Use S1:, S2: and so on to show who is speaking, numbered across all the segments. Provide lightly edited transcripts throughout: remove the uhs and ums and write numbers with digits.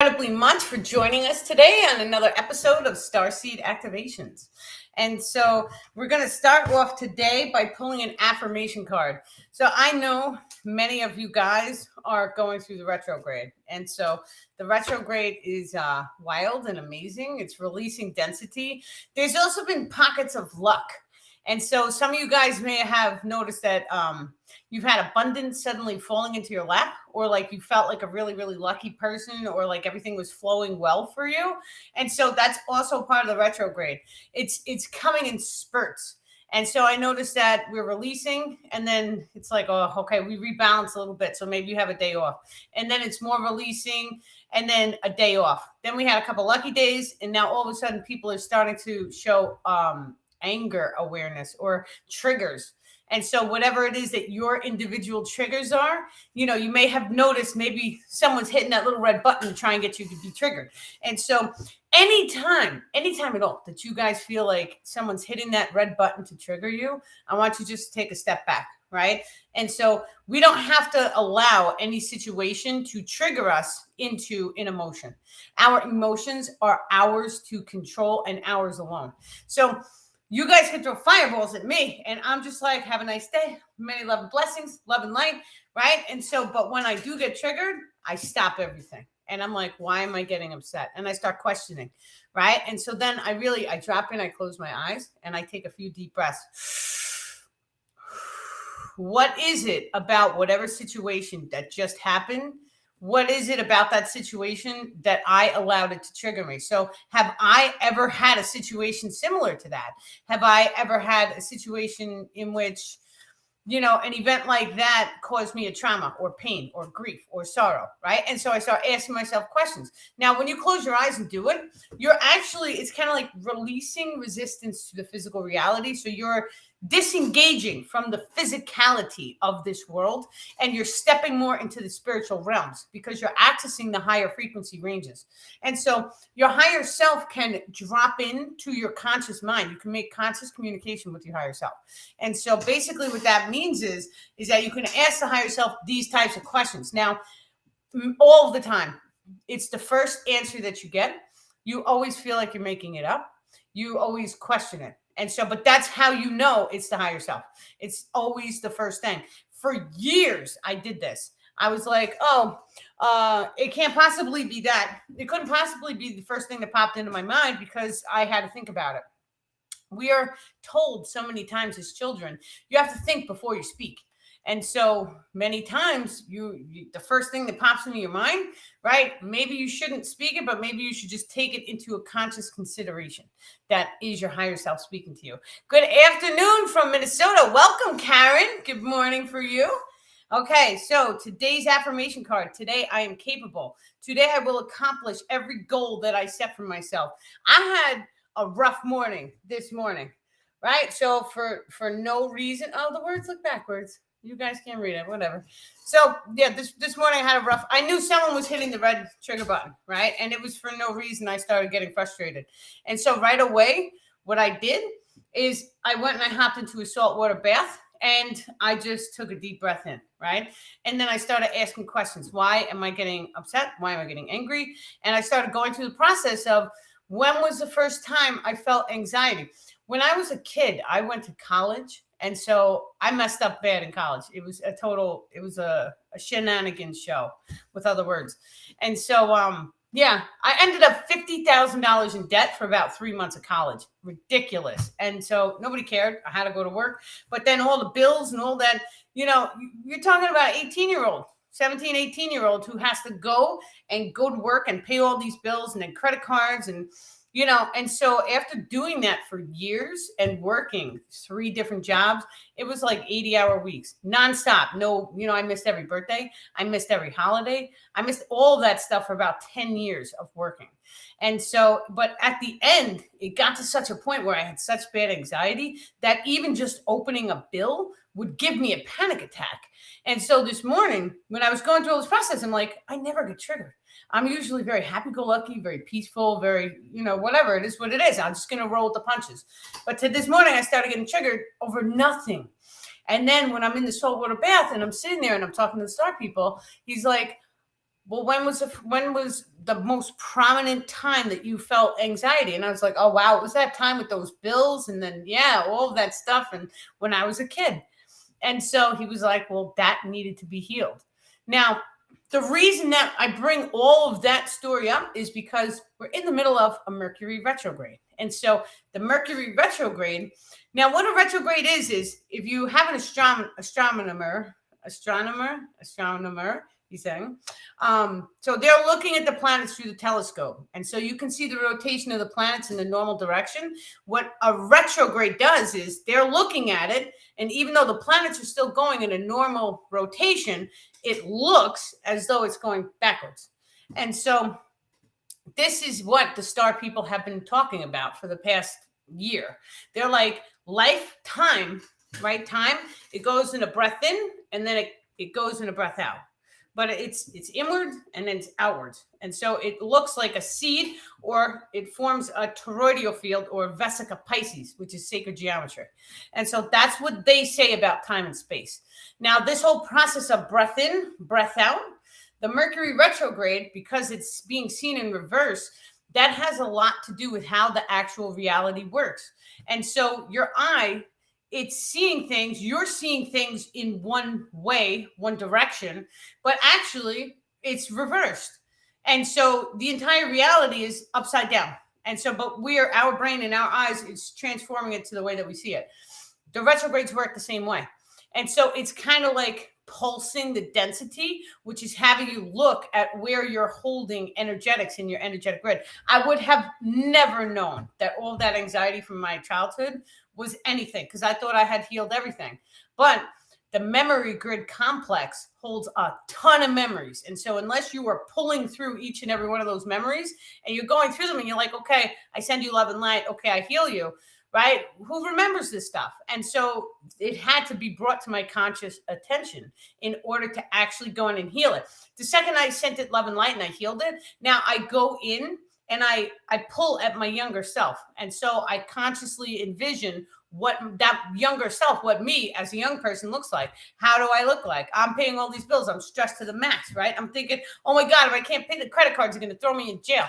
S1: Incredibly much for joining us today on another episode of Starseed Activations. And so we're going to start off today by pulling an affirmation card. So I know many of you guys are going through the retrograde. And so the retrograde is wild and amazing. It's releasing density. There's also been pockets of luck. And so some of you guys may have noticed that you've had abundance suddenly falling into your lap, or like you felt like a really, really lucky person, or like everything was flowing well for you. And so that's also part of the retrograde. It's coming in spurts. And so I noticed that we're releasing, and then it's like, oh, okay, we rebalance a little bit. So maybe you have a day off. And then it's more releasing, and then a day off. Then we had a couple lucky days, and now all of a sudden people are starting to show anger awareness or triggers. And so whatever it is that your individual triggers are, you may have noticed maybe someone's hitting that little red button to try and get you to be triggered. And so anytime at all that you guys feel like someone's hitting that red button to trigger you, I want you just to take a step back, right? And so we don't have to allow any situation to trigger us into an emotion. Our emotions are ours to control and ours alone. So you guys can throw fireballs at me, and I'm just like, have a nice day. Many love and blessings, love and light, right? And so, but when I do get triggered, I stop everything. And I'm like, why am I getting upset? And I start questioning, right? And so then I drop in, I close my eyes, and I take a few deep breaths. What is it about whatever situation that just happened? What is it about that situation that I allowed it to trigger me? So have I ever had a situation similar to that? Have I ever had a situation in which, an event like that caused me a trauma or pain or grief or sorrow, right? And so I start asking myself questions. Now, when you close your eyes and do it, it's kind of like releasing resistance to the physical reality. So you're disengaging from the physicality of this world, and you're stepping more into the spiritual realms because you're accessing the higher frequency ranges. And so your higher self can drop into your conscious mind. You can make conscious communication with your higher self. And so basically what that means is that you can ask the higher self these types of questions. Now, all of the time, it's the first answer that you get. You always feel like you're making it up. You always question it. And so, but that's how you know it's the higher self. It's always the first thing. For years, I did this. I was like, it can't possibly be that. It couldn't possibly be the first thing that popped into my mind because I had to think about it. We are told so many times as children, you have to think before you speak. And so many times the first thing that pops into your mind, right? Maybe you shouldn't speak it, but maybe you should just take it into a conscious consideration. That is your higher self speaking to you. Good afternoon from Minnesota. Welcome, Karen. Good morning for you. Okay, so today's affirmation card. Today I am capable. Today I will accomplish every goal that I set for myself. I had a rough morning this morning, right? So for no reason, the words look backwards. You guys can't read it, whatever. So yeah, this morning I had a rough, I knew someone was hitting the red trigger button, right? And it was for no reason. I started getting frustrated. And so right away, what I did is I went and I hopped into a saltwater bath, and I just took a deep breath in, right? And then I started asking questions. Why am I getting upset? Why am I getting angry? And I started going through the process of, when was the first time I felt anxiety? When I was a kid, I went to college. And so I messed up bad in college. It was a shenanigans show, with other words. And so, I ended up $50,000 in debt for about 3 months of college. Ridiculous. And so nobody cared. I had to go to work. But then all the bills and all that, you're talking about an 18-year-old. 17, 18-year-old who has to go to work and pay all these bills and then credit cards and so after doing that for years and working 3 different jobs, it was like 80-hour weeks, nonstop. No, I missed every birthday. I missed every holiday. I missed all of that stuff for about 10 years of working. And so, but at the end, it got to such a point where I had such bad anxiety that even just opening a bill would give me a panic attack. And so this morning, when I was going through all this process, I'm like, I never get triggered. I'm usually very happy-go-lucky, very peaceful, very, whatever. It is what it is. I'm just going to roll with the punches. But to this morning, I started getting triggered over nothing. And then when I'm in the saltwater bath and I'm sitting there and I'm talking to the star people, he's like, well, when was the most prominent time that you felt anxiety? And I was like, oh wow, it was that time with those bills, and then yeah, all of that stuff, and when I was a kid. And so he was like, well, that needed to be healed. Now, the reason that I bring all of that story up is because we're in the middle of a Mercury retrograde. And so the Mercury retrograde, now what a retrograde is if you have an astronomer, he's saying, so they're looking at the planets through the telescope. And so you can see the rotation of the planets in the normal direction. What a retrograde does is they're looking at it, and even though the planets are still going in a normal rotation, it looks as though it's going backwards. And so this is what the star people have been talking about for the past year. They're like, lifetime, right? Time, it goes in a breath in, and then it goes in a breath out. But it's inward and then it's outwards. And so it looks like a seed, or it forms a toroidal field or vesica Pisces, which is sacred geometry. And so that's what they say about time and space. Now, this whole process of breath in, breath out, the Mercury retrograde, because it's being seen in reverse, that has a lot to do with how the actual reality works. And so your eye, it's seeing things, you're seeing things in one way, one direction, but actually it's reversed. And so the entire reality is upside down. And so, but our brain and our eyes is transforming it to the way that we see it. The retrogrades work the same way. And so it's kind of like pulsing the density, which is having you look at where you're holding energetics in your energetic grid. I would have never known that all that anxiety from my childhood was anything, because I thought I had healed everything. But the memory grid complex holds a ton of memories. And so unless you are pulling through each and every one of those memories and you're going through them and you're like, okay, I send you love and light. Okay, I heal you. Right? Who remembers this stuff? And so it had to be brought to my conscious attention in order to actually go in and heal it. The second I sent it love and light and I healed it, now I go in and I pull at my younger self. And so I consciously envision what that younger self, what me as a young person looks like. How do I look like? I'm paying all these bills. I'm stressed to the max, right? I'm thinking, oh my God, if I can't pay the credit cards, they're going to throw me in jail.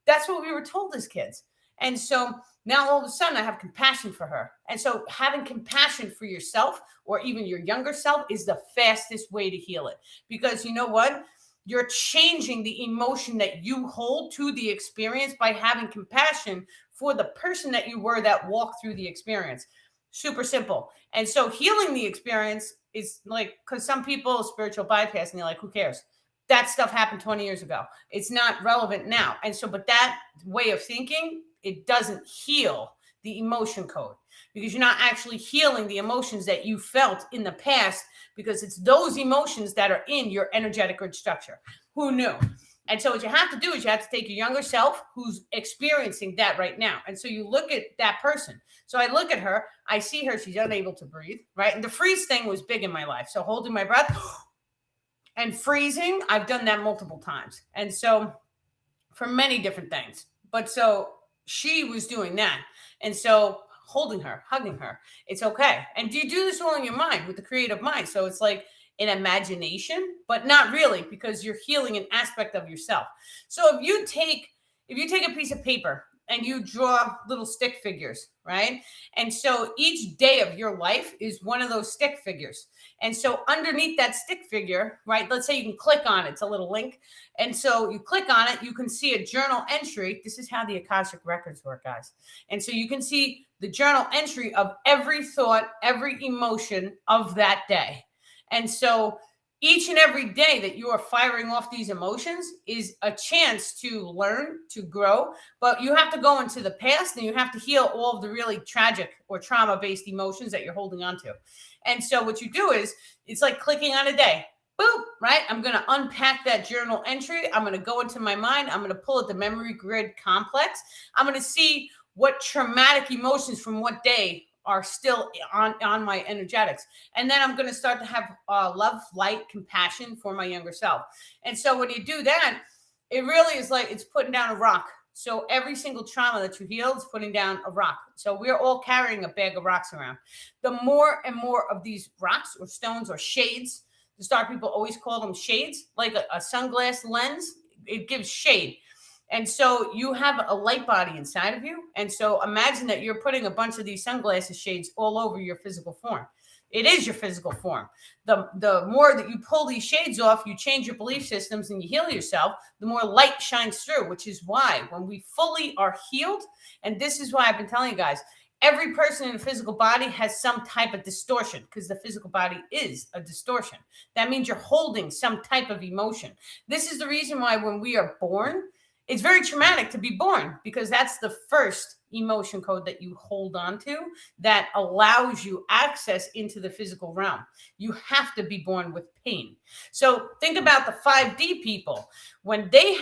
S1: That's what we were told as kids. And so now all of a sudden I have compassion for her. And so having compassion for yourself or even your younger self is the fastest way to heal it. Because you know what? You're changing the emotion that you hold to the experience by having compassion for the person that you were that walked through the experience. Super simple. And so healing the experience is like, because some people spiritual bypass and they're like, who cares? That stuff happened 20 years ago. It's not relevant now. And so, but that way of thinking, it doesn't heal the emotion code, because you're not actually healing the emotions that you felt in the past, because it's those emotions that are in your energetic grid structure. Who knew? And so what you have to do is you have to take your younger self who's experiencing that right now. And so you look at that person. So I look at her, I see her, she's unable to breathe, right? And the freeze thing was big in my life. So holding my breath and freezing, I've done that multiple times. And so for many different things. But so she was doing that. And so holding her, hugging her, it's okay. And you do this all in your mind with the creative mind. So it's like an imagination, but not really, because you're healing an aspect of yourself. So if you take a piece of paper and you draw little stick figures, right? And so each day of your life is one of those stick figures. And so underneath that stick figure, right, let's say you can click on it. It's a little link. And so you click on it, you can see a journal entry. This is how the Akashic records work, guys. And so you can see the journal entry of every thought, every emotion of that day. And so each and every day that you are firing off these emotions is a chance to learn, to grow, but you have to go into the past and you have to heal all of the really tragic or trauma-based emotions that you're holding on to. And so what you do is, it's like clicking on a day. Boop, right? I'm going to unpack that journal entry. I'm going to go into my mind. I'm going to pull at the memory grid complex. I'm going to see what traumatic emotions from what day are still on my energetics. And then I'm going to start to have love, light, compassion for my younger self. And so when you do that, it really is like it's putting down a rock. So every single trauma that you healed is putting down a rock. So we're all carrying a bag of rocks around. The more and more of these rocks or stones or shades, The star people always call them shades, like a sunglass lens. It gives shade. And so you have a light body inside of you. And so imagine that you're putting a bunch of these sunglasses shades all over your physical form. It is your physical form. The more that you pull these shades off, you change your belief systems and you heal yourself, the more light shines through, which is why when we fully are healed, and this is why I've been telling you guys, every person in the physical body has some type of distortion, because the physical body is a distortion. That means you're holding some type of emotion. This is the reason why when we are born, it's very traumatic to be born, because that's the first emotion code that you hold on to that allows you access into the physical realm. You have to be born with pain. So think about the 5D people. When they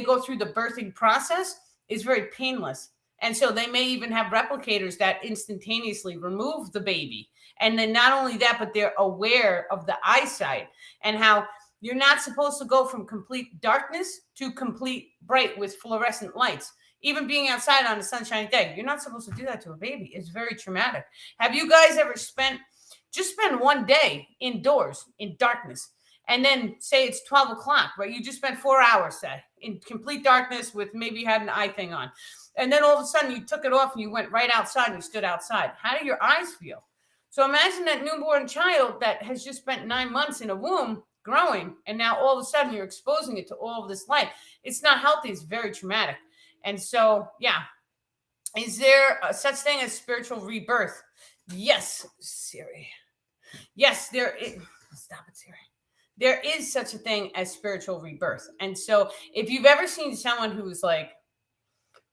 S1: go through the birthing process, it's very painless. And so they may even have replicators that instantaneously remove the baby. And then not only that, but they're aware of the eyesight and how you're not supposed to go from complete darkness to complete bright with fluorescent lights. Even being outside on a sunshiny day, you're not supposed to do that to a baby. It's very traumatic. Have you guys ever spend one day indoors in darkness, and then say it's 12 o'clock, right? You just spent 4 hours, say, in complete darkness with maybe you had an eye thing on. And then all of a sudden you took it off and you went right outside and you stood outside. How do your eyes feel? So imagine that newborn child that has just spent 9 months in a womb growing, and now all of a sudden you're exposing it to all of this light. It's not healthy. It's very traumatic. And so, yeah. Is there such thing as spiritual rebirth? Yes, Siri. Yes, there is. Stop it, Siri. There is such a thing as spiritual rebirth. And so if you've ever seen someone who's like,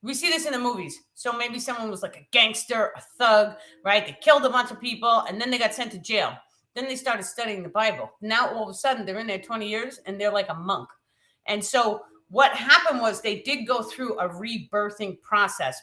S1: we see this in the movies. So maybe someone was like a gangster, a thug, right? They killed a bunch of people and then they got sent to jail. Then they started studying the Bible. Now, all of a sudden, they're in there 20 years and they're like a monk. And so what happened was they did go through a rebirthing process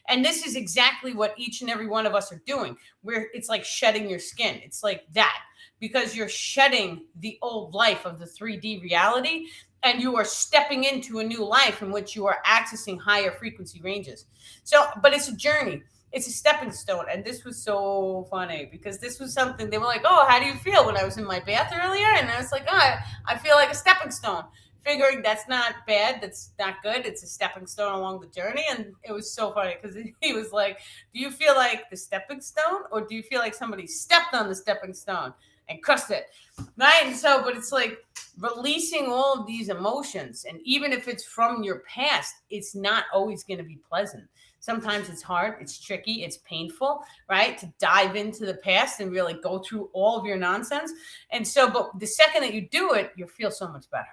S1: and this is exactly what each and every one of us are doing, where it's like shedding your skin. It's like that, because you're shedding the old life of the 3D reality and you are stepping into a new life in which you are accessing higher frequency ranges. So, but it's a journey. It's a stepping stone. And this was so funny because this was something they were like, oh, how do you feel? When I was in my bath earlier, and I was like, oh, I feel like a stepping stone. Figuring that's not bad, that's not good. It's a stepping stone along the journey. And it was so funny because he was like, do you feel like the stepping stone, or do you feel like somebody stepped on the stepping stone and crushed it? Right? And so, but it's like releasing all of these emotions. And even if it's from your past, it's not always going to be pleasant. Sometimes it's hard, it's tricky, it's painful, right? To dive into the past and really go through all of your nonsense. And so, but the second that you do it, you feel so much better.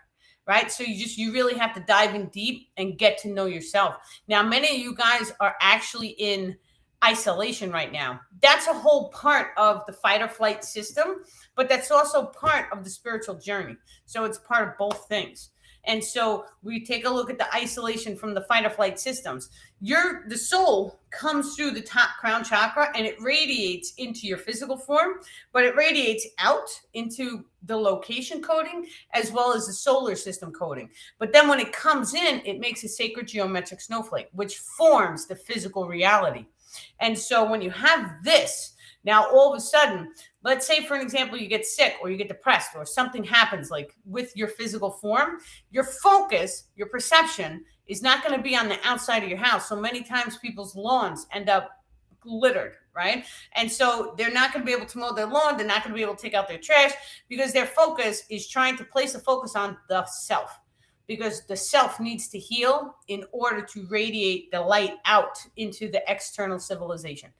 S1: Right? So you really have to dive in deep and get to know yourself. Now, many of you guys are actually in isolation right now. That's a whole part of the fight or flight system, but that's also part of the spiritual journey. So it's part of both things. And so we take a look at the isolation from the fight or flight systems. The soul comes through the top crown chakra and it radiates into your physical form, but it radiates out into the location coding as well as the solar system coding. But then when it comes in, it makes a sacred geometric snowflake, which forms the physical reality. And so when you have this, now all of a sudden, let's say, for an example, you get sick or you get depressed or something happens like with your physical form, your focus, your perception is not going to be on the outside of your house. So many times people's lawns end up littered, right? And so they're not going to be able to mow their lawn. They're not going to be able to take out their trash because their focus is trying to place a focus on the self, because the self needs to heal in order to radiate the light out into the external civilization.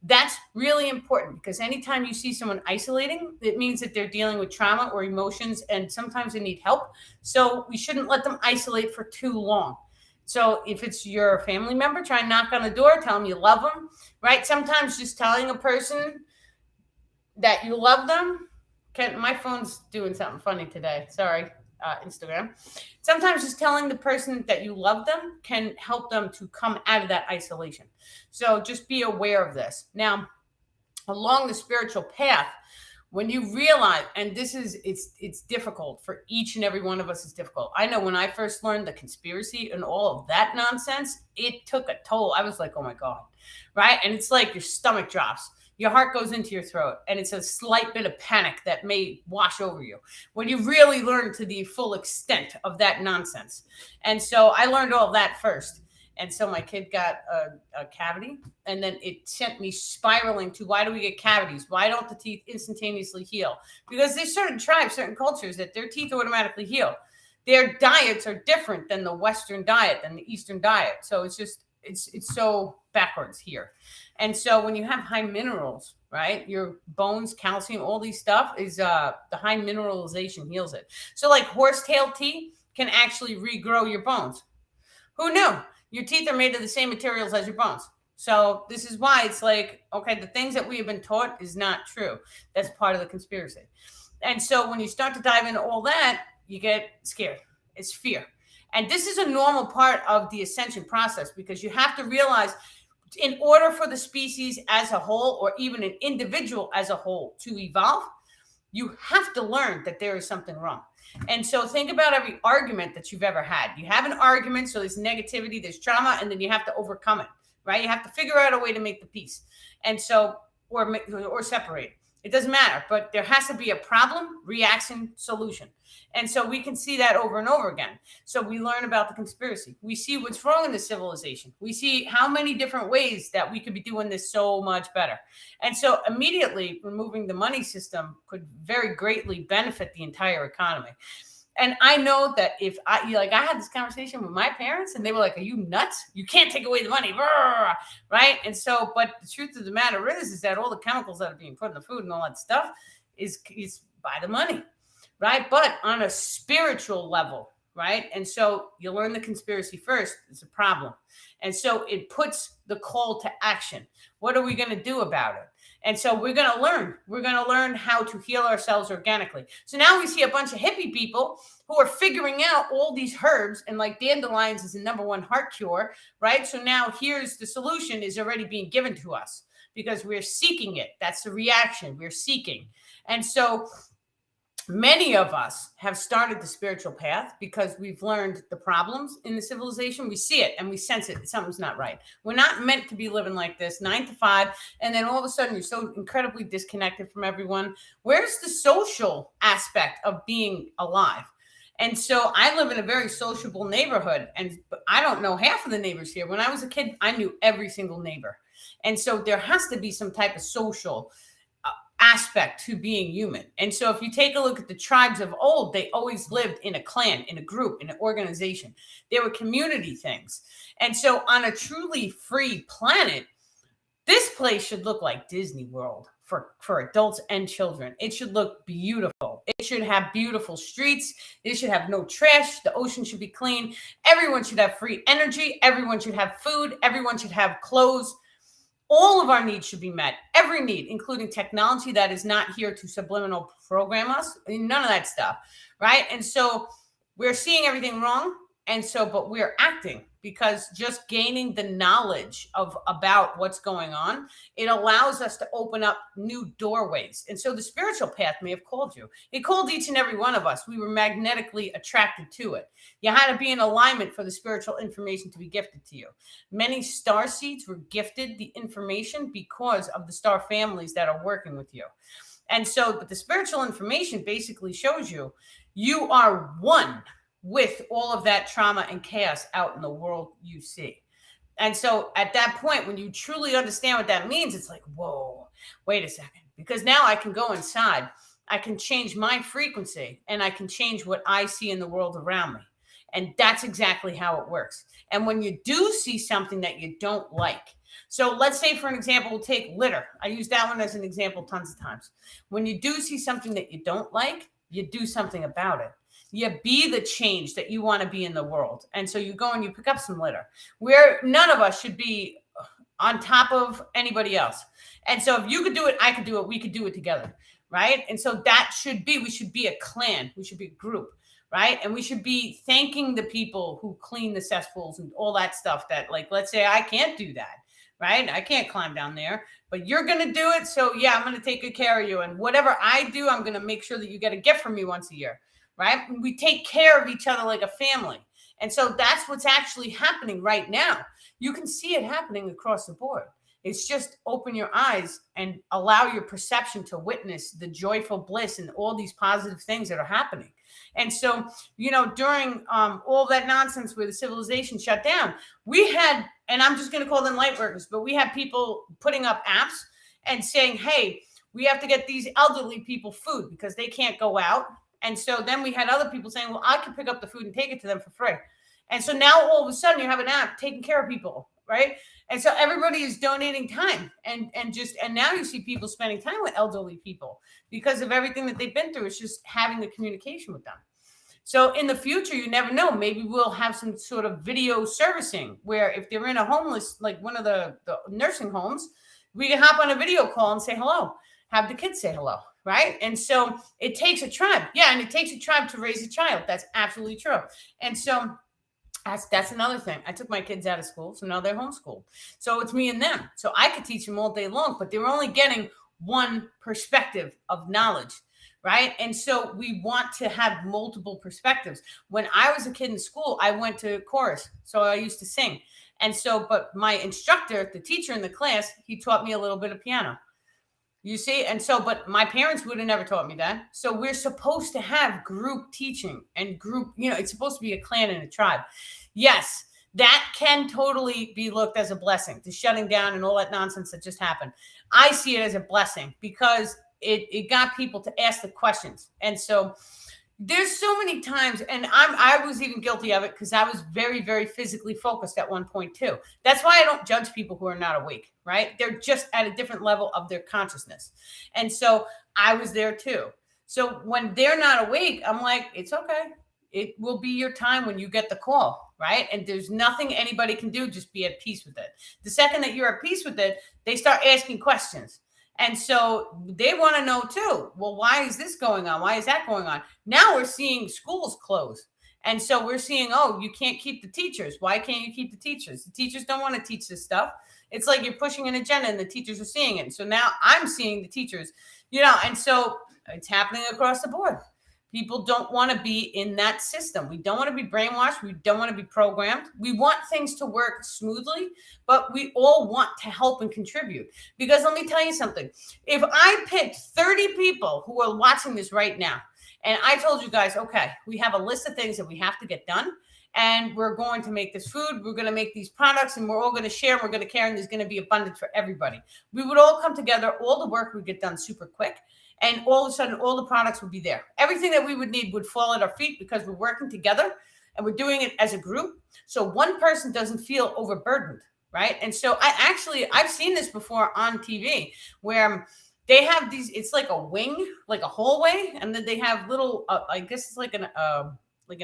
S1: That's really important because anytime you see someone isolating, it means that they're dealing with trauma or emotions, and sometimes they need help. So we shouldn't let them isolate for too long. So if it's your family member, try and knock on the door, tell them you love them, right? Sometimes just telling a person that you love them. My phone's doing something funny today. Sorry, Instagram. Sometimes just telling the person that you love them can help them to come out of that isolation. So just be aware of this. Now, along the spiritual path, when you realize, and it's difficult for each and every one of us, is difficult. I know when I first learned the conspiracy and all of that nonsense, it took a toll. I was like, oh my God, right? And it's like your stomach drops. your heart goes into your throat, and it's a slight bit of panic that may wash over you when you really learn to the full extent of that nonsense. And so I learned all that first. And so my kid got a cavity, and then it sent me spiraling to, why do we get cavities? Why don't the teeth instantaneously heal? Because there's certain tribes, certain cultures that their teeth automatically heal. Their diets are different than the Western diet, than the Eastern diet. So it's just, it's so backwards here. And so when you have high minerals, right, your bones, calcium, all these stuff is the high mineralization heals it. So like horsetail teeth can actually regrow your bones. Who knew? Your teeth are made of the same materials as your bones. So this is why it's like, okay, the things that we have been taught is not true. That's part of the conspiracy. And so when you start to dive into all that, you get scared. It's fear. And this is a normal part of the ascension process, because you have to realize, in order for the species as a whole, or even an individual as a whole, to evolve, you have to learn that there is something wrong. And so think about every argument that you've ever had. You have an argument, so there's negativity, there's trauma, and then you have to overcome it, right? You have to figure out a way to make the peace. And so, or separate. It doesn't matter, but there has to be a problem, reaction, solution. And so we can see that over and over again. So we learn about the conspiracy. We see what's wrong in the civilization. We see how many different ways that we could be doing this so much better. And so immediately removing the money system could very greatly benefit the entire economy. And I know that if I had this conversation with my parents, and they were like, "Are you nuts? You can't take away the money," right? And so, but the truth of the matter is that all the chemicals that are being put in the food and all that stuff is by the money, right? But on a spiritual level, right? And so you learn the conspiracy first. It's a problem. And so it puts the call to action. What are we going to do about it? And so we're going to learn. We're going to learn how to heal ourselves organically. So now we see a bunch of hippie people who are figuring out all these herbs, and like dandelions is the #1 heart cure, right? So now here's the solution is already being given to us because we're seeking it. That's the reaction. We're seeking. And so many of us have started the spiritual path because we've learned the problems in the civilization. We see it and we sense it. Something's not right. We're not meant to be living like this 9 to 5. And then all of a sudden you're so incredibly disconnected from everyone. Where's the social aspect of being alive? And so I live in a very sociable neighborhood, and I don't know half of the neighbors here. When I was a kid, I knew every single neighbor. And so there has to be some type of social aspect to being human. And so if you take a look at the tribes of old, they always lived in a clan, in a group, in an organization. They were community things. And so on a truly free planet, this place should look like Disney World for adults and children. It should look beautiful. It should have beautiful streets. It should have no trash. The ocean should be clean. Everyone should have free energy. Everyone should have food. Everyone should have clothes. All of our needs should be met. Every need, including technology that is not here to subliminal program us. None of that stuff, right? And so we're seeing everything wrong. And so, but we're acting, because just gaining the knowledge about what's going on, it allows us to open up new doorways. And so the spiritual path may have called you. It called each and every one of us. We were magnetically attracted to it. You had to be in alignment for the spiritual information to be gifted to you. Many star seeds were gifted the information because of the star families that are working with you. And so, but the spiritual information basically shows you, you are one with all of that trauma and chaos out in the world you see. And so at that point, when you truly understand what that means, it's like, whoa, wait a second, because now I can go inside, I can change my frequency, and I can change what I see in the world around me. And that's exactly how it works. And when you do see something that you don't like, so let's say, for an example, we'll take litter. I use that one as an example tons of times. When you do see something that you don't like, you do something about it. You be the change that you want to be in the world. And so you go and you pick up some litter, where none of us should be on top of anybody else. And so if you could do it, I could do it, we could do it together, right? And so that should be, we should be a clan, we should be a group, right? And we should be thanking the people who clean the cesspools and all that stuff that, like, let's say I can't do that, right? I can't climb down there, but you're going to do it. So yeah, I'm going to take good care of you. And whatever I do, I'm going to make sure that you get a gift from me once a year. Right? We take care of each other like a family. And so that's what's actually happening right now. You can see it happening across the board. It's just open your eyes and allow your perception to witness the joyful bliss and all these positive things that are happening. And so, during all that nonsense where the civilization shut down, we had, and I'm just going to call them light workers, but we had people putting up apps and saying, hey, we have to get these elderly people food because they can't go out. And so then we had other people saying, well, I can pick up the food and take it to them for free. And so now all of a sudden you have an app taking care of people, right? And so everybody is donating time and now you see people spending time with elderly people because of everything that they've been through. It's just having the communication with them. So in the future, you never know. Maybe we'll have some sort of video servicing where if they're in a homeless, like one of the nursing homes, we can hop on a video call and say hello, have the kids say hello, right? And so it takes a tribe. Yeah, and it takes a tribe to raise a child. That's absolutely true. And so that's another thing. I took my kids out of school, so now they're homeschooled. So it's me and them. So I could teach them all day long, but they're only getting one perspective of knowledge, right? And so we want to have multiple perspectives. When I was a kid in school, I went to chorus, so I used to sing. And so, but my instructor, the teacher in the class, he taught me a little bit of piano. You see? And so, but my parents would have never taught me that. So we're supposed to have group teaching and group, it's supposed to be a clan and a tribe. Yes, that can totally be looked as a blessing, the shutting down and all that nonsense that just happened. I see it as a blessing because it got people to ask the questions. And so there's so many times, and I was even guilty of it because I was very, very physically focused at one point too. That's why I don't judge people who are not awake, right? They're just at a different level of their consciousness. And so I was there too. So when they're not awake, I'm like, it's okay. It will be your time when you get the call, right? And there's nothing anybody can do. Just be at peace with it. The second that you're at peace with it, they start asking questions. And so they want to know too, well, why is this going on? Why is that going on? Now we're seeing schools close. And so we're seeing, oh, you can't keep the teachers. Why can't you keep the teachers? The teachers don't want to teach this stuff. It's like you're pushing an agenda and the teachers are seeing it. So now I'm seeing the teachers, and so it's happening across the board. People don't want to be in that system. We don't want to be brainwashed. We don't want to be programmed. We want things to work smoothly, but we all want to help and contribute. Because let me tell you something. If I picked 30 people who are watching this right now, and I told you guys, okay, we have a list of things that we have to get done, and we're going to make this food, we're going to make these products, and we're all going to share, and we're going to care, and there's going to be abundance for everybody. We would all come together, all the work would get done super quick. And all of a sudden, all the products would be there. Everything that we would need would fall at our feet because we're working together and we're doing it as a group. So one person doesn't feel overburdened, right? And so I've seen this before on TV where they have these, it's like a wing, like a hallway. And then they have little, I guess it's like an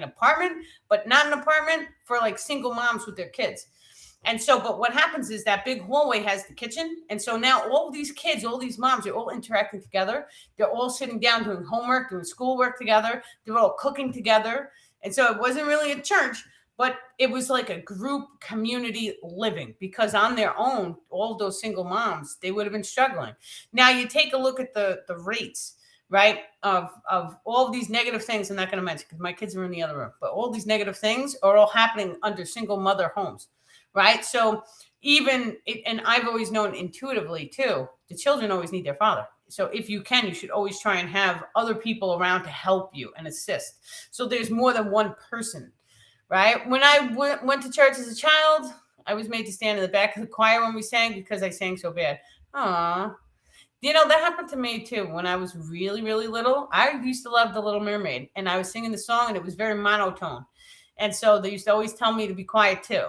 S1: apartment, but not an apartment for like single moms with their kids. And so, but what happens is that big hallway has the kitchen. And so now all these kids, all these moms, they're all interacting together. They're all sitting down doing homework, doing schoolwork together. They're all cooking together. And so it wasn't really a church, but it was like a group community living because on their own, all those single moms, they would have been struggling. Now you take a look at the rates, right, of all of these negative things. I'm not going to mention because my kids are in the other room, but all these negative things are all happening under single mother homes. Right. So and I've always known intuitively, too, the children always need their father. So if you can, you should always try and have other people around to help you and assist. So there's more than one person. Right. When I went to church as a child, I was made to stand in the back of the choir when we sang because I sang so bad. Aww. That happened to me, too. When I was really, really little, I used to love The Little Mermaid and I was singing the song and it was very monotone. And so they used to always tell me to be quiet, too.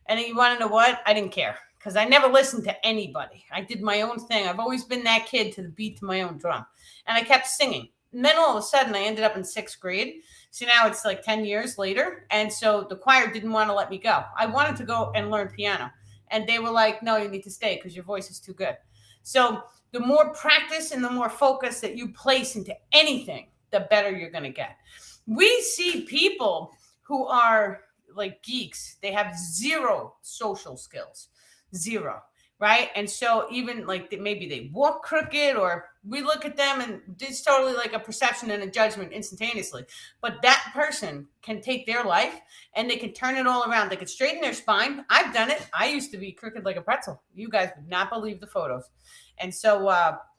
S1: And you want to know what? I didn't care because I never listened to anybody. I did my own thing. I've always been that kid to the beat to my own drum. And I kept singing. And then all of a sudden, I ended up in 6th grade. So now it's like 10 years later. And so the choir didn't want to let me go. I wanted to go and learn piano. And they were like, no, you need to stay because your voice is too good. So the more practice and the more focus that you place into anything, the better you're going to get. We see people who are like geeks. They have zero social skills, zero. right? And so even like maybe they walk crooked, or we look at them and it's totally like a perception and a judgment instantaneously. But that person can take their life and they can turn it all around. They can straighten their spine. I've done it. I used to be crooked like a pretzel. You guys would not believe the photos. And so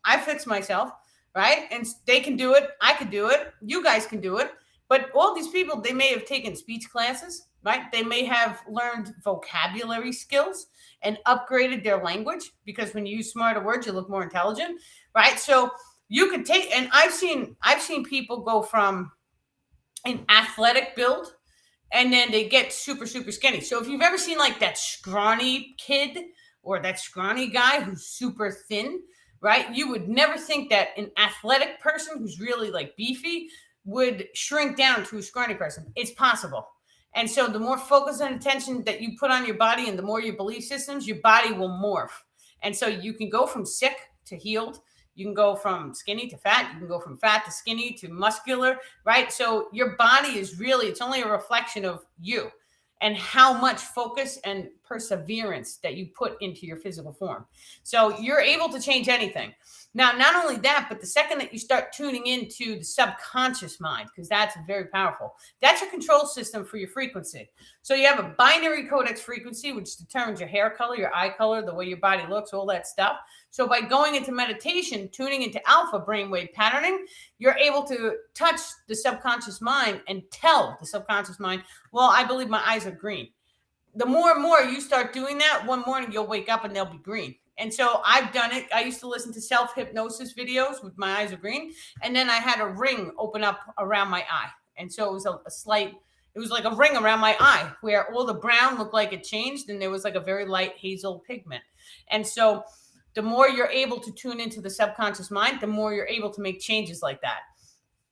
S1: I fixed myself, right? And they can do it. I could do it. You guys can do it. But all these people, they may have taken speech classes, right? They may have learned vocabulary skills and upgraded their language, because when you use smarter words, you look more intelligent, right? So you could take, and I've seen people go from an athletic build and then they get super, super skinny. So if you've ever seen like that scrawny kid or that scrawny guy who's super thin, right? You would never think that an athletic person who's really like beefy would shrink down to a scrawny person. It's possible. And so the more focus and attention that you put on your body and the more your belief systems, your body will morph. And so you can go from sick to healed. You can go from skinny to fat. You can go from fat to skinny to muscular, right? So your body is really, it's only a reflection of you and how much focus and perseverance that you put into your physical form. So you're able to change anything. Now, not only that, but the second that you start tuning into the subconscious mind, because that's very powerful, that's your control system for your frequency. So you have a binary codex frequency, which determines your hair color, your eye color, the way your body looks, all that stuff. So by going into meditation, tuning into alpha brainwave patterning, you're able to touch the subconscious mind and tell the subconscious mind, well, I believe my eyes are green. The more and more you start doing that, one morning you'll wake up and they'll be green. And so I've done it. I used to listen to self-hypnosis videos with my eyes are green. And then I had a ring open up around my eye. And so it was a slight, it was like a ring around my eye where all the brown looked like it changed and there was like a very light hazel pigment. And so the more you're able to tune into the subconscious mind, the more you're able to make changes like that.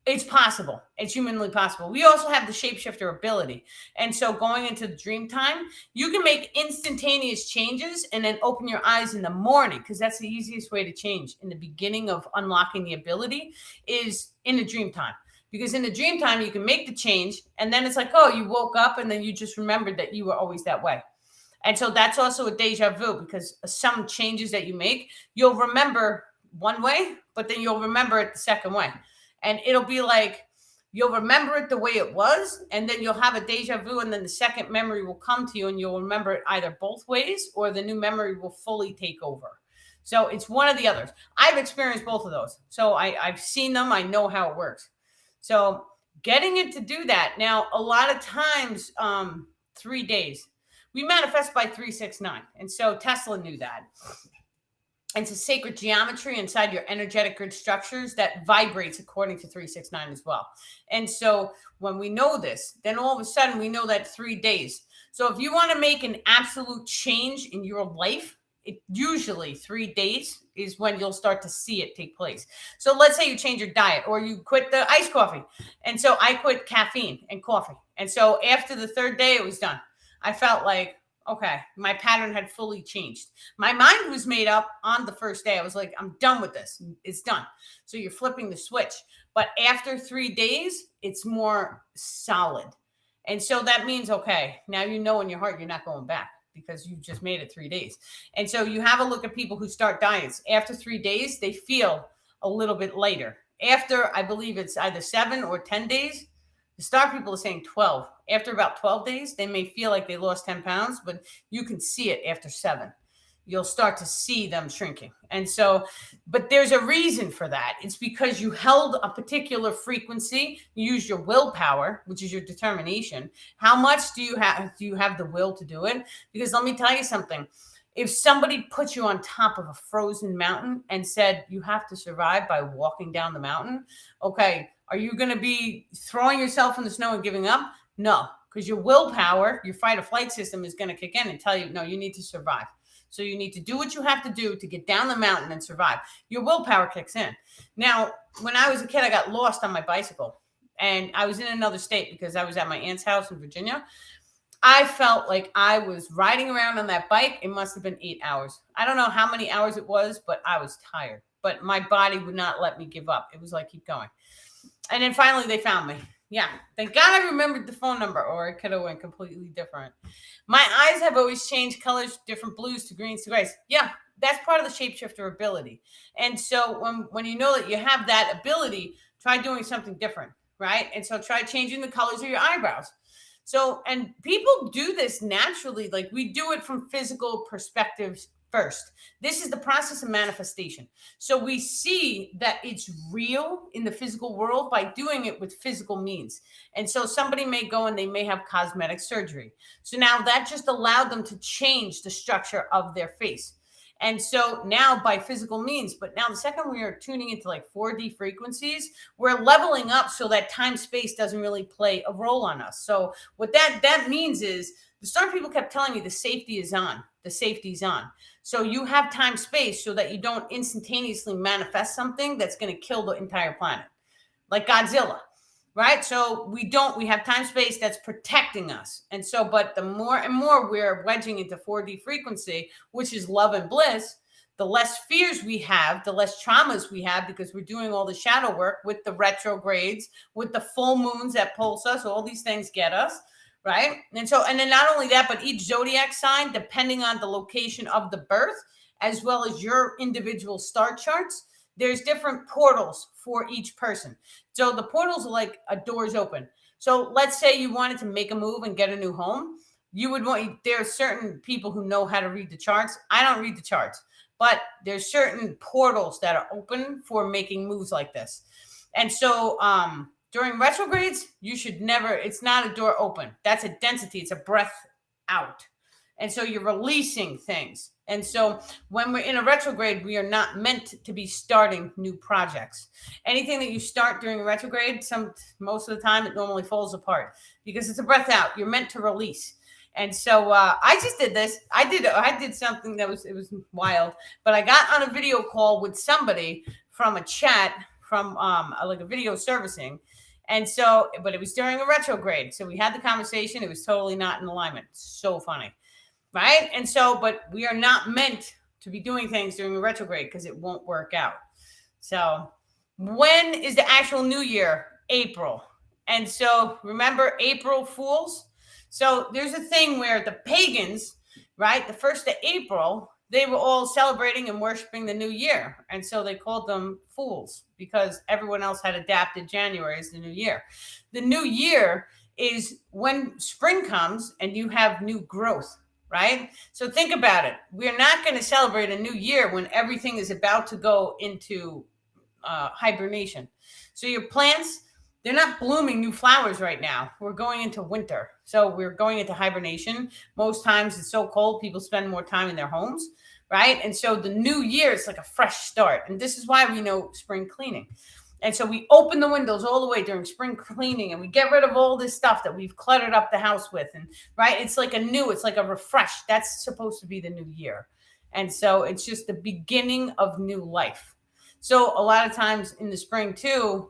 S1: It's possible. It's humanly possible. We also have the shapeshifter ability. And so going into the dream time, you can make instantaneous changes and then open your eyes in the morning, because that's the easiest way to change in the beginning of unlocking the ability is in the dream time. Because in the dream time, you can make the change and then it's like, oh, you woke up and then you just remembered that you were always that way. And so that's also a deja vu, because some changes that you make, you'll remember one way, but then you'll remember it the second way. And it'll be like, you'll remember it the way it was, and then you'll have a deja vu, and then the second memory will come to you, and you'll remember it either both ways, or the new memory will fully take over. So it's one of the others. I've experienced both of those. So I've seen them. I know how it works. So getting it to do that. Now, a lot of times, 3 days. We manifest by 369. And so Tesla knew that. It's a sacred geometry inside your energetic grid structures that vibrates according to 369 as well. And so when we know this, then all of a sudden we know that 3 days. So if you want to make an absolute change in your life, it usually 3 days is when you'll start to see it take place. So let's say you change your diet or you quit the iced coffee. And so I quit caffeine and coffee. And so after the 3rd day, it was done. I felt like, okay, my pattern had fully changed. My mind was made up on the 1st day. I was like, I'm done with this. It's done. So you're flipping the switch. But after 3 days, it's more solid. And so that means, okay, now you know in your heart you're not going back because you just made it 3 days. And so you have a look at people who start diets. After 3 days, they feel a little bit lighter. After, I believe it's either 7 or 10 days, the star people are saying 12. After about 12 days, they may feel like they lost 10 pounds, but you can see it after 7. You'll start to see them shrinking. And so, but there's a reason for that. It's because you held a particular frequency. You use your willpower, which is your determination. How much do you have? Do you have the will to do it? Because let me tell you something. If somebody put you on top of a frozen mountain and said you have to survive by walking down the mountain, okay, are you going to be throwing yourself in the snow and giving up? No, because your willpower, your fight or flight system is going to kick in and tell you, no, you need to survive. So you need to do what you have to do to get down the mountain and survive. Your willpower kicks in. Now, when I was a kid, I got lost on my bicycle and I was in another state because I was at my aunt's house in Virginia. I felt like I was riding around on that bike. It must have been 8 hours. I don't know how many hours it was, but I was tired. But my body would not let me give up. It was like, keep going. And then finally they found me. Yeah. Thank God I remembered the phone number, or it could have went completely different. My eyes have always changed colors, different blues to greens to grays. Yeah, that's part of the shapeshifter ability. And so when you know that you have that ability, try doing something different, right? And so try changing the colors of your eyebrows. So, and people do this naturally, like we do it from physical perspectives first. This is the process of manifestation. So we see that it's real in the physical world by doing it with physical means. And so somebody may go and they may have cosmetic surgery. So now that just allowed them to change the structure of their face. And so now by physical means, but now the second we are tuning into like 4D frequencies, we're leveling up so that time space doesn't really play a role on us. So what that means is the star people kept telling me the safety is on. The safety's on. So you have time space so that you don't instantaneously manifest something that's going to kill the entire planet, like Godzilla, right? So we have time space that's protecting us. And so, but the more and more we're wedging into 4D frequency, which is love and bliss, the less fears we have, the less traumas we have, because we're doing all the shadow work with the retrogrades, with the full moons that pulse us. All these things get us, right? And so, and then not only that, but each zodiac sign, depending on the location of the birth, as well as your individual star charts, there's different portals for each person. So the portals are like a doors open. So let's say you wanted to make a move and get a new home. You would want, there are certain people who know how to read the charts. I don't read the charts, but there's certain portals that are open for making moves like this. And so during retrogrades, you should never, it's not a door open. That's a density. It's a breath out. And so you're releasing things. And so when we're in a retrograde, we are not meant to be starting new projects. Anything that you start during a retrograde, most of the time it normally falls apart because it's a breath out. You're meant to release. And so I just did this. I did something that was wild. But I got on a video call with somebody from a chat from like a video servicing. And so, but it was during a retrograde. So we had the conversation. It was totally not in alignment. So funny. Right. And so, but we are not meant to be doing things during a retrograde because it won't work out. So when is the actual new year? April. And so remember April Fools? So there's a thing where the pagans, right, the 1st of April, they were all celebrating and worshiping the new year. And so they called them fools because everyone else had adapted January as the new year. The new year is when spring comes and you have new growth. Right? So think about it. We're not going to celebrate a new year when everything is about to go into hibernation. So your plants, they're not blooming new flowers right now. We're going into winter. So we're going into hibernation. Most times it's so cold, people spend more time in their homes, right? And so the new year is like a fresh start. And this is why we know spring cleaning. And so we open the windows all the way during spring cleaning and we get rid of all this stuff that we've cluttered up the house with. And right, it's like it's like a refresh. That's supposed to be the new year. And so it's just the beginning of new life. So a lot of times in the spring too,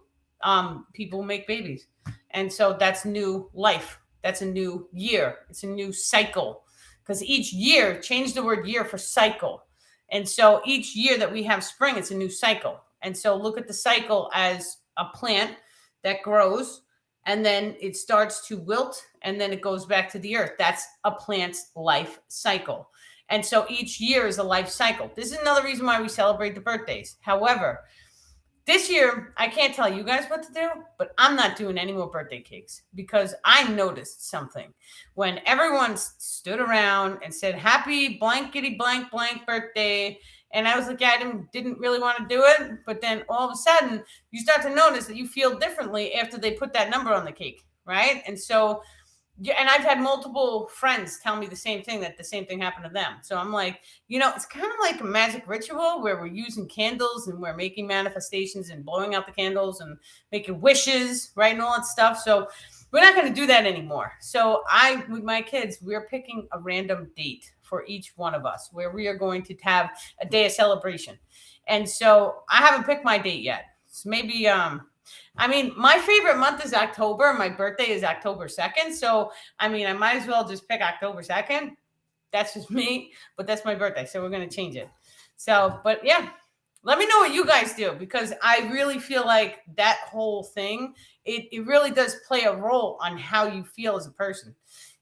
S1: people make babies. And so that's new life. That's a new year. It's a new cycle. Because each year, change the word year for cycle. And so each year that we have spring, it's a new cycle. And so look at the cycle as a plant that grows and then it starts to wilt and then it goes back to the earth. That's a plant's life cycle. And so each year is a life cycle. This is another reason why we celebrate the birthdays. However, this year, I can't tell you guys what to do, but I'm not doing any more birthday cakes because I noticed something. When everyone stood around and said, happy blankety blank blank birthday, and I was like, yeah, I didn't really want to do it. But then all of a sudden, you start to notice that you feel differently after they put that number on the cake, right? And so, and I've had multiple friends tell me the same thing, that the same thing happened to them. So I'm like, it's kind of like a magic ritual where we're using candles and we're making manifestations and blowing out the candles and making wishes, right? And all that stuff. So we're not going to do that anymore. So with my kids, we're picking a random date for each one of us where we are going to have a day of celebration. And so I haven't picked my date yet. So maybe, my favorite month is October. My birthday is October 2nd. So, I might as well just pick October 2nd. That's just me, but that's my birthday. So we're going to change it. So, but yeah, Let me know what you guys do, because I really feel like that whole thing, it really does play a role on how you feel as a person.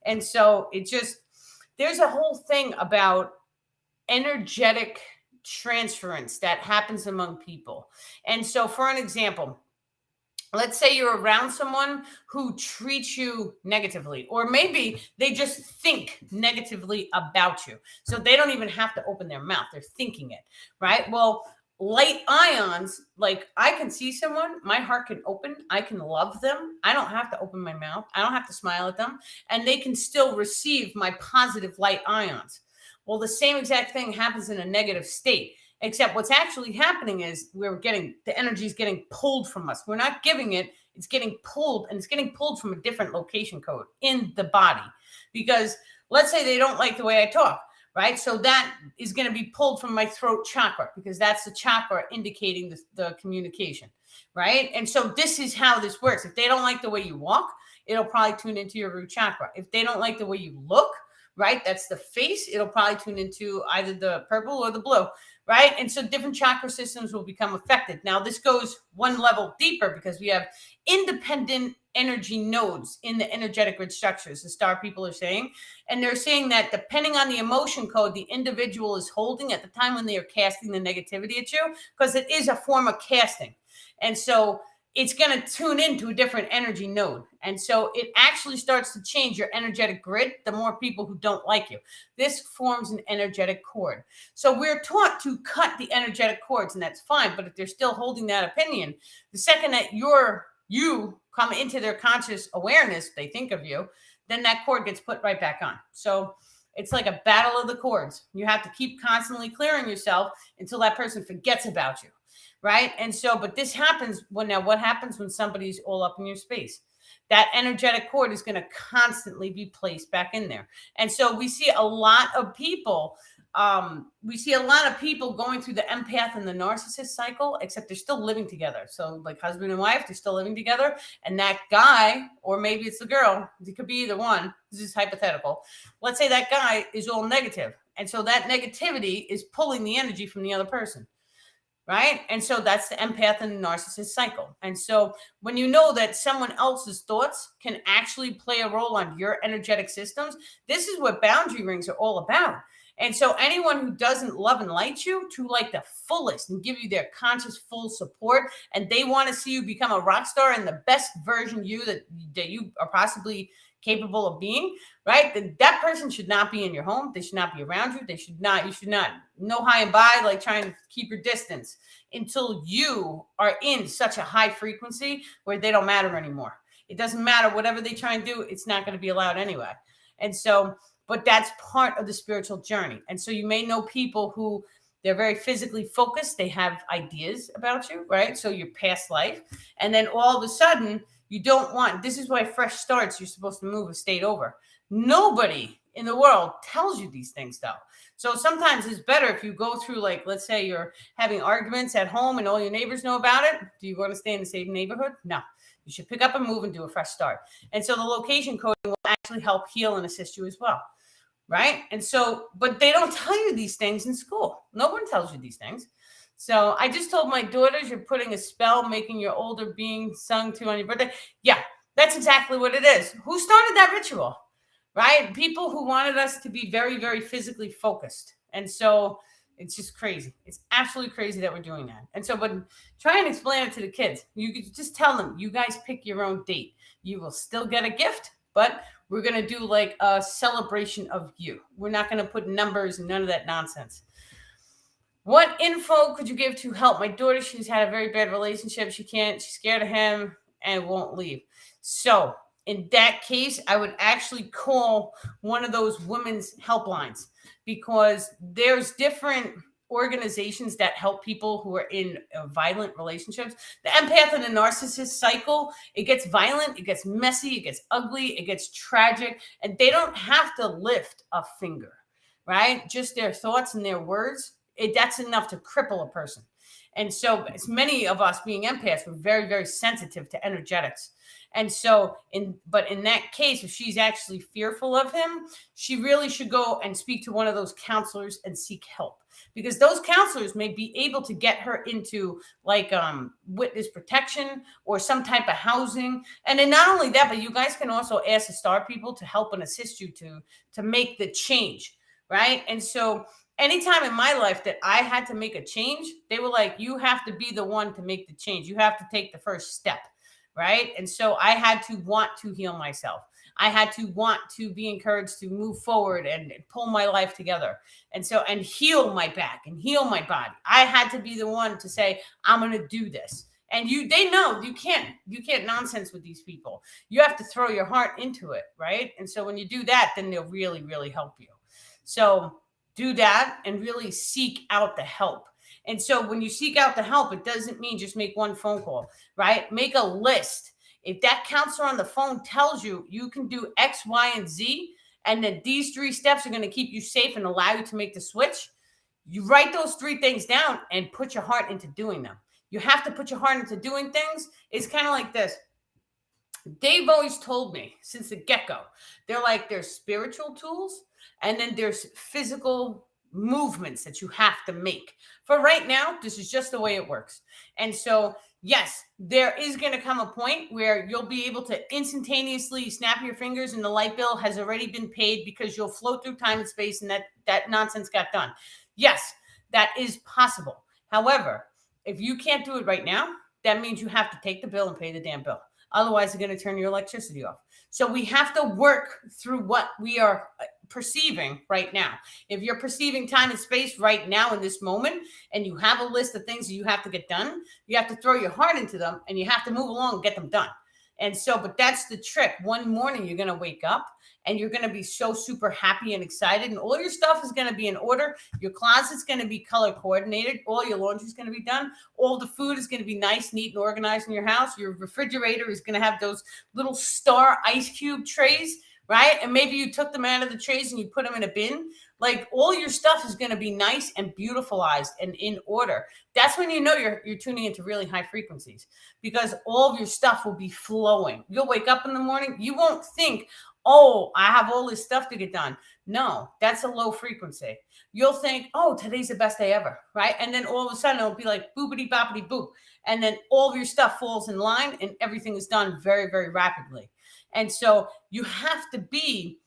S1: And so there's a whole thing about energetic transference that happens among people. And so, for an example, let's say you're around someone who treats you negatively, or maybe they just think negatively about you. So they don't even have to open their mouth, they're thinking it, right? Well, light ions, like I can see someone, my heart can open, I can love them. I don't have to open my mouth, I don't have to smile at them, and they can still receive my positive light ions. Well, the same exact thing happens in a negative state. Except what's actually happening is the energy is getting pulled from us. We're not giving it, it's getting pulled, and it's getting pulled from a different location code in the body. Because let's say they don't like the way I talk, right? So that is going to be pulled from my throat chakra, because that's the chakra indicating the communication, right? And so this is how this works. If they don't like the way you walk, it'll probably tune into your root chakra. If they don't like the way you look, right, that's the face, it'll probably tune into either the purple or the blue. Right. And so different chakra systems will become affected. Now, this goes one level deeper, because we have independent energy nodes in the energetic grid structures, the star people are saying. And they're saying that depending on the emotion code the individual is holding at the time when they are casting the negativity at you, because it is a form of casting. And so it's going to tune into a different energy node. And so it actually starts to change your energetic grid the more people who don't like you. This forms an energetic cord. So we're taught to cut the energetic cords, and that's fine. But if they're still holding that opinion, the second that you come into their conscious awareness, they think of you, then that cord gets put right back on. So it's like a battle of the cords. You have to keep constantly clearing yourself until that person forgets about you. Right. And so, but this happens what happens when somebody's all up in your space? That energetic cord is going to constantly be placed back in there. And so we see a lot of people, going through the empath and the narcissist cycle, except they're still living together. So like husband and wife, they're still living together. And that guy, or maybe it's the girl, it could be either one. This is hypothetical. Let's say that guy is all negative. And so that negativity is pulling the energy from the other person. Right. And so that's the empath and the narcissist cycle. And so when you know that someone else's thoughts can actually play a role on your energetic systems, this is what boundary rings are all about. And so anyone who doesn't love and light you to like the fullest and give you their conscious full support, and they want to see you become a rock star and the best version of you that you are possibly capable of being, right? Then that person should not be in your home. They should not be around you. You should not know high and by, like trying to keep your distance until you are in such a high frequency where they don't matter anymore. It doesn't matter. Whatever they try and do, it's not going to be allowed anyway. And so, but that's part of the spiritual journey. And so you may know people who they're very physically focused. They have ideas about you, right? So your past life. And then all of a sudden, you don't want, this is why fresh starts, you're supposed to move a state over. Nobody in the world tells you these things, though. So sometimes it's better if you go through, like, let's say you're having arguments at home and all your neighbors know about it. Do you want to stay in the same neighborhood? No. You should pick up and move and do a fresh start. And so the location coding will actually help heal and assist you as well. Right. And so, but they don't tell you these things in school. No one tells you these things. So I just told my daughters, you're putting a spell, making your older being sung to on your birthday. Yeah, that's exactly what it is. Who started that ritual? Right? People who wanted us to be very, very physically focused. And so it's just crazy. It's absolutely crazy that we're doing that. And so, but try and explain it to the kids. You could just tell them, you guys pick your own date. You will still get a gift, but we're going to do like a celebration of you. We're not going to put numbers and none of that nonsense. What info could you give to help my daughter? She's had a very bad relationship. She's scared of him and won't leave. So in that case, I would actually call one of those women's helplines, because there's different organizations that help people who are in violent relationships. The empath and the narcissist cycle, it gets violent, it gets messy, it gets ugly, it gets tragic, and they don't have to lift a finger, right? Just their thoughts and their words. That's enough to cripple a person. And so as many of us being empaths, we're very, very sensitive to energetics. And so in that case, if she's actually fearful of him, she really should go and speak to one of those counselors and seek help, because those counselors may be able to get her into like witness protection or some type of housing. And then not only that, but you guys can also ask the star people to help and assist you to make the change, right? And so anytime in my life that I had to make a change, they were like, you have to be the one to make the change. You have to take the first step, right? And so I had to want to heal myself. I had to want to be encouraged to move forward and pull my life together. And so, and heal my back and heal my body. I had to be the one to say, I'm going to do this. And they know you can't nonsense with these people. You have to throw your heart into it, right? And so when you do that, then they'll really, really help you. So do that and really seek out the help. And so when you seek out the help, it doesn't mean just make one phone call, right? Make a list. If that counselor on the phone tells you you can do X, Y, and Z, and that these 3 steps are going to keep you safe and allow you to make the switch, you write those 3 things down and put your heart into doing them. You have to put your heart into doing things. It's kind of like this. They've always told me since the get-go, they're like, there's spiritual tools and then there's physical movements that you have to make. For right now, this is just the way it works. And so, yes, there is going to come a point where you'll be able to instantaneously snap your fingers and the light bill has already been paid because you'll float through time and space and that nonsense got done. Yes, that is possible. However, if you can't do it right now, that means you have to take the bill and pay the damn bill. Otherwise, they're going to turn your electricity off. So we have to work through what we are perceiving right now. If you're perceiving time and space right now in this moment, and you have a list of things that you have to get done, you have to throw your heart into them and you have to move along and get them done. And so, but that's the trick. One morning you're going to wake up and you're going to be so super happy and excited, and all your stuff is going to be in order. Your closet's going to be color coordinated. All your laundry is going to be done. All the food is going to be nice, neat, and organized in your house. Your refrigerator is going to have those little star ice cube trays, right? And maybe you took them out of the trays and you put them in a bin. Like, all your stuff is going to be nice and beautifulized and in order. That's when you know you're tuning into really high frequencies, because all of your stuff will be flowing. You'll wake up in the morning. You won't think, oh, I have all this stuff to get done. No, that's a low frequency. You'll think, oh, today's the best day ever, right? And then all of a sudden it'll be like boopity boppity boop. And then all of your stuff falls in line and everything is done very, very rapidly. And so you have to be,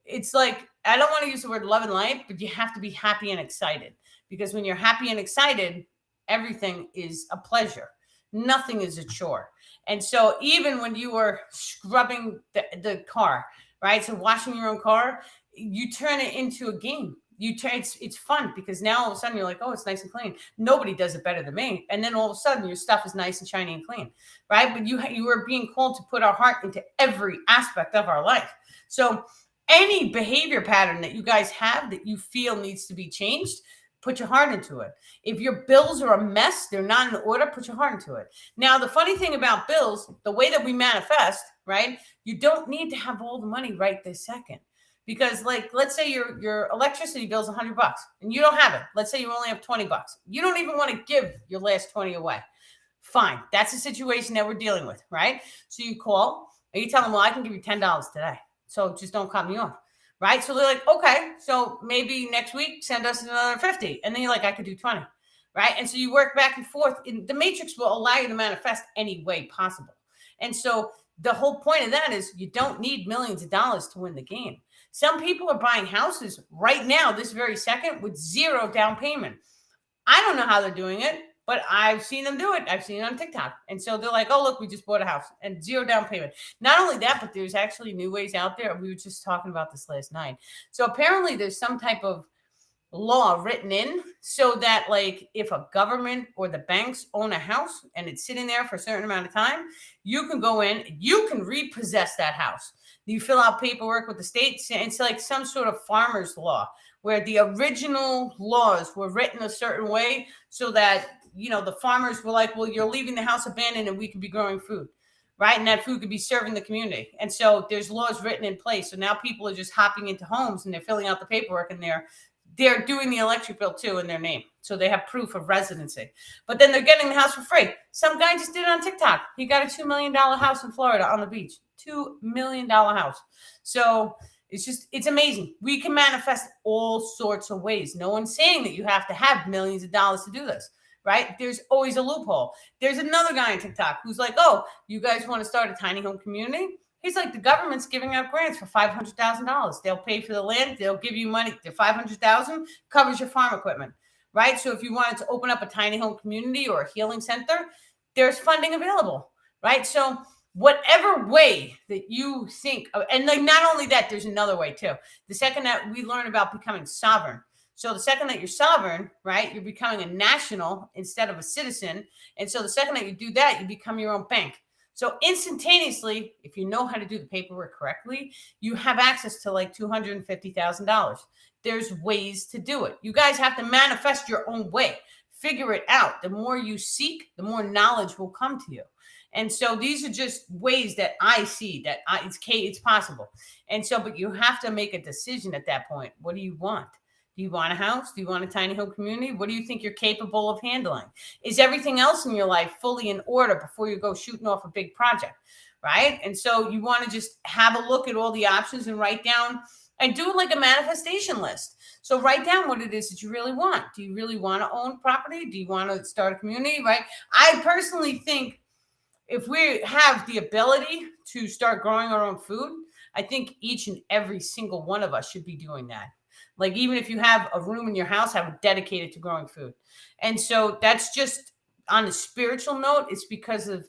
S1: it's like, I don't want to use the word love and light, but you have to be happy and excited, because when you're happy and excited, everything is a pleasure. Nothing is a chore. And so even when you are scrubbing the car, right? So washing your own car, you turn it into a game. It's fun, because now all of a sudden you're like, oh, it's nice and clean. Nobody does it better than me. And then all of a sudden your stuff is nice and shiny and clean, right? But you are being called to put our heart into every aspect of our life. So any behavior pattern that you guys have that you feel needs to be changed, put your heart into it. If your bills are a mess, they're not in order, put your heart into it. Now, the funny thing about bills, the way that we manifest, right? You don't need to have all the money right this second. Because, like, let's say your electricity bill is $100 and you don't have it. Let's say you only have $20. You don't even want to give your last 20 away. Fine. That's a situation that we're dealing with, right? So you call and you tell them, well, I can give you $10 today. So just don't cut me off, right? So they're like, okay, so maybe next week send us another 50. And then you're like, I could do 20, right? And so you work back and forth. The matrix will allow you to manifest any way possible. And so the whole point of that is you don't need millions of dollars to win the game. Some people are buying houses right now, this very second, with 0 down payment. I don't know how they're doing it, but I've seen them do it. I've seen it on TikTok. And so they're like, oh, look, we just bought a house and 0 down payment. Not only that, but there's actually new ways out there. We were just talking about this last night. So apparently there's some type of law written in so that, like, if a government or the banks own a house and it's sitting there for a certain amount of time, you can go in, you can repossess that house. You fill out paperwork with the state. It's like some sort of farmer's law where the original laws were written a certain way so that, you know, the farmers were like, well, you're leaving the house abandoned and we could be growing food, right? And that food could be serving the community. And so there's laws written in place. So now people are just hopping into homes and they're filling out the paperwork and they're they're doing the electric bill too in their name. So they have proof of residency. But then they're getting the house for free. Some guy just did it on TikTok. He got a $2 million house in Florida on the beach. $2 million house. So it's amazing. We can manifest all sorts of ways. No one's saying that you have to have millions of dollars to do this, right? There's always a loophole. There's another guy on TikTok who's like, oh, you guys want to start a tiny home community? He's like, the government's giving out grants for $500,000. They'll pay for the land. They'll give you money. The $500,000 covers your farm equipment, right? So if you wanted to open up a tiny home community or a healing center, there's funding available, right? So whatever way that you think of, and like not only that, there's another way too. The second that we learn about becoming sovereign. So the second that you're sovereign, right, you're becoming a national instead of a citizen. And so the second that you do that, you become your own bank. So instantaneously, if you know how to do the paperwork correctly, you have access to like $250,000. There's ways to do it. You guys have to manifest your own way. Figure it out. The more you seek, the more knowledge will come to you. And so these are just ways that I see that it's possible. And so, but you have to make a decision at that point. What do you want? Do you want a house? Do you want a tiny home community? What do you think you're capable of handling? Is everything else in your life fully in order before you go shooting off a big project, right? And so you want to just have a look at all the options and write down and do like a manifestation list. So write down what it is that you really want. Do you really want to own property? Do you want to start a community, right? I personally think if we have the ability to start growing our own food, I think each and every single one of us should be doing that. Like even if you have a room in your house, have it dedicated to growing food. And so that's just on a spiritual note. It's because of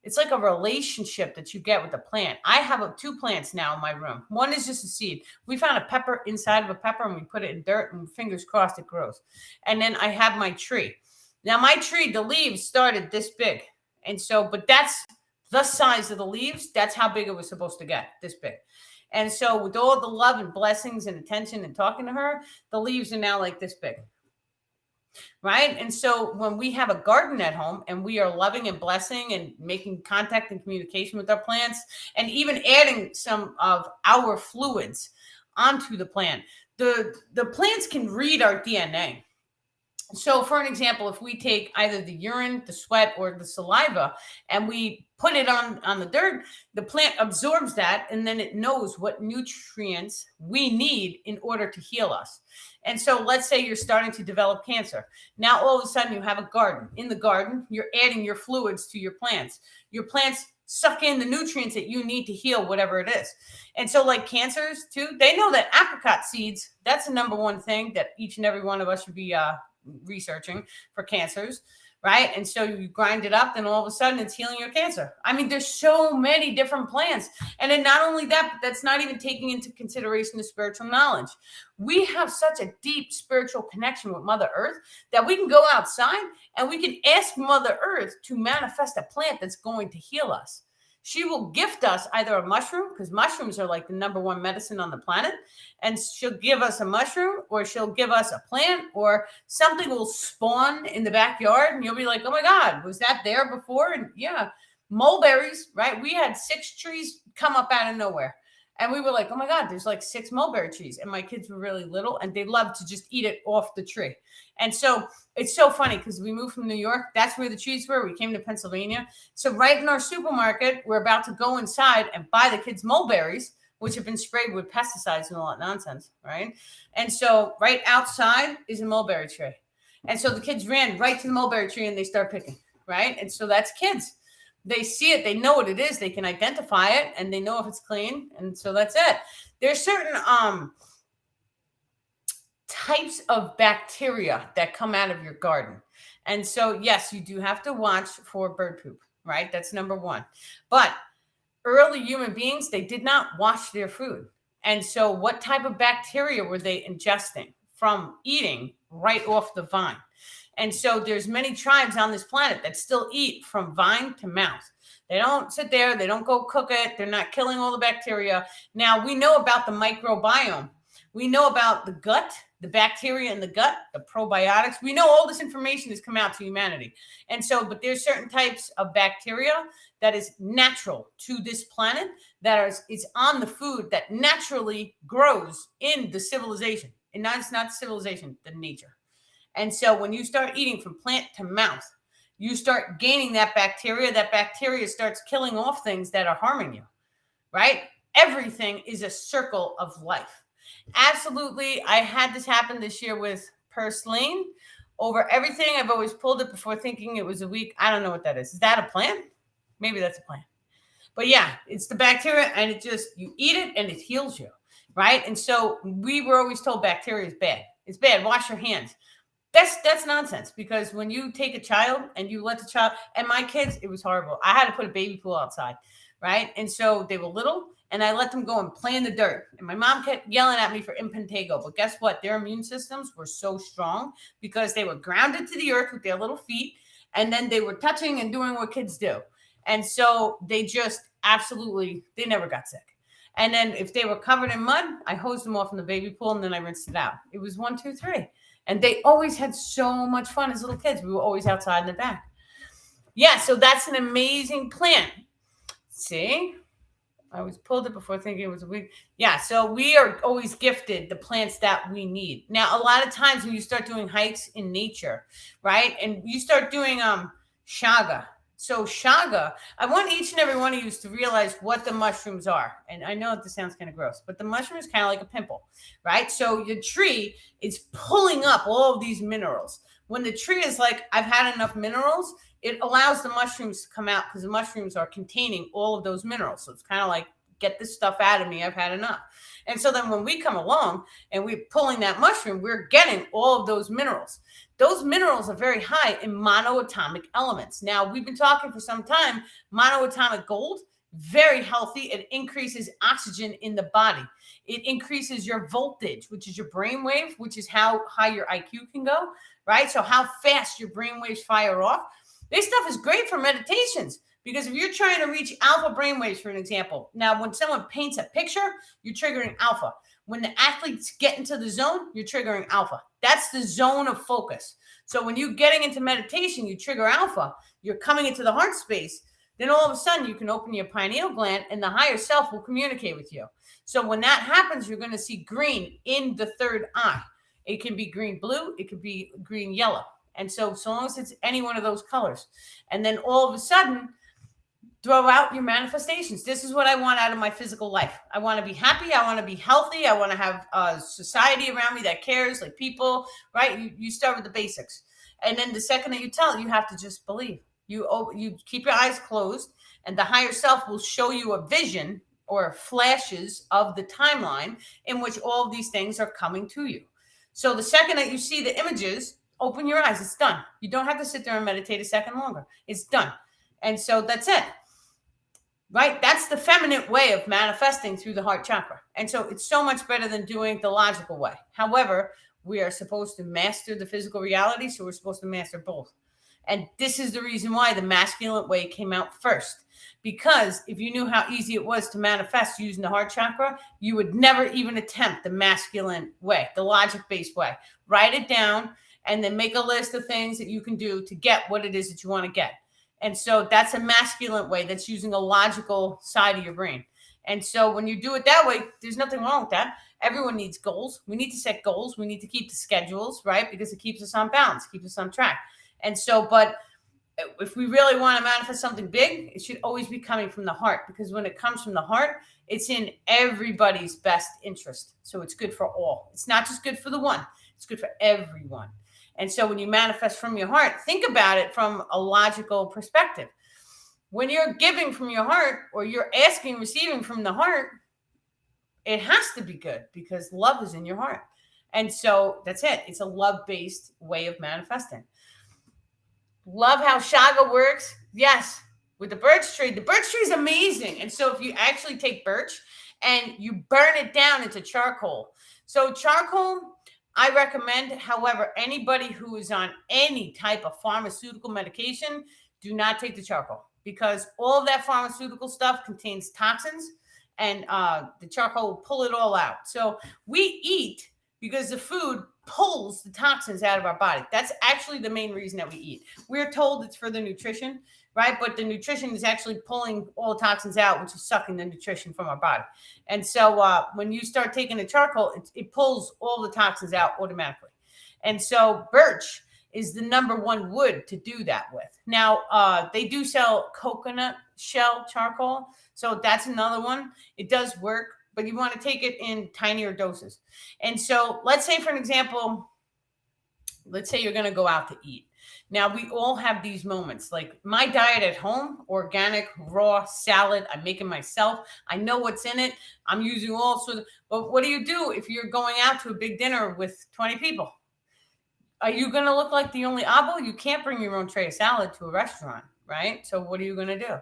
S1: it's like a relationship that you get with the plant. I have 2 plants now in my room. One is just a seed. We found a pepper inside of a pepper and we put it in dirt and fingers crossed it grows. And then I have my tree. Now my tree, the leaves started this big. And so, but that's the size of the leaves. That's how big it was supposed to get, this big. And so with all the love and blessings and attention and talking to her, the leaves are now like this big, right? And so when we have a garden at home and we are loving and blessing and making contact and communication with our plants and even adding some of our fluids onto the plant, the plants can read our DNA. So for an example, if we take either the urine, the sweat, or the saliva, and we put it on the dirt, the plant absorbs that, and then it knows what nutrients we need in order to heal us. And so let's say you're starting to develop cancer. Now, all of a sudden, you have a garden. In the garden, you're adding your fluids to your plants. Your plants suck in the nutrients that you need to heal whatever it is. And so like cancers, too, they know that apricot seeds, that's the number one thing that each and every one of us should be researching for cancers, right? And so you grind it up, then all of a sudden it's healing your cancer. I mean, there's so many different plants. And then not only that, but that's not even taking into consideration the spiritual knowledge. We have such a deep spiritual connection with Mother Earth that we can go outside and we can ask Mother Earth to manifest a plant that's going to heal us. She will gift us either a mushroom, because mushrooms are like the number one medicine on the planet. And she'll give us a mushroom, or she'll give us a plant, or something will spawn in the backyard. And you'll be like, oh my God, was that there before? And yeah, mulberries, right? We had 6 trees come up out of nowhere. And we were like, oh my God, there's like 6 mulberry trees. And my kids were really little and they loved to just eat it off the tree. And so it's so funny because we moved from New York. That's where the trees were. We came to Pennsylvania. So right in our supermarket, we're about to go inside and buy the kids mulberries, which have been sprayed with pesticides and all that nonsense, right? And so right outside is a mulberry tree. And so the kids ran right to the mulberry tree and they start picking, right? And so that's kids. They see it, they know what it is, they can identify it, and they know if it's clean, and so that's it. There's certain types of bacteria that come out of your garden. And so, yes, you do have to watch for bird poop, right? That's number one. But early human beings, they did not wash their food. And so what type of bacteria were they ingesting from eating right off the vine? And so there's many tribes on this planet that still eat from vine to mouth. They don't sit there. They don't go cook it. They're not killing all the bacteria. Now, we know about the microbiome. We know about the gut, the bacteria in the gut, the probiotics. We know all this information has come out to humanity. And so, but there's certain types of bacteria that is natural to this planet, that is on the food that naturally grows in the civilization. And it's not civilization, the nature. And so when you start eating from plant to mouth, you start gaining that bacteria. That bacteria starts killing off things that are harming you, right? Everything is a circle of life. Absolutely. I had this happen this year with purslane. Over everything, I've always pulled it before thinking it was a week. I don't know what that is. Is that a plant? Maybe that's a plant. But yeah, it's the bacteria, and you eat it and it heals you, right? And so we were always told bacteria is bad. It's bad. Wash your hands. That's nonsense, because when you take a child and you let the child, and my kids, it was horrible. I had to put a baby pool outside, right? And so they were little, and I let them go and play in the dirt. And my mom kept yelling at me for impetigo. But guess what? Their immune systems were so strong because they were grounded to the earth with their little feet. And then they were touching and doing what kids do. And so they just they never got sick. And then if they were covered in mud, I hosed them off in the baby pool, and then I rinsed it out. It was 1, 2, 3. And they always had so much fun as little kids. We were always outside in the back. Yeah, so that's an amazing plant. See? I was pulled it before thinking it was a week. Yeah, so we are always gifted the plants that we need. Now, a lot of times when you start doing hikes in nature, right, and you start doing chaga. So chaga, I want each and every one of you to realize what the mushrooms are. And I know this sounds kind of gross, but the mushroom is kind of like a pimple, right? So your tree is pulling up all of these minerals. When the tree is like, I've had enough minerals, it allows the mushrooms to come out, because the mushrooms are containing all of those minerals. So it's kind of like, get this stuff out of me. I've had enough. And so then when we come along and we're pulling that mushroom, we're getting all of those minerals. Those minerals are very high in monoatomic elements. Now, we've been talking for some time, monoatomic gold, very healthy. It increases oxygen in the body. It increases your voltage, which is your brain wave, which is how high your IQ can go, right? So how fast your brain waves fire off. This stuff is great for meditations, because if you're trying to reach alpha brainwaves, for an example, now when someone paints a picture, you're triggering alpha. When the athletes get into the zone, you're triggering alpha. That's the zone of focus. So when you're getting into meditation, you trigger alpha, you're coming into the heart space, then all of a sudden you can open your pineal gland and the higher self will communicate with you. So when that happens, you're going to see green in the third eye. It can be green blue, it could be green yellow. And so long as it's any one of those colors, and then all of a sudden, throw out your manifestations. This is what I want out of my physical life. I want to be happy. I want to be healthy. I want to have a society around me that cares, like people, right? You start with the basics. And then the second that you tell it, you have to just believe. You keep your eyes closed, and the higher self will show you a vision or flashes of the timeline in which all of these things are coming to you. So the second that you see the images, open your eyes. It's done. You don't have to sit there and meditate a second longer. It's done. And so that's it. Right? That's the feminine way of manifesting through the heart chakra. And so it's so much better than doing the logical way. However, we are supposed to master the physical reality, so we're supposed to master both. And this is the reason why the masculine way came out first. Because if you knew how easy it was to manifest using the heart chakra, you would never even attempt the masculine way, the logic-based way. Write it down and then make a list of things that you can do to get what it is that you want to get. And so that's a masculine way. That's using a logical side of your brain. And so when you do it that way, there's nothing wrong with that. Everyone needs goals. We need to set goals. We need to keep the schedules, right? Because it keeps us on balance, keeps us on track. And so, but if we really want to manifest something big, it should always be coming from the heart, because when it comes from the heart, it's in everybody's best interest. So it's good for all. It's not just good for the one. It's good for everyone. And so when you manifest from your heart, think about it from a logical perspective. When you're giving from your heart, or you're asking, receiving from the heart, it has to be good, because love is in your heart. And so that's it. It's a love-based way of manifesting. Love how chaga works. Yes, with the birch tree. The birch tree is amazing. And so if you actually take birch and you burn it down into charcoal. So charcoal, I recommend, however, anybody who is on any type of pharmaceutical medication, do not take the charcoal, because all of that pharmaceutical stuff contains toxins, and the charcoal will pull it all out. So we eat because the food pulls the toxins out of our body. That's actually the main reason that we eat. We're told it's for the nutrition, right? But the nutrition is actually pulling all the toxins out, which is sucking the nutrition from our body. And so when you start taking the charcoal, it pulls all the toxins out automatically. And so birch is the number one wood to do that with. Now, they do sell coconut shell charcoal. So that's another one. It does work, but you want to take it in tinier doses. And so let's say, for an example, let's say you're going to go out to eat. Now, we all have these moments. Like my diet at home, organic, raw salad. I'm making myself. I know what's in it. I'm using all sorts of, but what do you do if you're going out to a big dinner with 20 people? Are you going to look like the only abo? You can't bring your own tray of salad to a restaurant, right? So what are you going to do?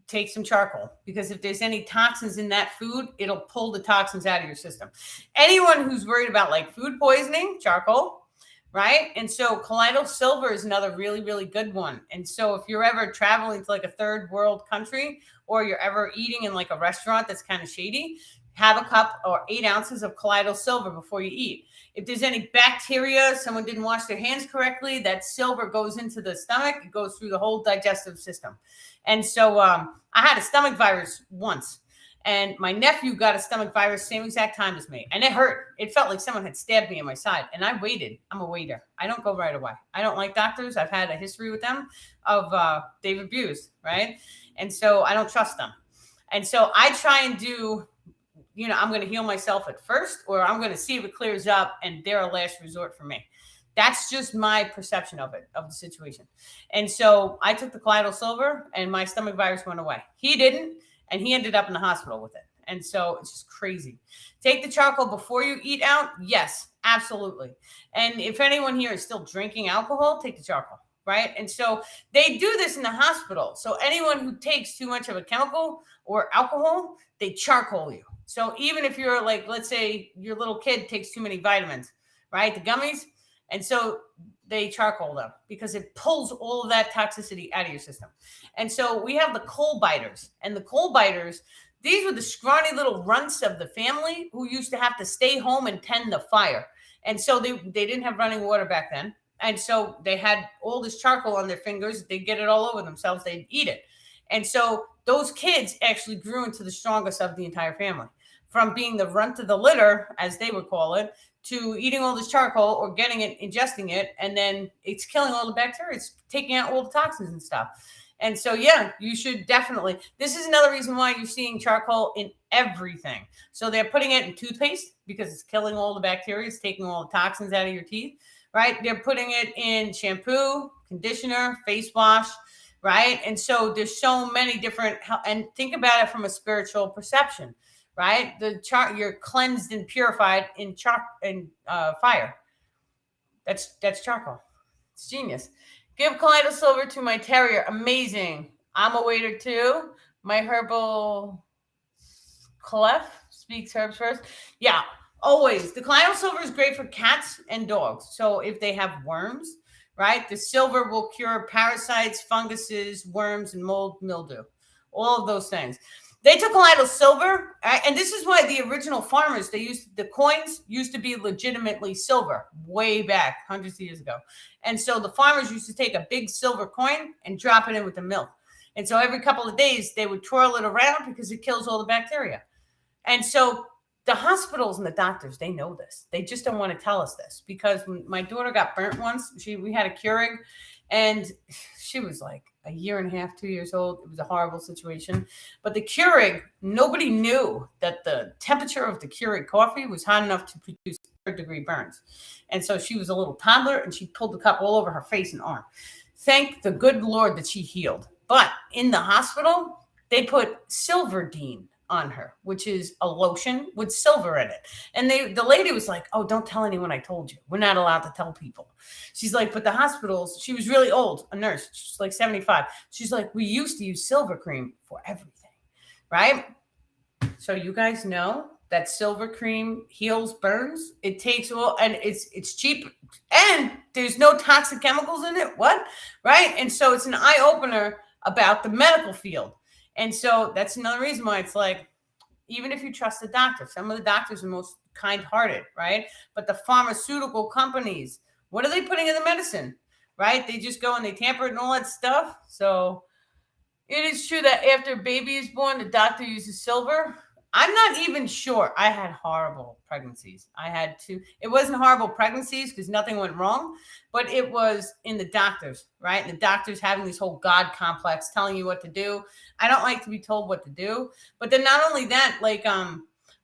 S1: Take some charcoal, because if there's any toxins in that food, it'll pull the toxins out of your system. Anyone who's worried about like food poisoning, charcoal, right? And so colloidal silver is another really, really good one. And so if you're ever traveling to like a third world country, or you're ever eating in like a restaurant that's kind of shady, have a cup or 8 ounces of colloidal silver before you eat. If there's any bacteria, someone didn't wash their hands correctly, that silver goes into the stomach. It goes through the whole digestive system. And so I had a stomach virus once, and my nephew got a stomach virus same exact time as me. And it hurt. It felt like someone had stabbed me in my side. And I waited. I'm a waiter. I don't go right away. I don't like doctors. I've had a history with them of they've abused, right? And so I don't trust them. And so I try and do, I'm going to heal myself at first, or I'm going to see if it clears up, and they're a last resort for me. That's just my perception of it, of the situation. And so I took the colloidal silver, and my stomach virus went away. He didn't, and he ended up in the hospital with it. And so it's just crazy. Take the charcoal before you eat out. Yes, absolutely. And if anyone here is still drinking alcohol, take the charcoal, right? And so they do this in the hospital. So anyone who takes too much of a chemical or alcohol, they charcoal you. So even if you're like, let's say your little kid takes too many vitamins, right? The gummies. And so they charcoal them because it pulls all of that toxicity out of your system. And so we have the coal biters, and the coal biters, these were the scrawny little runts of the family who used to have to stay home and tend the fire. And so they didn't have running water back then. And so they had all this charcoal on their fingers. They'd get it all over themselves. They'd eat it. And so those kids actually grew into the strongest of the entire family, from being the runt of the litter, as they would call it, to eating all this charcoal or getting it, ingesting it, and then it's killing all the bacteria. It's taking out all the toxins and stuff. And so, yeah, you should definitely. This is another reason why you're seeing charcoal in everything. So they're putting it in toothpaste because it's killing all the bacteria. It's taking all the toxins out of your teeth, right? They're putting it in shampoo, conditioner, face wash, right? And so there's so many different, and think about it from a spiritual perception, right? You're cleansed and purified in fire. That's charcoal. It's genius. Give colloidal silver to my terrier. Amazing. I'm a waiter too. My herbal clef speaks herbs first. Yeah, always. The colloidal silver is great for cats and dogs. So if they have worms, right, the silver will cure parasites, funguses, worms, and mold, mildew. All of those things. They took colloidal silver, and this is why the original farmers, the coins used to be legitimately silver way back hundreds of years ago. And so the farmers used to take a big silver coin and drop it in with the milk. And so every couple of days they would twirl it around because it kills all the bacteria. And so the hospitals and the doctors, they know this. They just don't want to tell us this, because when my daughter got burnt once, we had a Keurig, and she was like a year and a half, 2 years old. It was a horrible situation. But the Keurig, nobody knew that the temperature of the Keurig coffee was hot enough to produce third-degree burns. And so she was a little toddler, and she pulled the cup all over her face and arm. Thank the good Lord that she healed. But in the hospital, they put Silverdene on her, which is a lotion with silver in it. And the lady was like, "Oh, don't tell anyone I told you. We're not allowed to tell people." She's like, "But the hospitals," she was really old, a nurse. She's like 75. She's like, "We used to use silver cream for everything," right? So you guys know that silver cream heals burns. It takes all, and it's cheap, and there's no toxic chemicals in it. What? Right? And so it's an eye-opener about the medical field. And so that's another reason why it's like, even if you trust the doctor, some of the doctors are most kind-hearted, right? But the pharmaceutical companies, what are they putting in the medicine, right? They just go and they tamper it and all that stuff. So it is true that after a baby is born, the doctor uses silver. I'm not even sure. I had horrible pregnancies. I had two. It wasn't horrible pregnancies because nothing went wrong, but it was in the doctors, right? And the doctors having this whole God complex telling you what to do. I don't like to be told what to do. But then not only that, like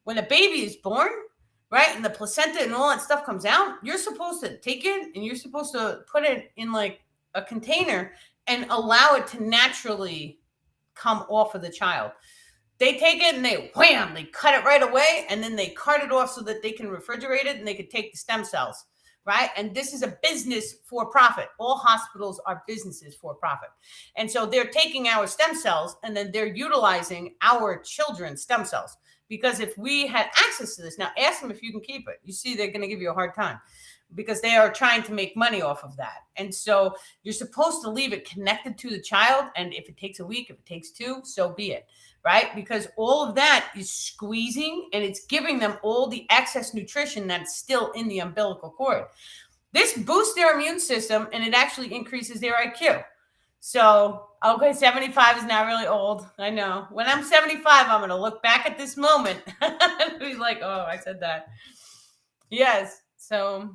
S1: when a baby is born, right, and the placenta and all that stuff comes out, you're supposed to take it and you're supposed to put it in like a container and allow it to naturally come off of the child. They take it and they wham, they cut it right away, and then they cart it off so that they can refrigerate it and they can take the stem cells, right? And this is a business for profit. All hospitals are businesses for profit. And so they're taking our stem cells and then they're utilizing our children's stem cells. Because if we had access to this, now ask them if you can keep it. You see, they're going to give you a hard time because they are trying to make money off of that. And so you're supposed to leave it connected to the child. And if it takes a week, if it takes two, so be it, right? Because all of that is squeezing and it's giving them all the excess nutrition that's still in the umbilical cord. This boosts their immune system and it actually increases their IQ. So, okay, 75 is now really old. I know. When I'm 75, I'm going to look back at this moment and be like, oh, I said that. Yes. So,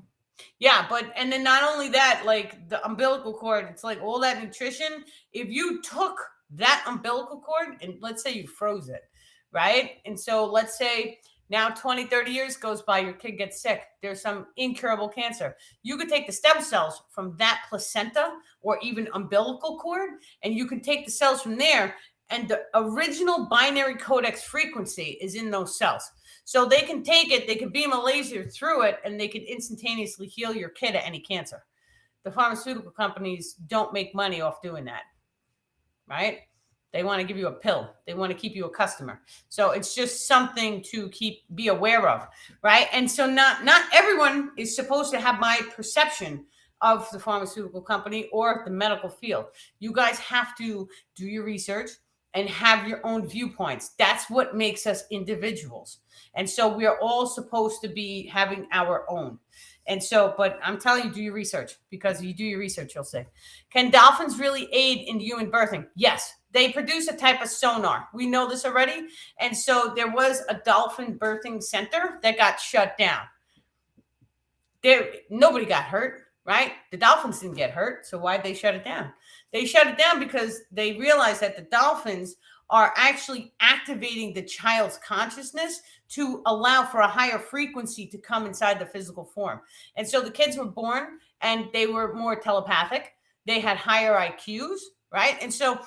S1: yeah, and then not only that, like the umbilical cord, it's like all that nutrition. If you took that umbilical cord and let's say you froze it, right? And so let's say now 20, 30 years goes by, your kid gets sick. There's some incurable cancer. You could take the stem cells from that placenta or even umbilical cord, and you can take the cells from there, and the original binary codex frequency is in those cells. So they can take it, they can beam a laser through it, and they can instantaneously heal your kid of any cancer. The pharmaceutical companies don't make money off doing that, right? They want to give you a pill. They want to keep you a customer. So it's just something to be aware of, right? And so not everyone is supposed to have my perception of the pharmaceutical company or the medical field. You guys have to do your research and have your own viewpoints. That's what makes us individuals. And so we are all supposed to be having our own. And so, but I'm telling you, do your research, because if you do your research, you'll see. Can dolphins really aid in human birthing? Yes. They produce a type of sonar. We know this already. And so there was a dolphin birthing center that got shut down. Nobody got hurt, right? The dolphins didn't get hurt. So why'd they shut it down? They shut it down because they realized that the dolphins are actually activating the child's consciousness to allow for a higher frequency to come inside the physical form. And so the kids were born and they were more telepathic. They had higher IQs, right? And so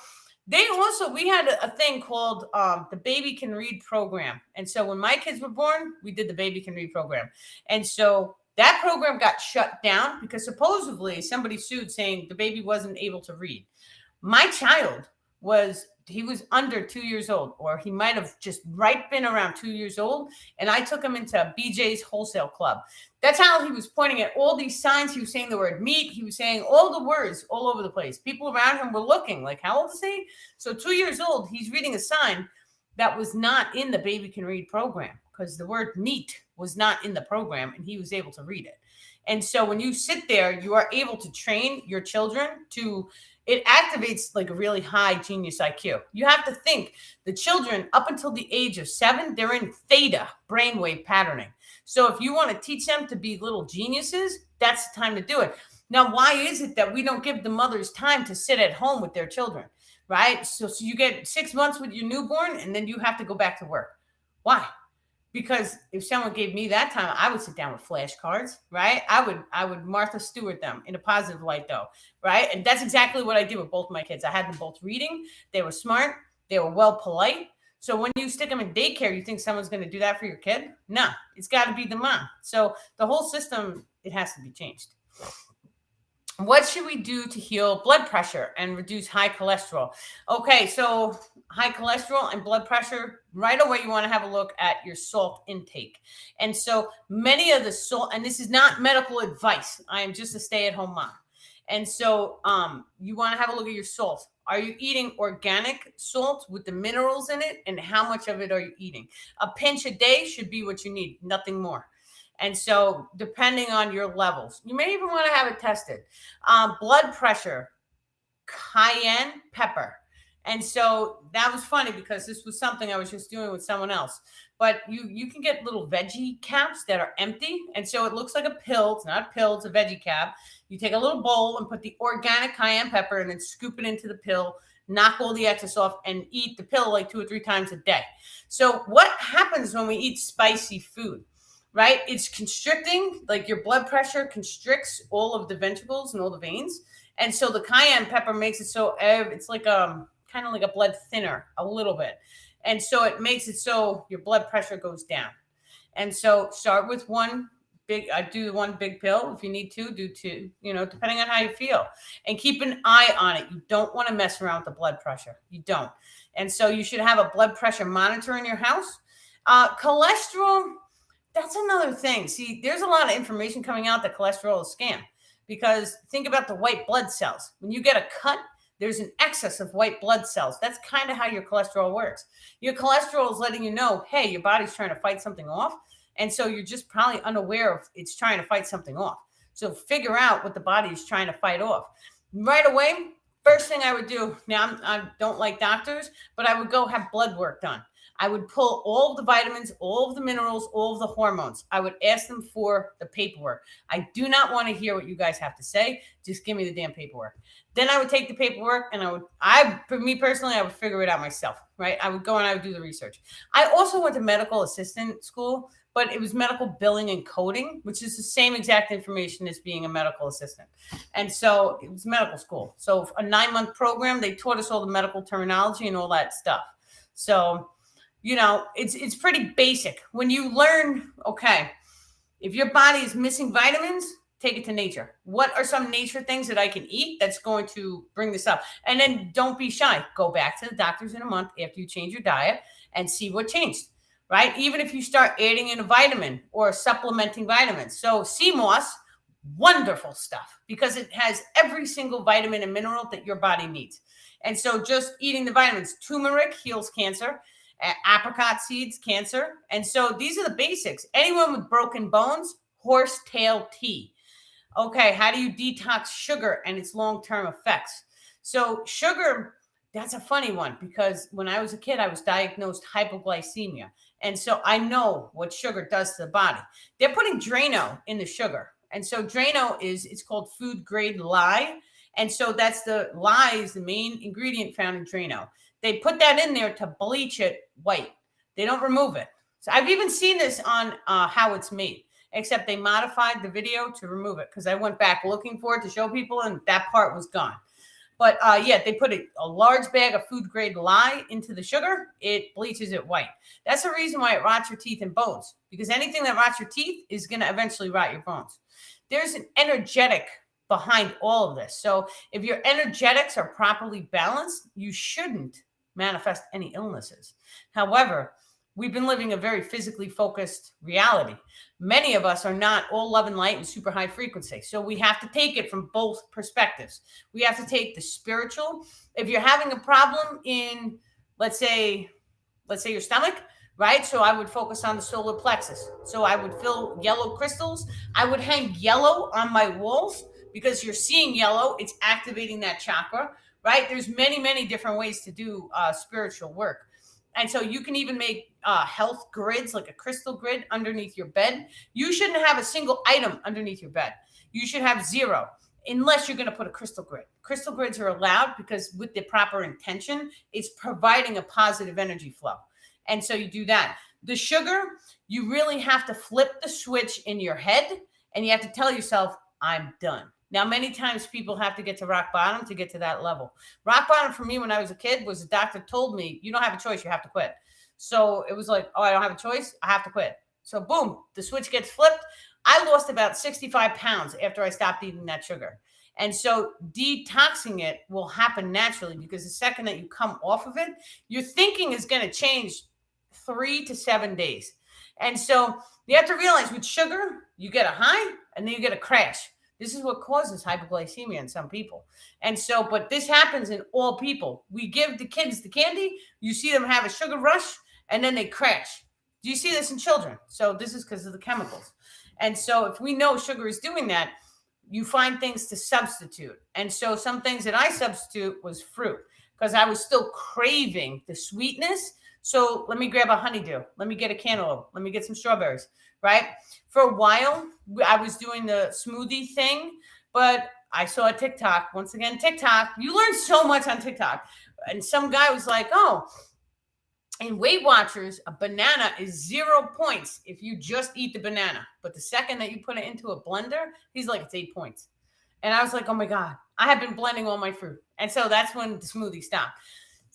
S1: we had a thing called the Baby Can Read program. And so when my kids were born, we did the Baby Can Read program. And so that program got shut down because supposedly somebody sued saying the baby wasn't able to read. My child was under 2 years old, or he might have just been around 2 years old. And I took him into BJ's Wholesale Club. That's how he was pointing at all these signs. He was saying the word meat. He was saying all the words all over the place. People around him were looking like, how old is he? So 2 years old, he's reading a sign that was not in the Baby Can Read program because the word meat was not in the program and he was able to read it. And so when you sit there, you are able to train your children it activates like a really high genius IQ. You have to think the children up until the age of 7, they're in theta brainwave patterning. So if you want to teach them to be little geniuses, that's the time to do it. Now, why is it that we don't give the mothers time to sit at home with their children, right? So you get 6 months with your newborn and then you have to go back to work. Why? Because if someone gave me that time, I would sit down with flashcards, right? I would Martha Stewart them in a positive light, though, right? And that's exactly what I did with both my kids. I had them both reading. They were smart. They were well polite. So when you stick them in daycare, you think someone's going to do that for your kid? No, it's got to be the mom. So the whole system, it has to be changed. What should we do to heal blood pressure and reduce high cholesterol? Okay, so high cholesterol and blood pressure, right away you want to have a look at your salt intake. And so many of the salt, and this is not medical advice, I am just a stay-at-home mom. And so you want to have a look at your salt. Are you eating organic salt with the minerals in it? And how much of it are you eating? A pinch a day should be what you need, nothing more. And so, depending on your levels, you may even want to have it tested. Blood pressure, cayenne pepper. And so that was funny because this was something I was just doing with someone else. But you can get little veggie caps that are empty. And so it looks like a pill. It's not a pill, it's a veggie cap. You take a little bowl and put the organic cayenne pepper and then scoop it into the pill, knock all the excess off, and eat the pill like 2 or 3 times a day. So what happens when we eat spicy food? Right? It's constricting, like your blood pressure constricts all of the ventricles and all the veins. And so the cayenne pepper makes it so it's like kind of like a blood thinner a little bit. And so it makes it so your blood pressure goes down. And so start with I do one big pill. If you need to, do 2, depending on how you feel. And keep an eye on it. You don't want to mess around with the blood pressure. You don't. And so you should have a blood pressure monitor in your house. Cholesterol, that's another thing. See, there's a lot of information coming out that cholesterol is scam. Because think about the white blood cells. When you get a cut, there's an excess of white blood cells. That's kind of how your cholesterol works. Your cholesterol is letting you know, hey, your body's trying to fight something off. And so you're just probably unaware of it's trying to fight something off. So figure out what the body is trying to fight off. Right away, first thing I would do, now I don't like doctors, but I would go have blood work done. I would pull all of the vitamins, all of the minerals, all of the hormones. I would ask them for the paperwork. I do not want to hear what you guys have to say. Just give me the damn paperwork. Then I would take the paperwork and for me personally, I would figure it out myself, right? I would go and I would do the research. I also went to medical assistant school, but it was medical billing and coding, which is the same exact information as being a medical assistant. And so it was medical school. So a 9-month program, they taught us all the medical terminology and all that stuff. So it's pretty basic. When you learn, okay, if your body is missing vitamins, take it to nature. What are some nature things that I can eat that's going to bring this up? And then don't be shy. Go back to the doctors in a month after you change your diet and see what changed, right? Even if you start adding in a vitamin or supplementing vitamins. So sea moss, wonderful stuff because it has every single vitamin and mineral that your body needs. And so just eating the vitamins, turmeric heals cancer. Apricot seeds, cancer. And so these are the basics. Anyone with broken bones, horsetail tea. Okay, how do you detox sugar and its long-term effects? So sugar, that's a funny one because when I was a kid, I was diagnosed hypoglycemia. And so I know what sugar does to the body. They're putting Drano in the sugar. And so Drano it's called food grade lye. And so that's the lye is the main ingredient found in Drano. They put that in there to bleach it white. They don't remove it. So I've even seen this on how it's made, except they modified the video to remove it because I went back looking for it to show people and that part was gone. But they put a large bag of food grade lye into the sugar. It bleaches it white. That's the reason why it rots your teeth and bones, because anything that rots your teeth is going to eventually rot your bones. There's an energetic behind all of this. So if your energetics are properly balanced, you shouldn't manifest any illnesses. However, we've been living a very physically focused reality. Many of us are not all love and light and super high frequency. So we have to take it from both perspectives. We have to take the spiritual. If you're having a problem in, let's say your stomach, right? So I would focus on the solar plexus. So I would fill yellow crystals. I would hang yellow on my walls because you're seeing yellow. It's activating that chakra. Right? There's many, many different ways to do spiritual work. And so you can even make health grids, like a crystal grid underneath your bed. You shouldn't have a single item underneath your bed. You should have 0, unless you're going to put a crystal grid. Crystal grids are allowed because with the proper intention, it's providing a positive energy flow. And so you do that. The sugar, you really have to flip the switch in your head and you have to tell yourself, I'm done. Now, many times people have to get to rock bottom to get to that level. Rock bottom for me when I was a kid was the doctor told me, you don't have a choice, you have to quit. So it was like, oh, I don't have a choice, I have to quit. So boom, the switch gets flipped. I lost about 65 pounds after I stopped eating that sugar. And so detoxing it will happen naturally because the second that you come off of it, your thinking is going to change 3 to 7 days. And so you have to realize with sugar, you get a high and then you get a crash. This is what causes hypoglycemia in some people. And so, but this happens in all people. We give the kids the candy, you see them have a sugar rush, and then they crash. Do you see this in children? So this is because of the chemicals. And so if we know sugar is doing that, you find things to substitute. And so some things that I substitute was fruit, because I was still craving the sweetness. So let me grab a honeydew. Let me get a cantaloupe. Let me get some strawberries, right? For a while, I was doing the smoothie thing, but I saw a TikTok. Once again, TikTok. You learn so much on TikTok. And some guy was like, oh, in Weight Watchers, a banana is 0 points if you just eat the banana. But the second that you put it into a blender, he's like, it's 8 points. And I was like, oh my God, I have been blending all my fruit. And so that's when the smoothie stopped.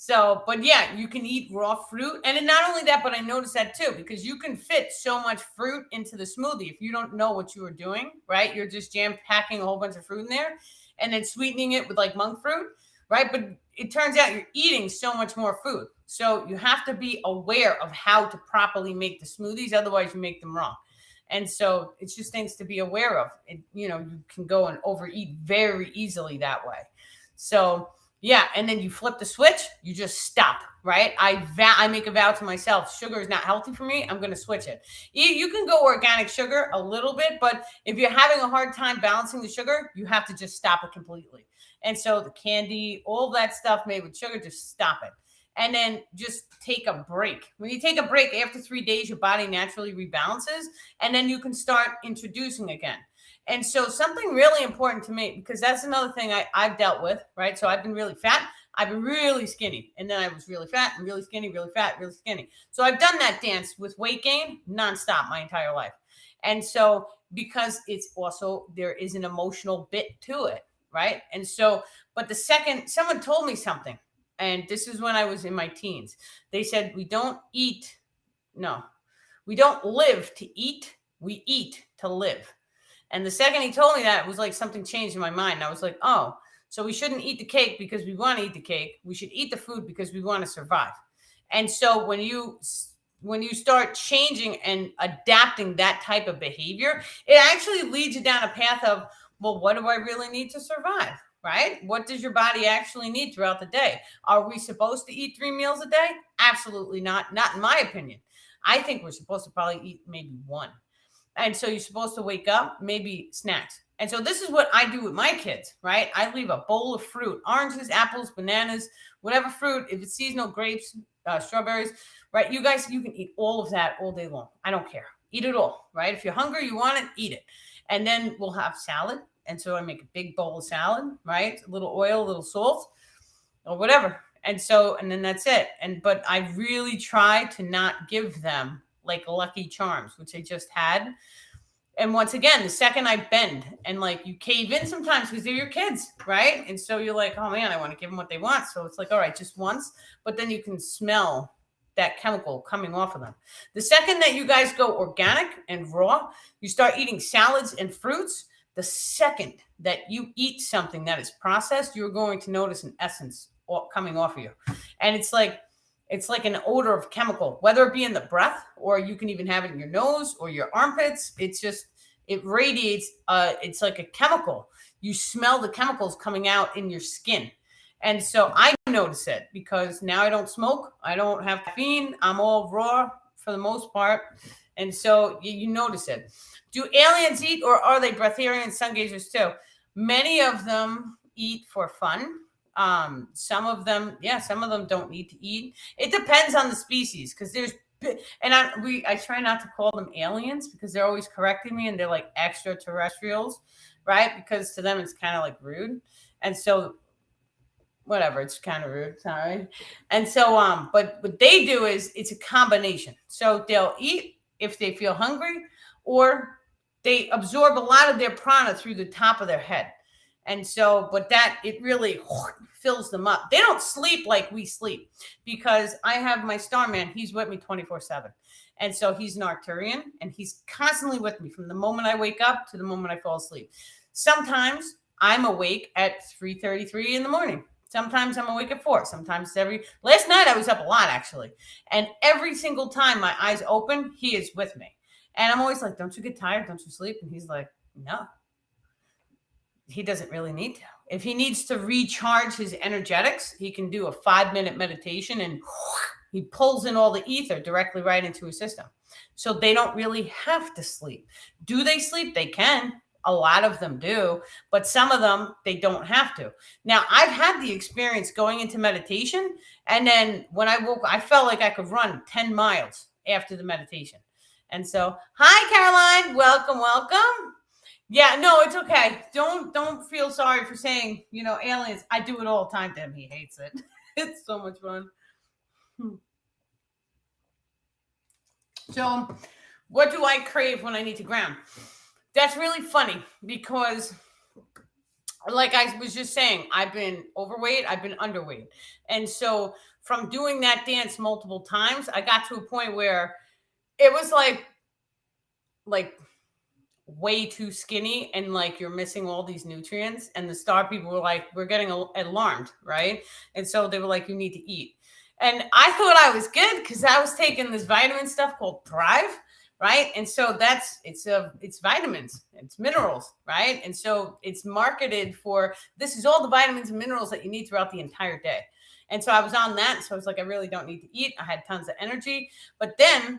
S1: So, but yeah, you can eat raw fruit. And not only that, but I noticed that too, because you can fit so much fruit into the smoothie. If you don't know what you are doing, right? You're just jam packing a whole bunch of fruit in there and then sweetening it with like monk fruit, right? But it turns out you're eating so much more food. So you have to be aware of how to properly make the smoothies. Otherwise you make them wrong. And so it's just things to be aware of. You can go and overeat very easily that way. So yeah. And then you flip the switch, you just stop, right? I make a vow to myself, sugar is not healthy for me. I'm going to switch it. You can go organic sugar a little bit, but if you're having a hard time balancing the sugar, you have to just stop it completely. And so the candy, all that stuff made with sugar, just stop it. And then just take a break. When you take a break, after 3 days, your body naturally rebalances, and then you can start introducing again. And so something really important to me, because that's another thing I've dealt with, right? So I've been really fat. I've been really skinny. And then I was really fat and really skinny, really fat, really skinny. So I've done that dance with weight gain nonstop my entire life. And so because it's also, there is an emotional bit to it, right? And so, but the second someone told me something, and this is when I was in my teens, they said, we don't live to eat, we eat to live. And the second he told me that, it was like something changed in my mind. And I was like, oh, so we shouldn't eat the cake because we want to eat the cake. We should eat the food because we want to survive. And so when you start changing and adapting that type of behavior, it actually leads you down a path of, well, what do I really need to survive? Right? What does your body actually need throughout the day? Are we supposed to eat 3 meals a day? Absolutely not. Not in my opinion. I think we're supposed to probably eat maybe 1. And so you're supposed to wake up, maybe snacks. And so this is what I do with my kids, right? I leave a bowl of fruit, oranges, apples, bananas, whatever fruit. If it's seasonal, grapes, strawberries, right? You guys, you can eat all of that all day long. I don't care. Eat it all, right? If you're hungry, you want it, eat it. And then we'll have salad. And so I make a big bowl of salad, right? A little oil, a little salt, or whatever. And so, and then that's it. But I really try to not give them like Lucky Charms, which I just had. And once again, the second I bend and like you cave in sometimes because they're your kids, right? And so you're like, oh man, I want to give them what they want. So it's like, all right, just once, but then you can smell that chemical coming off of them. The second that you guys go organic and raw, you start eating salads and fruits. The second that you eat something that is processed, you're going to notice an essence coming off of you. And it's like an odor of chemical, whether it be in the breath or you can even have it in your nose or your armpits. It radiates. It's like a chemical. You smell the chemicals coming out in your skin. And so I notice it because now I don't smoke. I don't have caffeine. I'm all raw for the most part. And so you notice it. Do aliens eat, or are they breatharian sun gazers too? Many of them eat for fun. Some of them don't need to eat. It depends on the species, because I try not to call them aliens because they're always correcting me and they're like extraterrestrials, right? Because to them it's kind of like rude. And so whatever, it's kind of rude, sorry. And so but what they do is it's a combination. So they'll eat if they feel hungry, or they absorb a lot of their prana through the top of their head. And so, but that, it really fills them up. They don't sleep like we sleep, because I have my Starman. He's with me 24/7. And so he's an Arcturian, and he's constantly with me from the moment I wake up to the moment I fall asleep. Sometimes I'm awake at 3:33 in the morning. Sometimes I'm awake at 4. Sometimes last night I was up a lot actually. And every single time my eyes open, he is with me. And I'm always like, don't you get tired? Don't you sleep? And he's like, no. he doesn't really need to. If he needs to recharge his energetics, he can do a 5-minute meditation and he pulls in all the ether directly right into his system. So they don't really have to sleep. Do they sleep? They can. A lot of them do, but some of them, they don't have to. Now, I've had the experience going into meditation, and then when I woke, I felt like I could run 10 miles after the meditation. And so, hi, Caroline. Welcome, welcome. Yeah, no, it's okay. Don't feel sorry for saying, aliens. I do it all the time to him. He hates it. It's so much fun. So, what do I crave when I need to ground? That's really funny because, like I was just saying, I've been overweight, I've been underweight. And so, from doing that dance multiple times, I got to a point where it was like way too skinny, and like you're missing all these nutrients. And the star people were like, we're getting alarmed, right? And so they were like, you need to eat. And I thought I was good because I was taking this vitamin stuff called Thrive, right? And so it's vitamins, it's minerals, right? And so it's marketed for, this is all the vitamins and minerals that you need throughout the entire day. And so I was on that. So I was like, I really don't need to eat. I had tons of energy, but then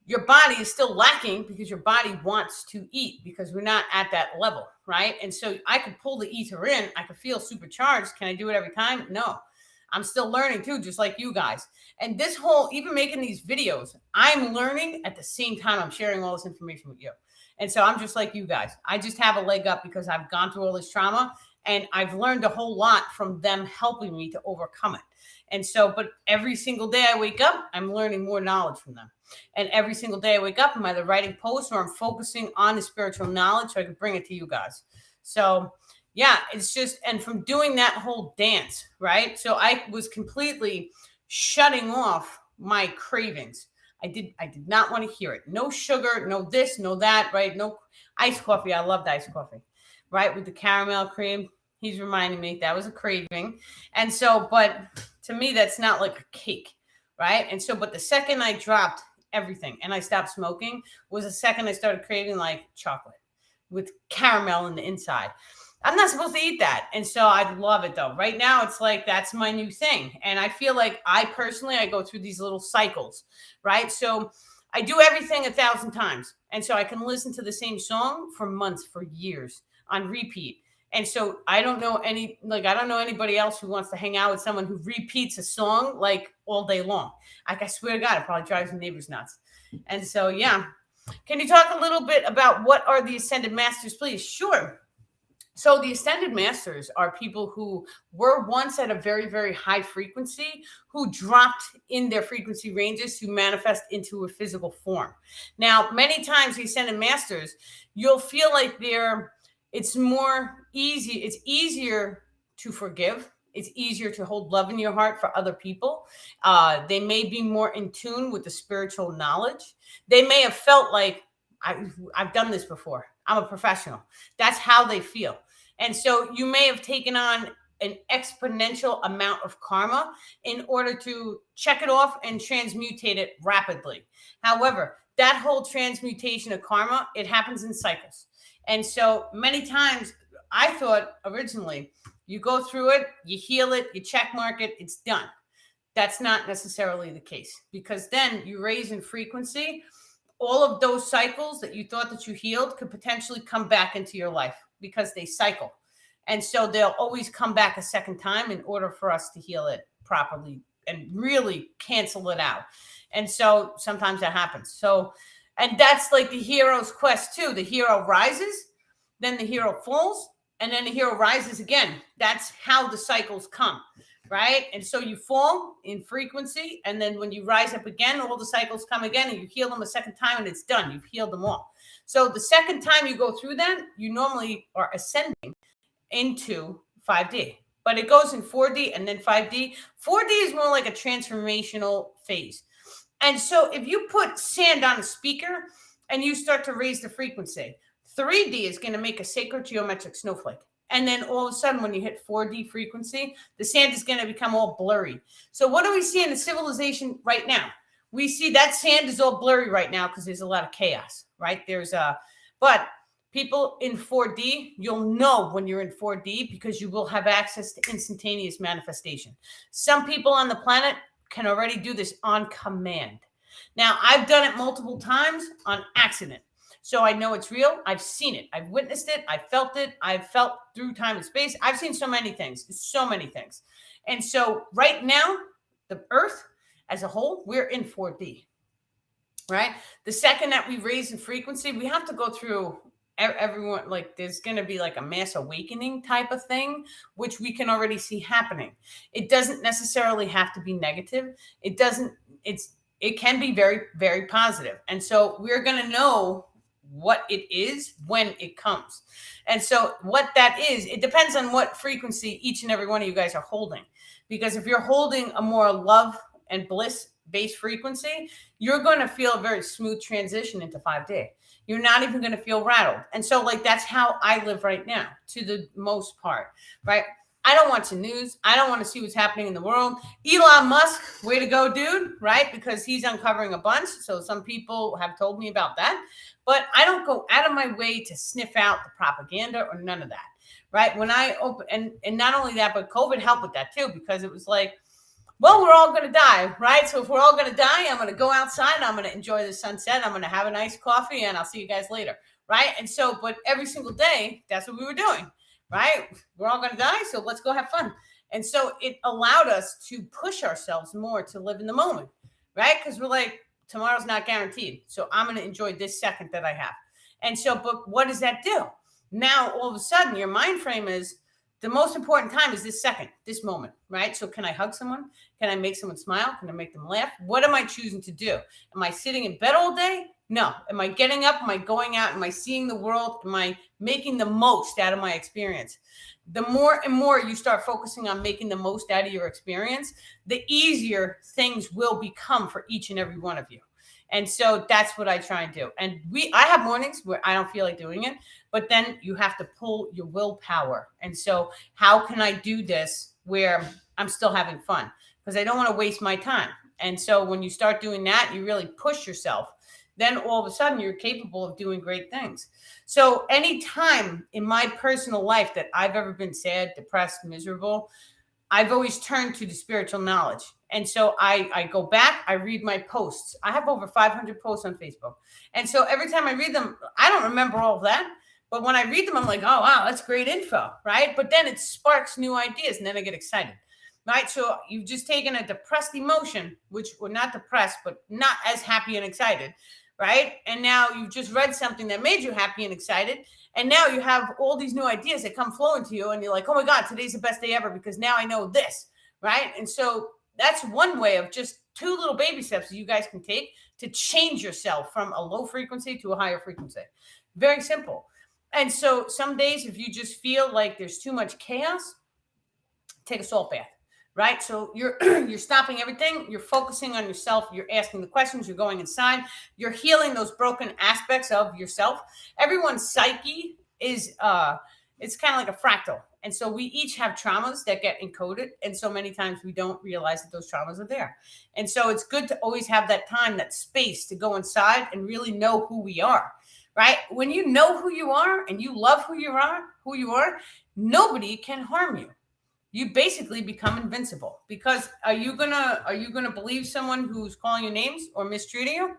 S1: your body is still lacking because your body wants to eat because we're not at that level, right? And so I could pull the ether in. I could feel supercharged. Can I do it every time? No. I'm still learning too, just like you guys. And this whole, even making these videos, I'm learning at the same time I'm sharing all this information with you. And so I'm just like you guys. I just have a leg up because I've gone through all this trauma and I've learned a whole lot from them helping me to overcome it. And so, but every single day I wake up, I'm learning more knowledge from them. And every single day I wake up, I'm either writing posts or I'm focusing on the spiritual knowledge so I can bring it to you guys. So yeah, it's just, and from doing that whole dance, right? So I was completely shutting off my cravings. I did not want to hear it. No sugar, no this, no that, right? No iced coffee. I loved iced coffee, right? With the caramel cream. He's reminding me that was a craving. And so, but to me, that's not like a cake, right? And so, but the second I dropped everything and I stopped smoking was the second I started craving like chocolate with caramel in the inside. I'm not supposed to eat that. And so I love it though. Right now, it's like, that's my new thing. And I feel like I go through these little cycles, right? So I do everything 1,000 times. And so I can listen to the same song for months, for years on repeat. And so I don't know anybody else who wants to hang out with someone who repeats a song like all day long. Like, I swear to God, it probably drives the neighbors nuts. And so, yeah. Can you talk a little bit about what are the Ascended Masters, please? Sure. So the Ascended Masters are people who were once at a very, very high frequency, who dropped in their frequency ranges to manifest into a physical form. Now, many times the Ascended Masters, you'll feel like it's easier to forgive. It's easier to hold love in your heart for other people. They may be more in tune with the spiritual knowledge. They may have felt like, I've done this before. I'm a professional. That's how they feel. And so you may have taken on an exponential amount of karma in order to check it off and transmutate it rapidly. However, that whole transmutation of karma, it happens in cycles. And so many times I thought originally, you go through it, you heal it, you check mark it, it's done. That's not necessarily the case, because then you raise in frequency. All of those cycles that you thought that you healed could potentially come back into your life because they cycle. And so they'll always come back a second time in order for us to heal it properly and really cancel it out. And so sometimes that happens. So, and that's like the hero's quest too. The hero rises, then the hero falls, and then the hero rises again. That's how the cycles come. Right. And so you fall in frequency. And then when you rise up again, all the cycles come again and you heal them a second time and it's done. You've healed them all. So the second time you go through that, you normally are ascending into 5D, but it goes in 4D and then 5D. 4D is more like a transformational phase. And so if you put sand on a speaker and you start to raise the frequency, 3D is going to make a sacred geometric snowflake. And then all of a sudden, when you hit 4D frequency, the sand is going to become all blurry. So what do we see in the civilization right now? We see that sand is all blurry right now because there's a lot of chaos, right? But People in 4D, you'll know when you're in 4D because you will have access to instantaneous manifestation. Some people on the planet can already do this on command. Now, I've done it multiple times on accident. So I know it's real. I've seen it. I've witnessed it. I've felt it. I've felt through time and space. I've seen so many things, so many things. And so right now, the Earth as a whole, we're in 4D, right? The second that we raise in frequency, we have to go through everyone, like there's going to be like a mass awakening type of thing, which we can already see happening. It doesn't necessarily have to be negative. It can be very, very positive. And so we're going to know what it is when it comes. And so what that is, it depends on what frequency each and every one of you guys are holding. Because if you're holding a more love and bliss based frequency, you're going to feel a very smooth transition into 5D. You're not even going to feel rattled. And so like, that's how I live right now to the most part, right? I don't watch the news. I don't want to see what's happening in the world. Elon Musk, way to go, dude, right? Because he's uncovering a bunch. So some people have told me about that, but I don't go out of my way to sniff out the propaganda or none of that, right? When I open, and not only that, but COVID helped with that too, because it was like, well, we're all going to die, right? So if we're all going to die, I'm going to go outside. I'm going to enjoy the sunset. I'm going to have a nice coffee and I'll see you guys later, right? And so, but every single day, that's what we were doing, right? We're all going to die, so let's go have fun. And so it allowed us to push ourselves more to live in the moment, right? Because we're like, tomorrow's not guaranteed. So I'm going to enjoy this second that I have. And so, but what does that do? Now, all of a sudden, your mind frame is, the most important time is this second, this moment, right? So can I hug someone? Can I make someone smile? Can I make them laugh? What am I choosing to do? Am I sitting in bed all day? No. Am I getting up? Am I going out? Am I seeing the world? Am I making the most out of my experience? The more and more you start focusing on making the most out of your experience, the easier things will become for each and every one of you. And so that's what I try and do. And I have mornings where I don't feel like doing it, but then you have to pull your willpower. And so how can I do this where I'm still having fun? Because I don't want to waste my time. And so when you start doing that, you really push yourself. Then all of a sudden you're capable of doing great things. So any time in my personal life that I've ever been sad, depressed, miserable, I've always turned to the spiritual knowledge. And so I go back, I read my posts. I have over 500 posts on Facebook. And so every time I read them, I don't remember all of that. But when I read them, I'm like, oh, wow, that's great info, right? But then it sparks new ideas and then I get excited, right? So you've just taken a depressed emotion, which were not depressed, but not as happy and excited, right? And now you've just read something that made you happy and excited. And now you have all these new ideas that come flowing to you. And you're like, oh my God, today's the best day ever because now I know this, right? And so that's one way of just 2 little baby steps that you guys can take to change yourself from a low frequency to a higher frequency. Very simple. And so some days, if you just feel like there's too much chaos, take a salt bath, right? So you're stopping everything. You're focusing on yourself. You're asking the questions. You're going inside. You're healing those broken aspects of yourself. Everyone's psyche is, it's kind of like a fractal. And so we each have traumas that get encoded. And so many times we don't realize that those traumas are there. And so it's good to always have that time, that space to go inside and really know who we are, right? When you know who you are and you love who you are, nobody can harm you. You basically become invincible because are you gonna believe someone who's calling you names or mistreating you?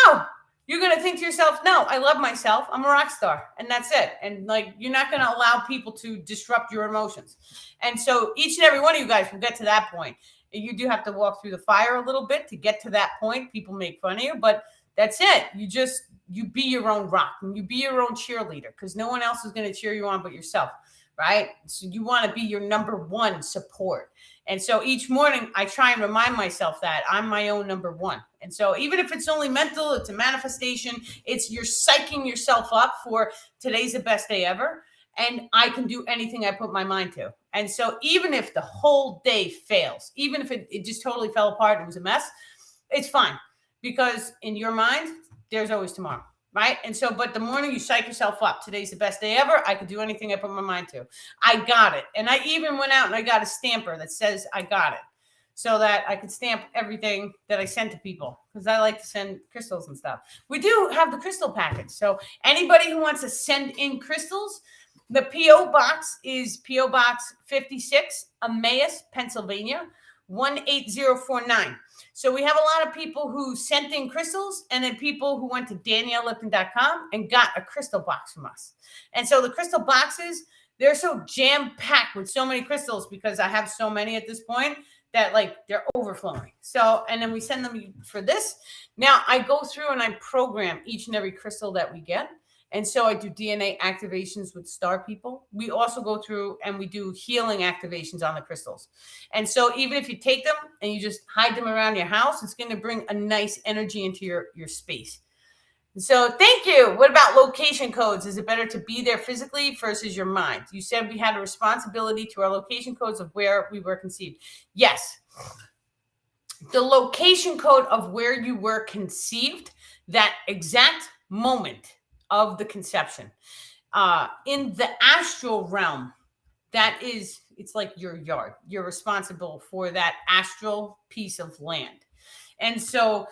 S1: No. You're going to think to yourself, no, I love myself. I'm a rock star. And that's it. And like, you're not going to allow people to disrupt your emotions. And so each and every one of you guys will get to that point. You do have to walk through the fire a little bit to get to that point. People make fun of you, but that's it. You be your own rock and you be your own cheerleader because no one else is going to cheer you on but yourself, right? So you want to be your number one support. And so each morning I try and remind myself that I'm my own number one. And so even if it's only mental, it's a manifestation, you're psyching yourself up for today's the best day ever. And I can do anything I put my mind to. And so even if the whole day fails, even if it just totally fell apart and it was a mess, it's fine. Because in your mind, there's always tomorrow. Right. And so, but the morning you psych yourself up, today's the best day ever. I could do anything I put my mind to. I got it. And I even went out and I got a stamper that says I got it. so that I could stamp everything that I send to people, because I like to send crystals and stuff. We do have the crystal package. So anybody who wants to send in crystals, the P.O. Box is P.O. Box 56, Emmaus, Pennsylvania, 18049. So we have a lot of people who sent in crystals, and then people who went to daniellelipton.com and got a crystal box from us. And so the crystal boxes, they're so jam-packed with so many crystals, because I have so many at this point that like they're overflowing. So, and then we send them for this. Now I go through and I program each and every crystal that we get. And so I do DNA activations with star people. We also go through and we do healing activations on the crystals. And so even if you take them and you just hide them around your house, it's going to bring a nice energy into your space. So thank you. What about location codes? Is it better to be there physically versus your mind? You said we had a responsibility to our location codes of where we were conceived. Yes. The location code of where you were conceived, that exact moment of the conception. In the astral realm, it's like your yard. You're responsible for that astral piece of land. And so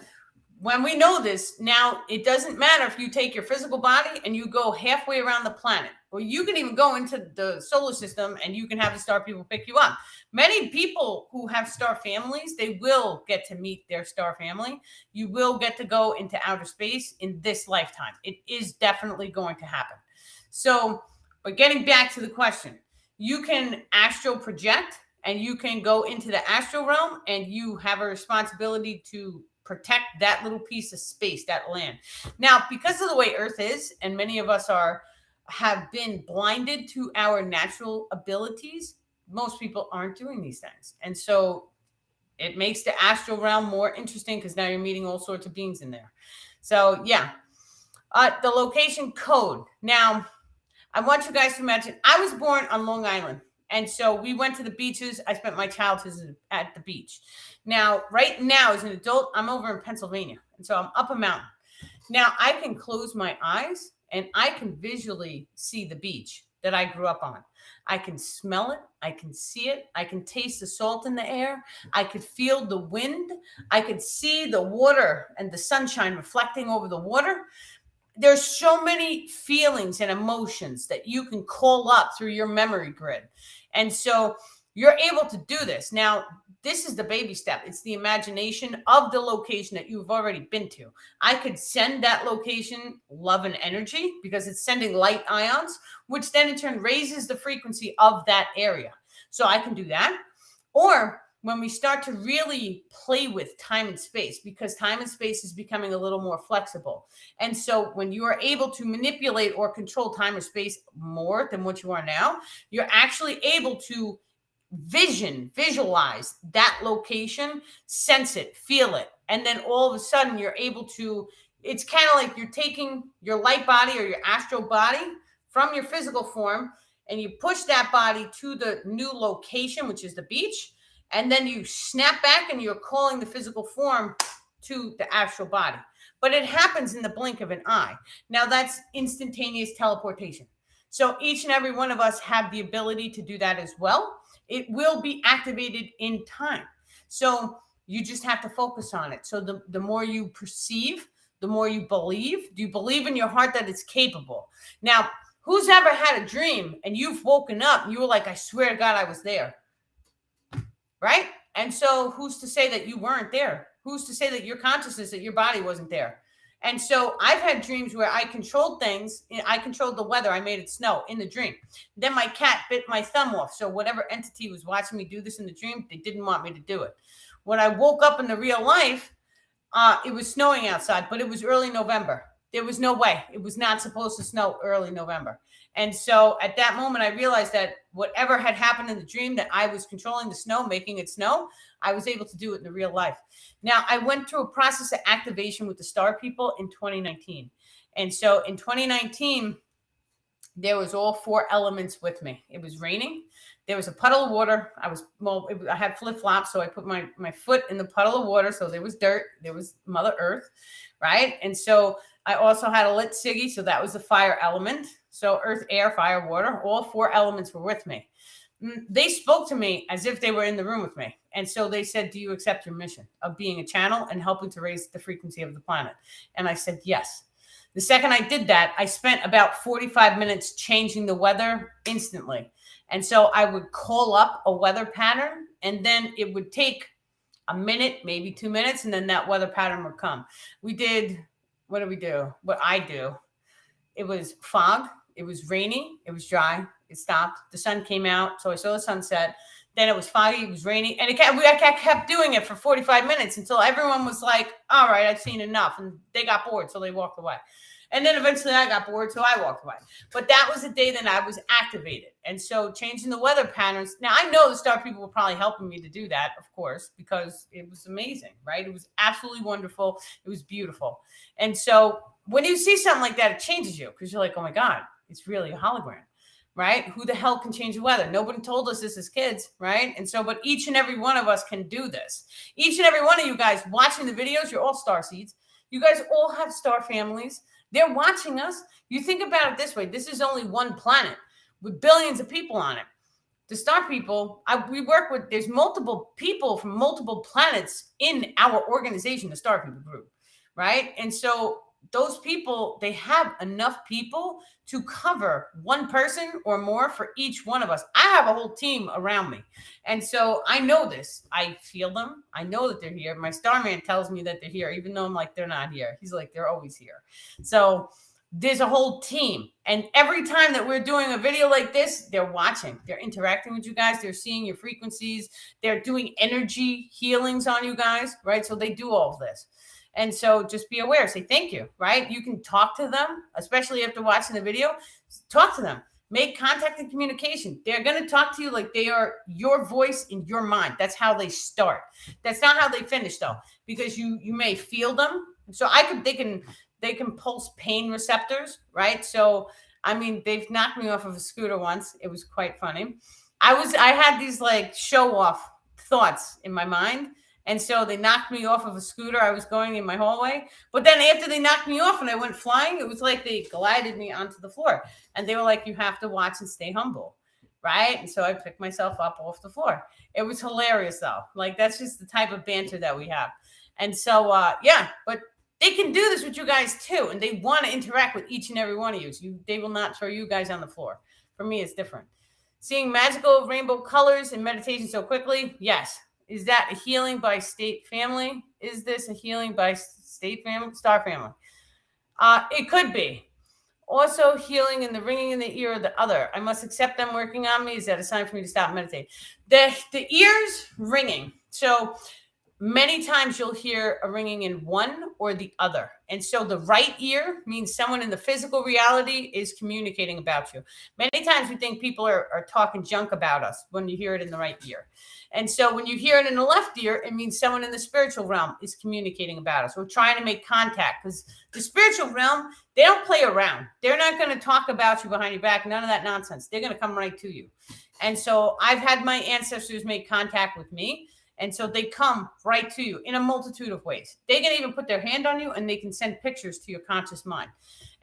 S1: when we know this, now it doesn't matter if you take your physical body and you go halfway around the planet, or you can even go into the solar system and you can have the star people pick you up. Many people who have star families, they will get to meet their star family. You will get to go into outer space in this lifetime. It is definitely going to happen. So, but getting back to the question, you can astral project and you can go into the astral realm, and you have a responsibility to protect that little piece of space, that land. Now, because of the way Earth is, and many of us have been blinded to our natural abilities, most people aren't doing these things. And so it makes the astral realm more interesting, because now you're meeting all sorts of beings in there. So yeah, the location code. Now, I want you guys to imagine, I was born on Long Island. And so we went to the beaches. I spent my childhood at the beach. Now, right now, as an adult, I'm over in Pennsylvania. And so I'm up a mountain. Now, I can close my eyes and I can visually see the beach that I grew up on. I can smell it. I can see it. I can taste the salt in the air. I could feel the wind. I could see the water and the sunshine reflecting over the water. There's so many feelings and emotions that you can call up through your memory grid. And so you're able to do this. Now, this is the baby step. It's the imagination of the location that you've already been to. I could send that location love and energy, because it's sending light ions, which then in turn raises the frequency of that area. So I can do that. Or when we start to really play with time and space, because time and space is becoming a little more flexible. And so when you are able to manipulate or control time or space more than what you are now, you're actually able to visualize that location, sense it, feel it. And then all of a sudden you're able to, it's kind of like you're taking your light body or your astral body from your physical form, and you push that body to the new location, which is the beach. And then you snap back and you're calling the physical form to the astral body. But it happens in the blink of an eye. Now that's instantaneous teleportation. So each and every one of us have the ability to do that as well. It will be activated in time. So you just have to focus on it. So the more you perceive, the more you believe. Do you believe in your heart that it's capable? Now, who's ever had a dream and you've woken up and you were like, I swear to God, I was there. Right? And so who's to say that you weren't there? Who's to say that your consciousness, that your body wasn't there? And so I've had dreams where I controlled things. I controlled the weather. I made it snow in the dream. Then my cat bit my thumb off. So whatever entity was watching me do this in the dream, they didn't want me to do it. When I woke up in the real life, it was snowing outside, but it was early November. There was no way. It was not supposed to snow early November. And so at that moment, I realized that whatever had happened in the dream, that I was controlling the snow, making it snow, I was able to do it in the real life. Now, I went through a process of activation with the star people in 2019. And so in 2019, there was all four elements with me. It was raining. There was a puddle of water. I had flip-flops, so I put my foot in the puddle of water. So there was dirt. There was Mother Earth, right? And so I also had a lit ciggy, so that was the fire element. So earth, air, fire, water, all four elements were with me. they spoke to me as if they were in the room with me. And so they said, do you accept your mission of being a channel and helping to raise the frequency of the planet? And I said, yes. The second I did that, I spent about 45 minutes changing the weather instantly. And so I would call up a weather pattern, and then it would take a minute, maybe 2 minutes, and then that weather pattern would come. We did, what did we do? What I do. It was fog. It was rainy. It was dry. It stopped. The sun came out. So I saw the sunset. Then it was foggy. It was rainy. And I kept doing it for 45 minutes until everyone was like, all right, I've seen enough. And they got bored. So they walked away. And then eventually I got bored. So I walked away. But that was the day that I was activated. And so changing the weather patterns. Now, I know the star people were probably helping me to do that, of course, because it was amazing, right? It was absolutely wonderful. It was beautiful. And so when you see something like that, it changes you because you're like, oh my God, it's really a hologram, right? Who the hell can change the weather? Nobody told us this as kids, right? And so, but each and every one of us can do this. Each and every one of you guys watching the videos, you're all star seeds. You guys all have star families. They're watching us. You think about it this way. This is only one planet with billions of people on it. The star people, we work with, there's multiple people from multiple planets in our organization, the Star People group, right? And so those people, they have enough people to cover one person or more for each one of us. I have a whole team around me. And so I know this. I feel them. I know that they're here. My starman tells me that they're here, even though I'm like, they're not here. He's like, they're always here. So there's a whole team. And every time that we're doing a video like this, they're watching. They're interacting with you guys. They're seeing your frequencies. They're doing energy healings on you guys, right? So they do all of this. And so just be aware, say thank you, right? You can talk to them, especially after watching the video. Talk to them, make contact and communication. They're going to talk to you like they are your voice in your mind. That's how they start. That's not how they finish though, because you may feel them. So they can pulse pain receptors, right? So, I mean, they've knocked me off of a scooter once. It was quite funny. I had these like show off thoughts in my mind. And so they knocked me off of a scooter. I was going in my hallway. But then after they knocked me off and I went flying, it was like they glided me onto the floor. And they were like, you have to watch and stay humble. Right. And so I picked myself up off the floor. It was hilarious, though. Like, that's just the type of banter that we have. And so, yeah, but they can do this with you guys, too. And they want to interact with each and every one of you. They will not throw you guys on the floor. For me, it's different. Seeing magical rainbow colors in meditation so quickly. Yes. Is that a healing by state family? Is this a healing by state family, star family? It could be. Also, healing in the ringing in the ear of the other. I must accept them working on me. Is that a sign for me to stop meditating? The ears ringing. So many times you'll hear a ringing in one or the other. And so the right ear means someone in the physical reality is communicating about you. Many times we think people are talking junk about us when you hear it in the right ear. And so when you hear it in the left ear, it means someone in the spiritual realm is communicating about us. We're trying to make contact because the spiritual realm, they don't play around. They're not going to talk about you behind your back. None of that nonsense. They're going to come right to you. And so I've had my ancestors make contact with me. And so they come right to you in a multitude of ways. They can even put their hand on you and they can send pictures to your conscious mind.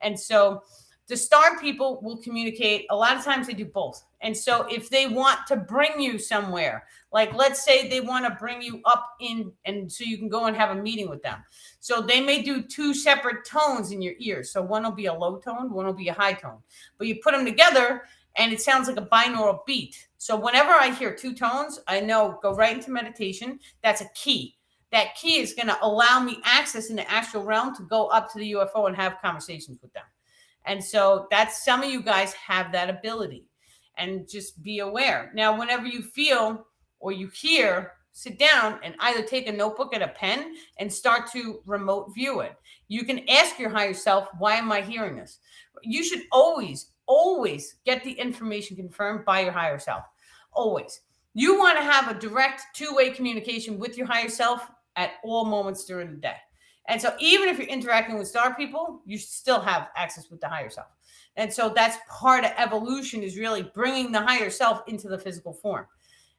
S1: And so the star people will communicate. A lot of times they do both. And so if they want to bring you somewhere, like let's say they want to bring you up in, and so you can go and have a meeting with them. So they may do two separate tones in your ears. So one will be a low tone, one will be a high tone. But you put them together and it sounds like a binaural beat. So whenever I hear two tones, I know go right into meditation. That's a key. That key is going to allow me access in the astral realm to go up to the UFO and have conversations with them. And so that's, some of you guys have that ability, and just be aware. Now, whenever you feel or you hear, sit down and either take a notebook and a pen and start to remote view it. You can ask your higher self, why am I hearing this? You should always get the information confirmed by your higher self. Always. You want to have a direct two-way communication with your higher self at all moments during the day. And so even if you're interacting with star people, you still have access with the higher self. And so that's part of evolution, is really bringing the higher self into the physical form.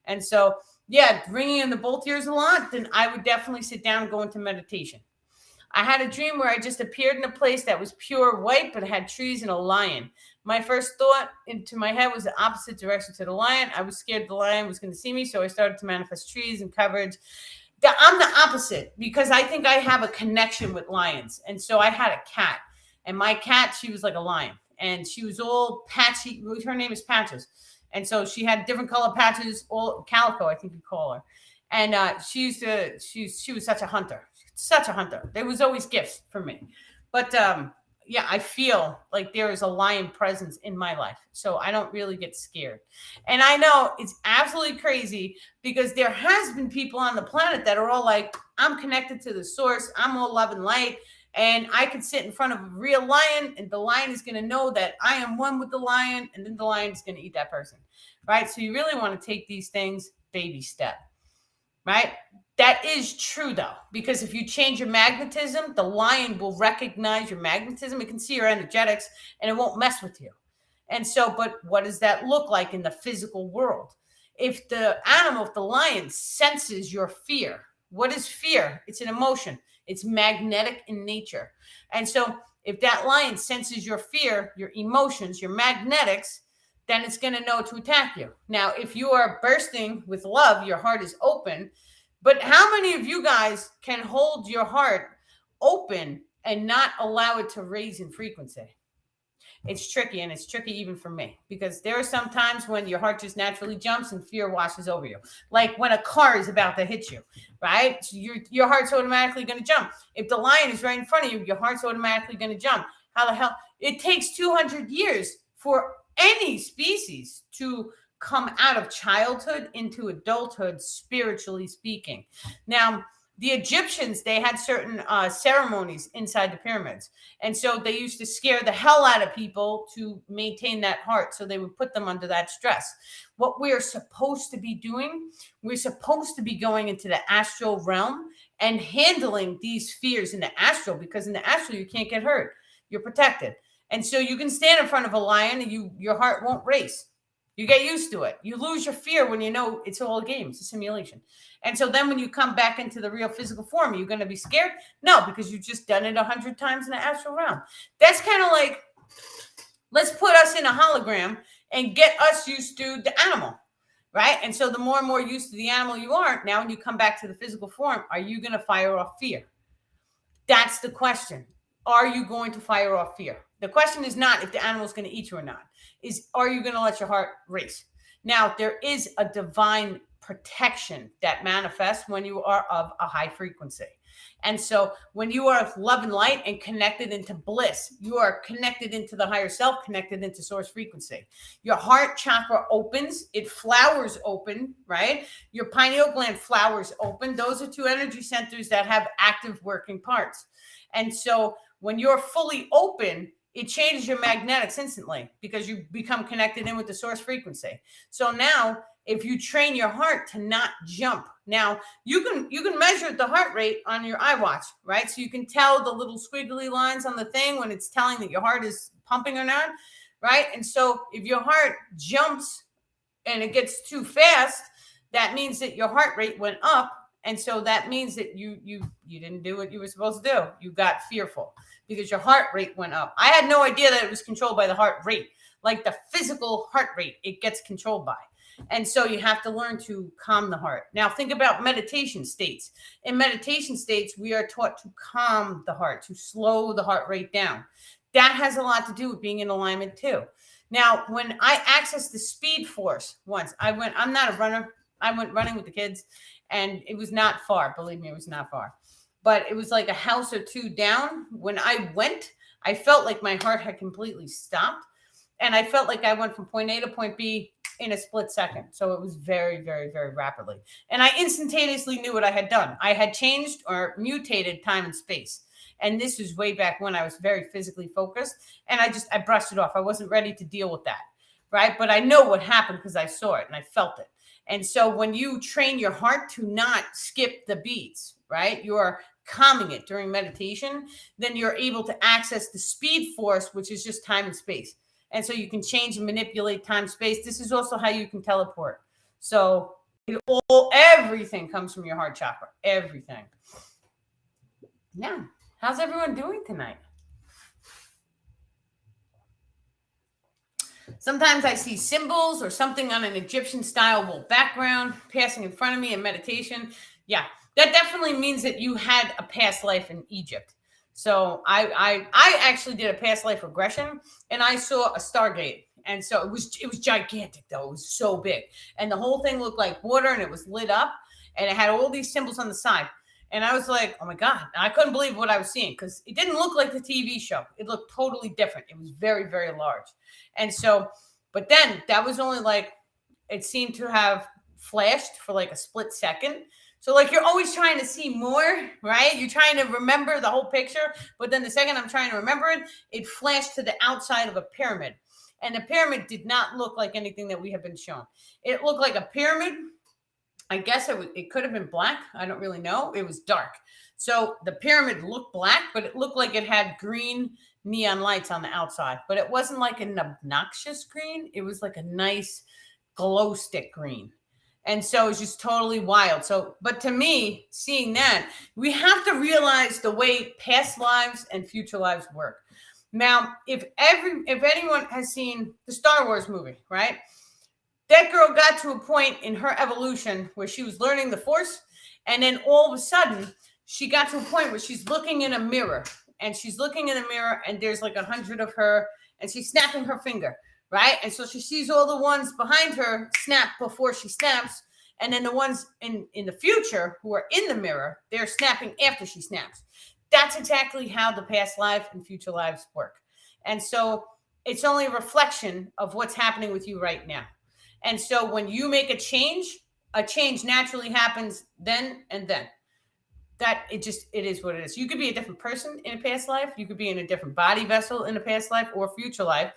S1: And so, yeah, bringing in the both ears a lot, then I would definitely sit down and go into meditation. I had a dream where I just appeared in a place that was pure white, but it had trees and a lion. my first thought into my head was the opposite direction to the lion. I was scared the lion was going to see me, so I started to manifest trees and coverage. I'm the opposite because I think I have a connection with lions. And so I had a cat, and my cat, she was like a lion, and she was all patchy. Her name is Patches. And so she had different color patches, all calico, I think you call her. And she was such a hunter, such a hunter. There was always gifts for me. But yeah, I feel like there is a lion presence in my life. So I don't really get scared. And I know it's absolutely crazy because there has been people on the planet that are all like, I'm connected to the source. I'm all love and light. And I could sit in front of a real lion, and the lion is going to know that I am one with the lion, and then the lion is going to eat that person. Right. So you really want to take these things baby step. Right. That is true, though, because if you change your magnetism, the lion will recognize your magnetism. It can see your energetics, and it won't mess with you. And so, but what does that look like in the physical world? If the lion senses your fear, what is fear? It's an emotion. It's magnetic in nature. And so if that lion senses your fear, your emotions, your magnetics, then it's going to know to attack you. Now, if you are bursting with love, your heart is open. But how many of you guys can hold your heart open and not allow it to raise in frequency? It's tricky, and it's tricky even for me, because there are some times when your heart just naturally jumps and fear washes over you. Like when a car is about to hit you, right? So your heart's automatically going to jump. If the lion is right in front of you, your heart's automatically going to jump. How the hell? It takes 200 years for any species to come out of childhood into adulthood, spiritually speaking. Now, the Egyptians, they had certain ceremonies inside the pyramids. And so they used to scare the hell out of people to maintain that heart. So they would put them under that stress. What we're supposed to be doing, we're supposed to be going into the astral realm and handling these fears in the astral, because in the astral, you can't get hurt. You're protected. And so you can stand in front of a lion and your heart won't race. You get used to it. You lose your fear when you know it's all a game. It's a simulation. And so then when you come back into the real physical form, are you going to be scared? No, because you've just done it 100 times in the astral realm. That's kind of like, let's put us in a hologram and get us used to the animal, right? And so the more and more used to the animal you are, now when you come back to the physical form, are you going to fire off fear? That's the question. Are you going to fire off fear? The question is not if the animal is going to eat you or not. Are you going to let your heart race? Now, there is a divine protection that manifests when you are of a high frequency. And so when you are love and light and connected into bliss, you are connected into the higher self, connected into source frequency. Your heart chakra opens, it flowers open, right? Your pineal gland flowers open. Those are two energy centers that have active working parts. And so when you're fully open, it changes your magnetics instantly because you become connected in with the source frequency. So now if you train your heart to not jump, now you can measure the heart rate on your iWatch, right? So you can tell the little squiggly lines on the thing when it's telling that your heart is pumping or not, right? And so if your heart jumps and it gets too fast, that means that your heart rate went up. And so that means that you didn't do what you were supposed to do. You got fearful because your heart rate went up. I had no idea that it was controlled by the heart rate, like the physical heart rate it gets controlled by. And so you have to learn to calm the heart. Now think about meditation states. In meditation states, we are taught to calm the heart, to slow the heart rate down. That has a lot to do with being in alignment too. Now, when I accessed the speed force once, I'm not a runner. I went running with the kids, and it was not far. Believe me, it was not far. But it was like a house or two down. When I went, I felt like my heart had completely stopped. And I felt like I went from point A to point B in a split second. So it was very, very, very rapidly. And I instantaneously knew what I had done. I had changed or mutated time and space. And this was way back when I was very physically focused. And I brushed it off. I wasn't ready to deal with that. Right. But I know what happened because I saw it and I felt it. And so when you train your heart to not skip the beats, right, you're calming it during meditation, then you're able to access the speed force, which is just time and space. And so you can change and manipulate time, space. This is also how you can teleport. So everything comes from your heart chakra, everything. Yeah. How's everyone doing tonight? Sometimes I see symbols or something on an Egyptian style wall background passing in front of me in meditation. Yeah, that definitely means that you had a past life in Egypt. So I actually did a past life regression, and I saw a Stargate. And so it was gigantic though. It was so big. And the whole thing looked like water, and it was lit up, and it had all these symbols on the side. And I was like, oh my God. I couldn't believe what I was seeing, because it didn't look like the TV show. It looked totally different. It was very, very large. And so, but then that was only like, it seemed to have flashed for like a split second. So like you're always trying to see more, right? You're trying to remember the whole picture, but then the second I'm trying to remember it, it flashed to the outside of a pyramid. And the pyramid did not look like anything that we have been shown. It looked like a pyramid. I guess it could have been black. I don't really know. It was dark. So the pyramid looked black, but it looked like it had green neon lights on the outside. But it wasn't like an obnoxious green. It was like a nice glow stick green. And so it's just totally wild. So, but to me, seeing that, we have to realize the way past lives and future lives work. Now, if anyone has seen the Star Wars movie, right? That girl got to a point in her evolution where she was learning the Force, and then all of a sudden she got to a point where she's looking in a mirror, and she's looking in a mirror, and there's like 100 of her, and she's snapping her finger, right? And so she sees all the ones behind her snap before she snaps, and then the ones in the future who are in the mirror, they're snapping after she snaps. That's exactly how the past life and future lives work. And so it's only a reflection of what's happening with you right now. And so when you make a change naturally happens then and then. That it is what it is. You could be a different person in a past life. You could be in a different body vessel in a past life or future life.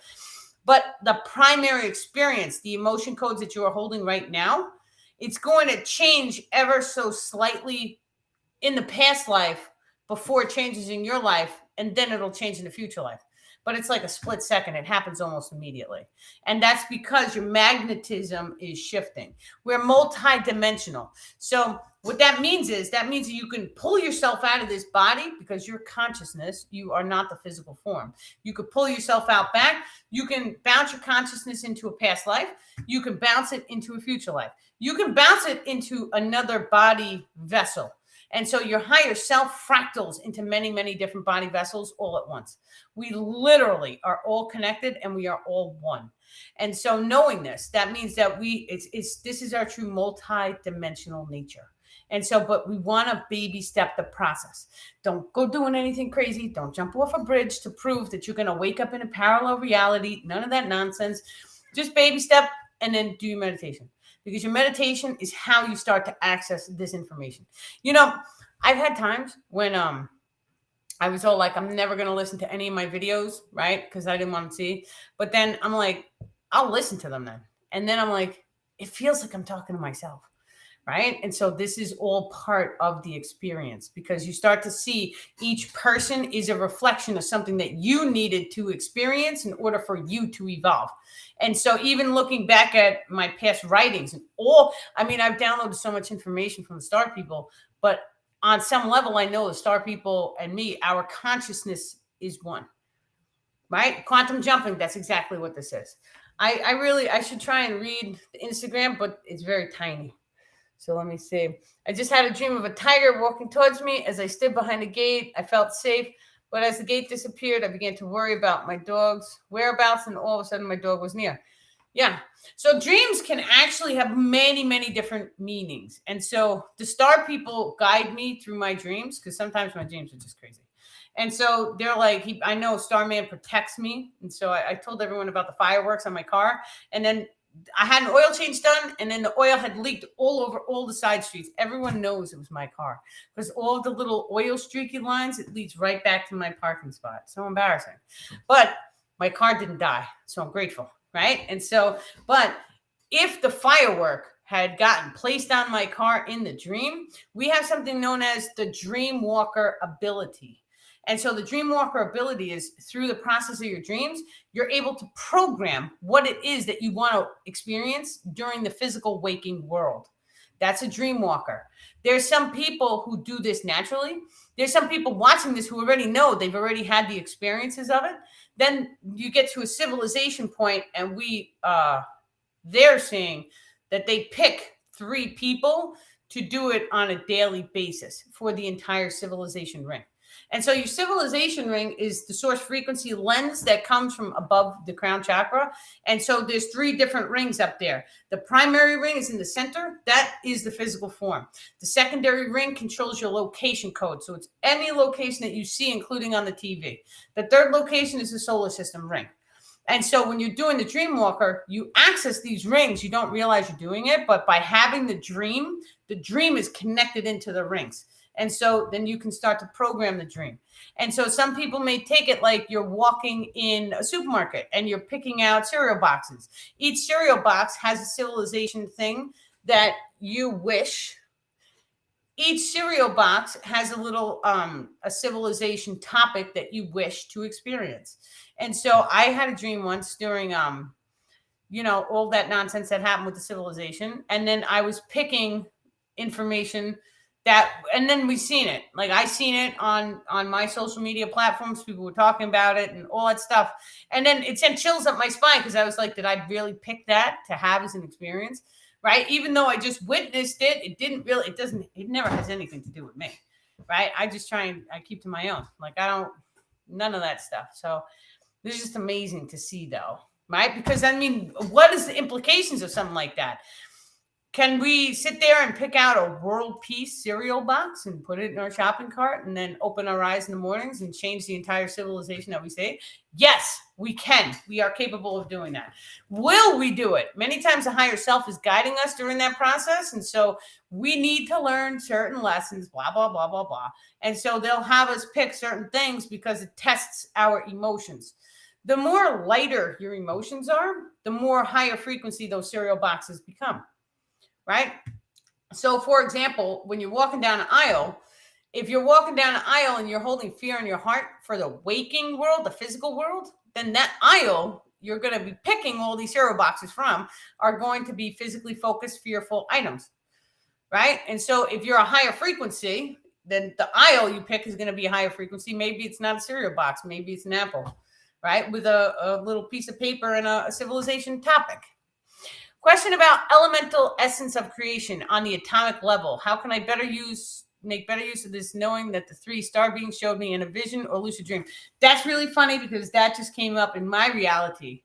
S1: But the primary experience, the emotion codes that you are holding right now, it's going to change ever so slightly in the past life before it changes in your life, and then it'll change in the future life. But it's like a split second. It happens almost immediately. And that's because your magnetism is shifting. We're multidimensional. So what that means that you can pull yourself out of this body because you're consciousness. You are not the physical form. You could pull yourself out back. You can bounce your consciousness into a past life. You can bounce it into a future life. You can bounce it into another body vessel. And so your higher self fractals into many, many different body vessels all at once. We literally are all connected, and we are all one. And so knowing this, that means that this is our true multi-dimensional nature. And so, but we want to baby step the process. Don't go doing anything crazy. Don't jump off a bridge to prove that you're going to wake up in a parallel reality. None of that nonsense. Just baby step and then do your meditation. Because your meditation is how you start to access this information. You know, I've had times when I was all like, I'm never going to listen to any of my videos, right? Because I didn't want to see. But then I'm like, I'll listen to them then. And then I'm like, it feels like I'm talking to myself, right? And so this is all part of the experience, because you start to see each person is a reflection of something that you needed to experience in order for you to evolve. And so even looking back at my past writings and I've downloaded so much information from the Star People, but on some level, I know the Star People and me, our consciousness is one, right? Quantum jumping, that's exactly what this is. I should try and read the Instagram, but it's very tiny. So let me see. I just had a dream of a tiger walking towards me. As I stood behind a gate, I felt safe. But as the gate disappeared, I began to worry about my dog's whereabouts, and all of a sudden my dog was near. Yeah. So dreams can actually have many, many different meanings. And so the Star People guide me through my dreams, because sometimes my dreams are just crazy. And so they're like, I know Starman protects me. And so I told everyone about the fireworks on my car. And then I had an oil change done, and then the oil had leaked all over all the side streets. Everyone knows it was my car, because all of the little oil streaky lines, it leads right back to my parking spot. So embarrassing. But my car didn't die, so I'm grateful, right? And so, but if the firework had gotten placed on my car in the dream, we have something known as the dream walker ability. And so the dream walker ability is, through the process of your dreams, you're able to program what it is that you want to experience during the physical waking world. That's a dream walker. There's some people who do this naturally. There's some people watching this who already know, they've already had the experiences of it. Then you get to a civilization point, and they're saying that they pick 3 people to do it on a daily basis for the entire civilization ring. And so your civilization ring is the source frequency lens that comes from above the crown chakra. And so there's 3 different rings up there. The primary ring is in the center. That is the physical form. The secondary ring controls your location code. So it's any location that you see, including on the TV. The third location is the solar system ring. And so when you're doing the dream walker, you access these rings. You don't realize you're doing it, but by having the dream is connected into the rings. And so then you can start to program the dream. And so some people may take it like you're walking in a supermarket and you're picking out cereal boxes. Each cereal box has a civilization thing that you wish. Each cereal box has a little a civilization topic that you wish to experience. And so I had a dream once during all that nonsense that happened with the civilization, and then I was picking information and then we seen it. Like I seen it on my social media platforms. People were talking about it and all that stuff. And then it sent chills up my spine because I was like, did I really pick that to have as an experience? Right? Even though I just witnessed it, it never has anything to do with me. Right? I keep to my own. Like none of that stuff. So this is just amazing to see though. Right? Because I mean, what is the implications of something like that? Can we sit there and pick out a world peace cereal box and put it in our shopping cart and then open our eyes in the mornings and change the entire civilization that we say? Yes, we can. We are capable of doing that. Will we do it? Many times the higher self is guiding us during that process. And so we need to learn certain lessons, blah, blah, blah, blah, blah. And so they'll have us pick certain things because it tests our emotions. The more lighter your emotions are, the more higher frequency those cereal boxes become. Right? So, for example, when you're walking down an aisle, if you're walking down an aisle and you're holding fear in your heart for the waking world, the physical world, then that aisle you're going to be picking all these cereal boxes from are going to be physically focused, fearful items. Right? And so if you're a higher frequency, then the aisle you pick is going to be a higher frequency. Maybe it's not a cereal box. Maybe it's an apple, right? With a little piece of paper and a civilization topic. Question about elemental essence of creation on the atomic level. How can I make better use of this, knowing that the 3 star beings showed me in a vision or lucid dream? That's really funny because that just came up in my reality.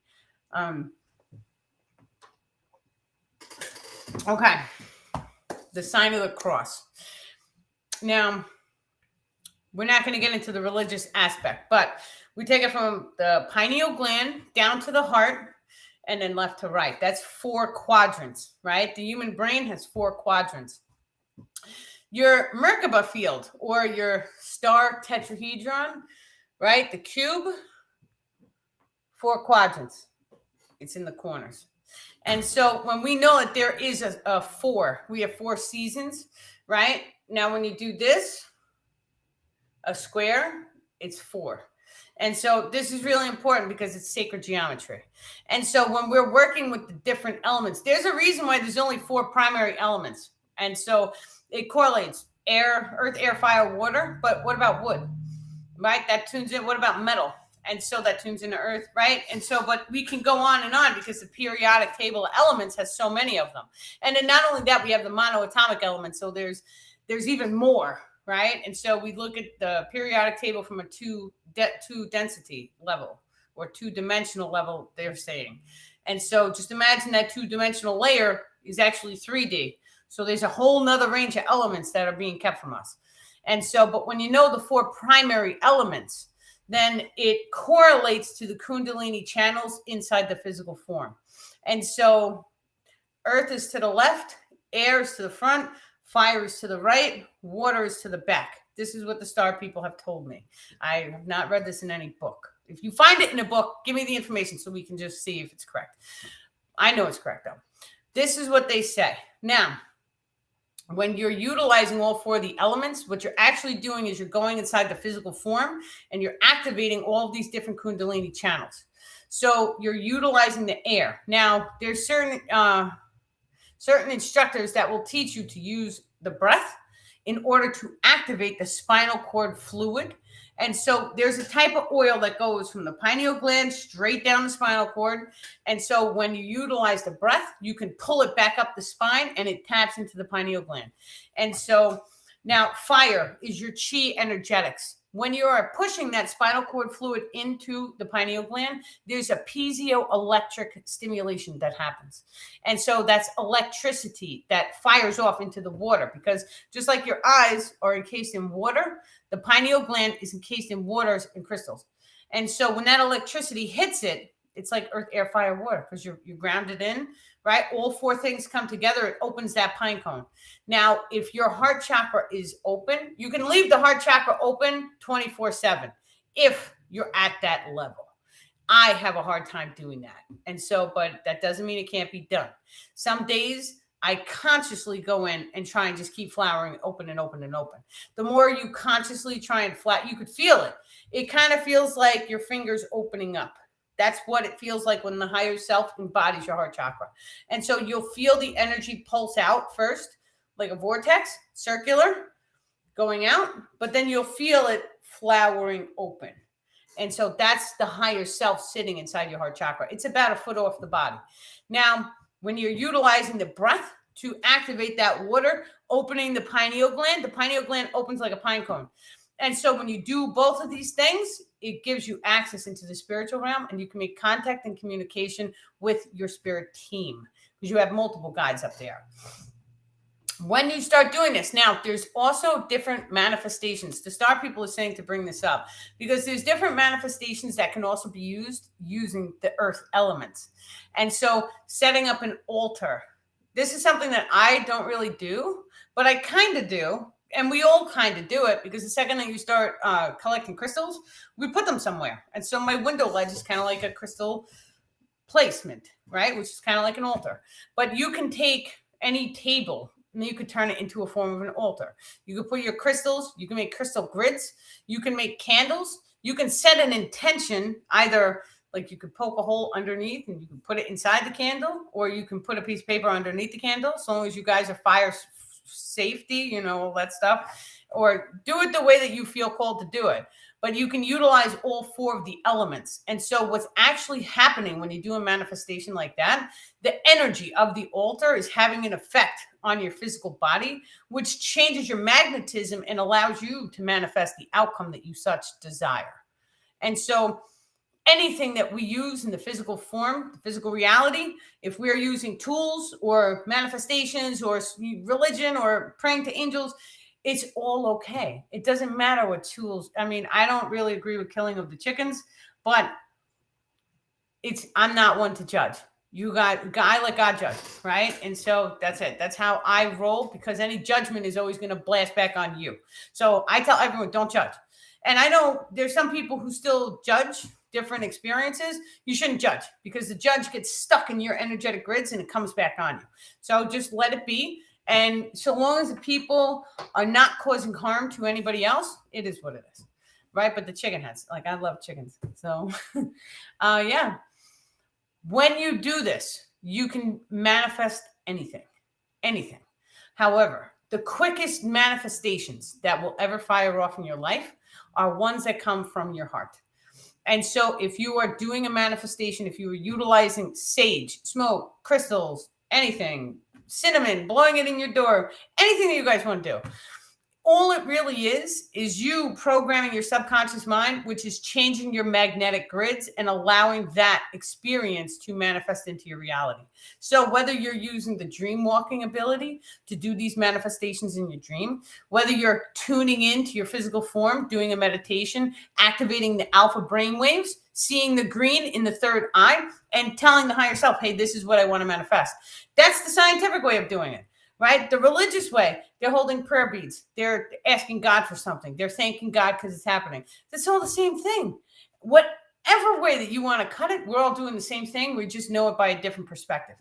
S1: Okay. The sign of the cross. Now, we're not going to get into the religious aspect, but we take it from the pineal gland down to the heart, and then left to right. That's 4 quadrants, right? The human brain has 4 quadrants. Your Merkaba field or your star tetrahedron, right? The cube, 4 quadrants. It's in the corners. And so when we know that there is a 4, we have 4 seasons, right? Now, when you do this, a square, it's 4. And so this is really important because it's sacred geometry. And so when we're working with the different elements, there's a reason why there's only 4 primary elements. And so it correlates earth, air, fire, water. But what about wood? Right? That tunes in. What about metal? And so that tunes into earth, right? And so, but we can go on and on because the periodic table of elements has so many of them. And then not only that, we have the monoatomic elements. So there's even more, right? And so we look at the periodic table from a two density level or 2-dimensional level, they're saying. And so just imagine that 2-dimensional layer is actually 3D. So there's a whole nother range of elements that are being kept from us. And so, but when you know the 4 primary elements, then it correlates to the Kundalini channels inside the physical form. And so earth is to the left, air is to the front, fire is to the right, water is to the back. This is what the star people have told me. I have not read this in any book. If you find it in a book, give me the information so we can just see if it's correct. I know it's correct, though. This is what they say. Now, when you're utilizing all 4 of the elements, what you're actually doing is you're going inside the physical form and you're activating all of these different Kundalini channels. So you're utilizing the air. Now, there's certain instructors that will teach you to use the breath in order to activate the spinal cord fluid And so there's a type of oil that goes from the pineal gland straight down the spinal cord. And so when you utilize the breath, you can pull it back up the spine and it taps into the pineal gland. And so now fire is your chi energetics. When you are pushing that spinal cord fluid into the pineal gland, there's a piezoelectric stimulation that happens. And so that's electricity that fires off into the water, because just like your eyes are encased in water, the pineal gland is encased in waters and crystals. And so when that electricity hits it, it's like earth, air, fire, water, because you're grounded in, right? All four things come together. It opens that pine cone. Now, if your heart chakra is open, you can leave the heart chakra open 24/7 if you're at that level. I have a hard time doing that. And so, but that doesn't mean it can't be done. Some days I consciously go in and try and just keep flowering open and open and open. The more you consciously try and you could feel it. It kind of feels like your fingers opening up. That's what it feels like when the higher self embodies your heart chakra. And so you'll feel the energy pulse out first, like a vortex, circular, going out, but then you'll feel it flowering open. And so that's the higher self sitting inside your heart chakra. It's about a foot off the body. Now, when you're utilizing the breath to activate that water, opening the pineal gland opens like a pine cone. And so when you do both of these things, it gives you access into the spiritual realm, and you can make contact and communication with your spirit team, because you have multiple guides up there. When you start doing this, now there's also different manifestations. The Star People are saying to bring this up, because there's different manifestations that can also be used using the earth elements. And so setting up an altar, this is something that I don't really do, but I kind of do. And we all kind of do it, because the second that you start collecting crystals, we put them somewhere. And so my window ledge is kind of like a crystal placement, right? Which is kind of like an altar. But you can take any table and you could turn it into a form of an altar. You can put your crystals, you can make crystal grids, you can make candles, you can set an intention, either like you could poke a hole underneath and you can put it inside the candle, or you can put a piece of paper underneath the candle, as long as you guys are fire safety, all that stuff, or do it the way that you feel called to do it. But you can utilize all four of the elements. And so what's actually happening when you do a manifestation like that, the energy of the altar is having an effect on your physical body, which changes your magnetism and allows you to manifest the outcome that you such desire. And so anything that we use in the physical form, the physical reality, if we're using tools or manifestations or religion or praying to angels, it's all okay. It doesn't matter what tools. I mean, I don't really agree with killing of the chickens, but I'm not one to judge. You got guy let God judge, right? And so that's it. That's how I roll, because any judgment is always going to blast back on you. So I tell everyone, don't judge. And I know there's some people who still judge different experiences. You shouldn't judge, because the judge gets stuck in your energetic grids and it comes back on you. So just let it be. And so long as the people are not causing harm to anybody else, it is what it is, right? But the chicken heads, like, I love chickens. So yeah. When you do this, you can manifest anything. However, the quickest manifestations that will ever fire off in your life are ones that come from your heart. And so if you are doing a manifestation, if you are utilizing sage, smoke, crystals, anything, cinnamon, blowing it in your door, anything that you guys want to do, all it really is you programming your subconscious mind, which is changing your magnetic grids and allowing that experience to manifest into your reality. So whether you're using the dream walking ability to do these manifestations in your dream, whether you're tuning into your physical form, doing a meditation, activating the alpha brain waves, seeing the green in the third eye, and telling the higher self, hey, this is what I want to manifest. That's the scientific way of doing it. Right? The religious way, they're holding prayer beads. They're asking God for something. They're thanking God because it's happening. That's all the same thing. Whatever way that you want to cut it, we're all doing the same thing. We just know it by a different perspective.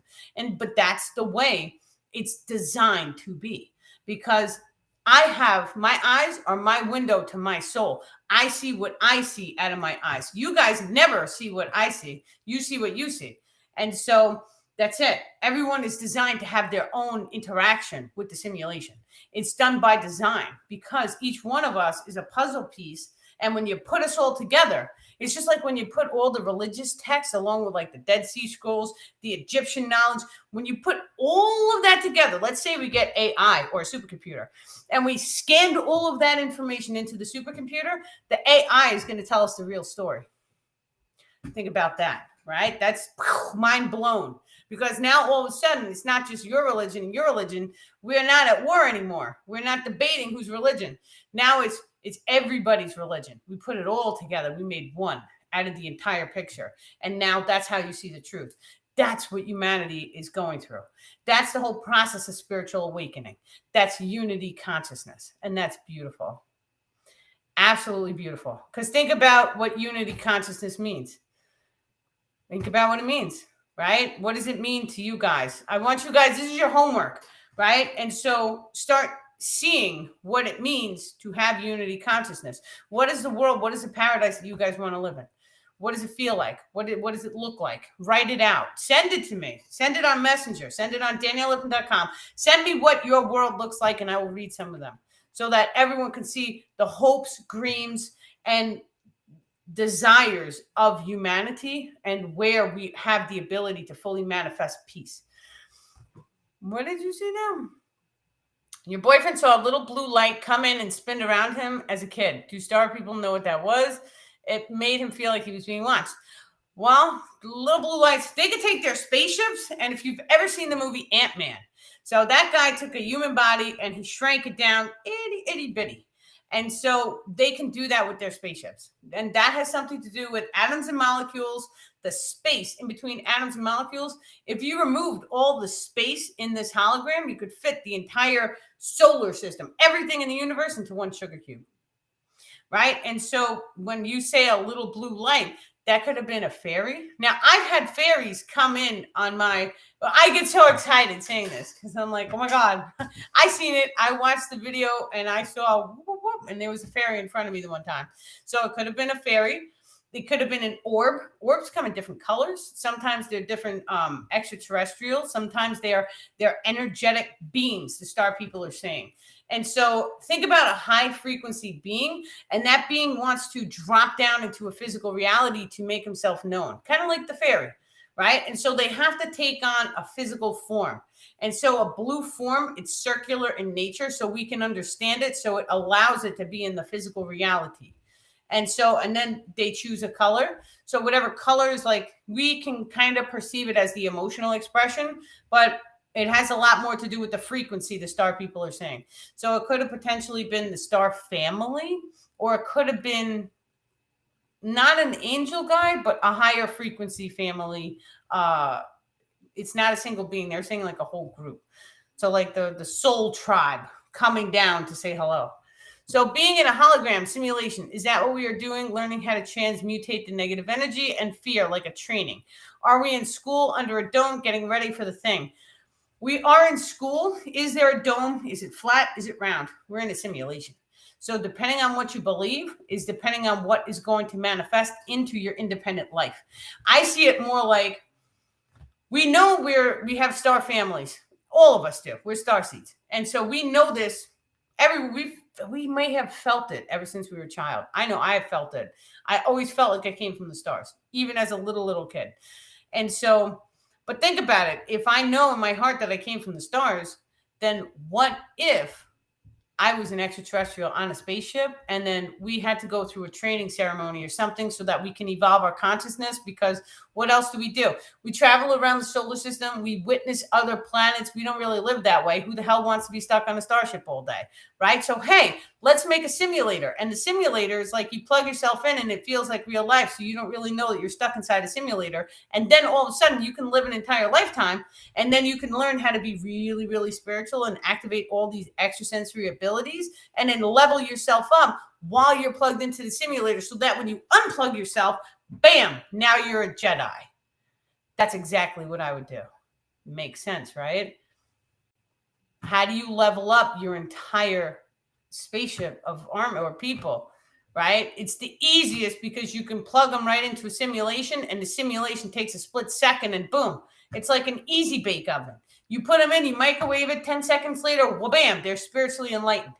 S1: But that's the way it's designed to be, because my eyes are my window to my soul. I see what I see out of my eyes. You guys never see what I see. You see what you see. And so that's it. Everyone is designed to have their own interaction with the simulation. It's done by design, because each one of us is a puzzle piece, And when you put us all together, it's just like when you put all the religious texts along with like the Dead Sea Scrolls, the Egyptian knowledge, when you put all of that together, let's say we get AI or a supercomputer, and we scanned all of that information into the supercomputer, the AI is going to tell us the real story. Think about that, right? That's mind blown, because now all of a sudden it's not just your religion and your religion. We're not at war anymore. We're not debating whose religion. Now it's everybody's religion. We put it all together. We made one out of the entire picture. And now that's how you see the truth. That's what humanity is going through. That's the whole process of spiritual awakening. That's unity consciousness. And that's beautiful. Absolutely beautiful. Because think about what unity consciousness means. Think about what it means, right? What does it mean to you guys? I want you guys, this is your homework, right? And so start seeing what it means to have unity consciousness. What is the world? What is the paradise that you guys want to live in? What does it feel like? What does it look like? Write it out. Send it to me. Send it on Messenger. Send it on daniellipton.com. Send me what your world looks like, and I will read some of them so that everyone can see the hopes, dreams, and desires of humanity and where we have the ability to fully manifest peace. What did you see now? Your boyfriend saw a little blue light come in and spin around him as a kid. Do star people know what that was? It made him feel like he was being watched. Well, little blue lights, they could take their spaceships. And if you've ever seen the movie Ant-Man, so that guy took a human body and he shrank it down itty bitty. And so they can do that with their spaceships. And that has something to do with atoms and molecules, the space in between atoms and molecules. If you removed all the space in this hologram, you could fit the entire solar system, everything in the universe, into one sugar cube. Right? And so when you say a little blue light, that could have been a fairy. Now, I've had fairies come in on my, I get so excited saying this because I'm like, oh my God, I seen it. I watched the video and I saw whoop, whoop, and there was a fairy in front of me the one time. So it could have been a fairy. It could have been an orb. Orbs come in different colors. Sometimes they're different extraterrestrials. Sometimes they're energetic beings, the star people are saying. And so think about a high frequency being, and that being wants to drop down into a physical reality to make himself known, kind of like the fairy, right? And so they have to take on a physical form. And so a blue form, it's circular in nature, so we can understand it. So it allows it to be in the physical reality. And so, and then they choose a color. So whatever color is, like, we can kind of perceive it as the emotional expression, but it has a lot more to do with the frequency the star people are saying. So it could have potentially been the star family, or it could have been not an angel guy, but a higher frequency family. It's not a single being. They're saying like a whole group. So like the soul tribe coming down to say hello. So being in a hologram simulation, is that what we are doing? Learning how to transmutate the negative energy and fear, like a training. Are we in school under a dome getting ready for the thing? We are in school. Is there a dome? Is it flat? Is it round? We're in a simulation. So depending on what you believe is depending on what is going to manifest into your independent life. I see it more like, we know we have star families. All of us do. We're star seeds. And so we know this. We may have felt it ever since we were a child. I know I have felt it. I always felt like I came from the stars, even as a little kid. And so, but think about it. If I know in my heart that I came from the stars, then what if I was an extraterrestrial on a spaceship and then we had to go through a training ceremony or something so that we can evolve our consciousness? Because what else do? We travel around the solar system. We witness other planets. We don't really live that way. Who the hell wants to be stuck on a starship all day, right? So, hey, let's make a simulator. And the simulator is like you plug yourself in and it feels like real life. So you don't really know that you're stuck inside a simulator. And then all of a sudden you can live an entire lifetime, and then you can learn how to be really, really spiritual and activate all these extrasensory abilities and then level yourself up while you're plugged into the simulator, so that when you unplug yourself, bam, now you're a Jedi. That's exactly what I would do. Makes sense, right? How do you level up your entire spaceship of armor or people, right? It's the easiest because you can plug them right into a simulation, and the simulation takes a split second and boom. It's like an easy bake oven. You put them in, you microwave it, 10 seconds later, well, bam, they're spiritually enlightened.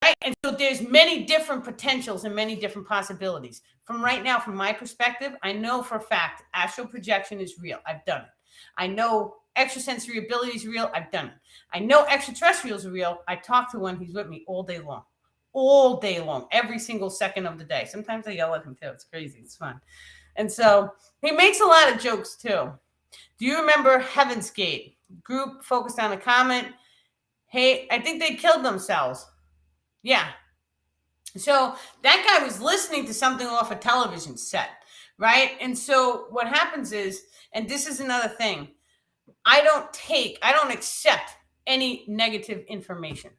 S1: Right? And so there's many different potentials and many different possibilities. From right now, from my perspective, I know for a fact astral projection is real. I've done it. I know extrasensory ability is real. I've done it. I know extraterrestrials are real. I talk to one. He's with me all day long, every single second of the day. Sometimes I yell at him too. It's crazy. It's fun. And so he makes a lot of jokes too. Do you remember Heaven's Gate? Group focused on a comment. Hey, I think they killed themselves. Yeah. So that guy was listening to something off a television set, right? And so what happens is, and this is another thing, I don't accept any negative information.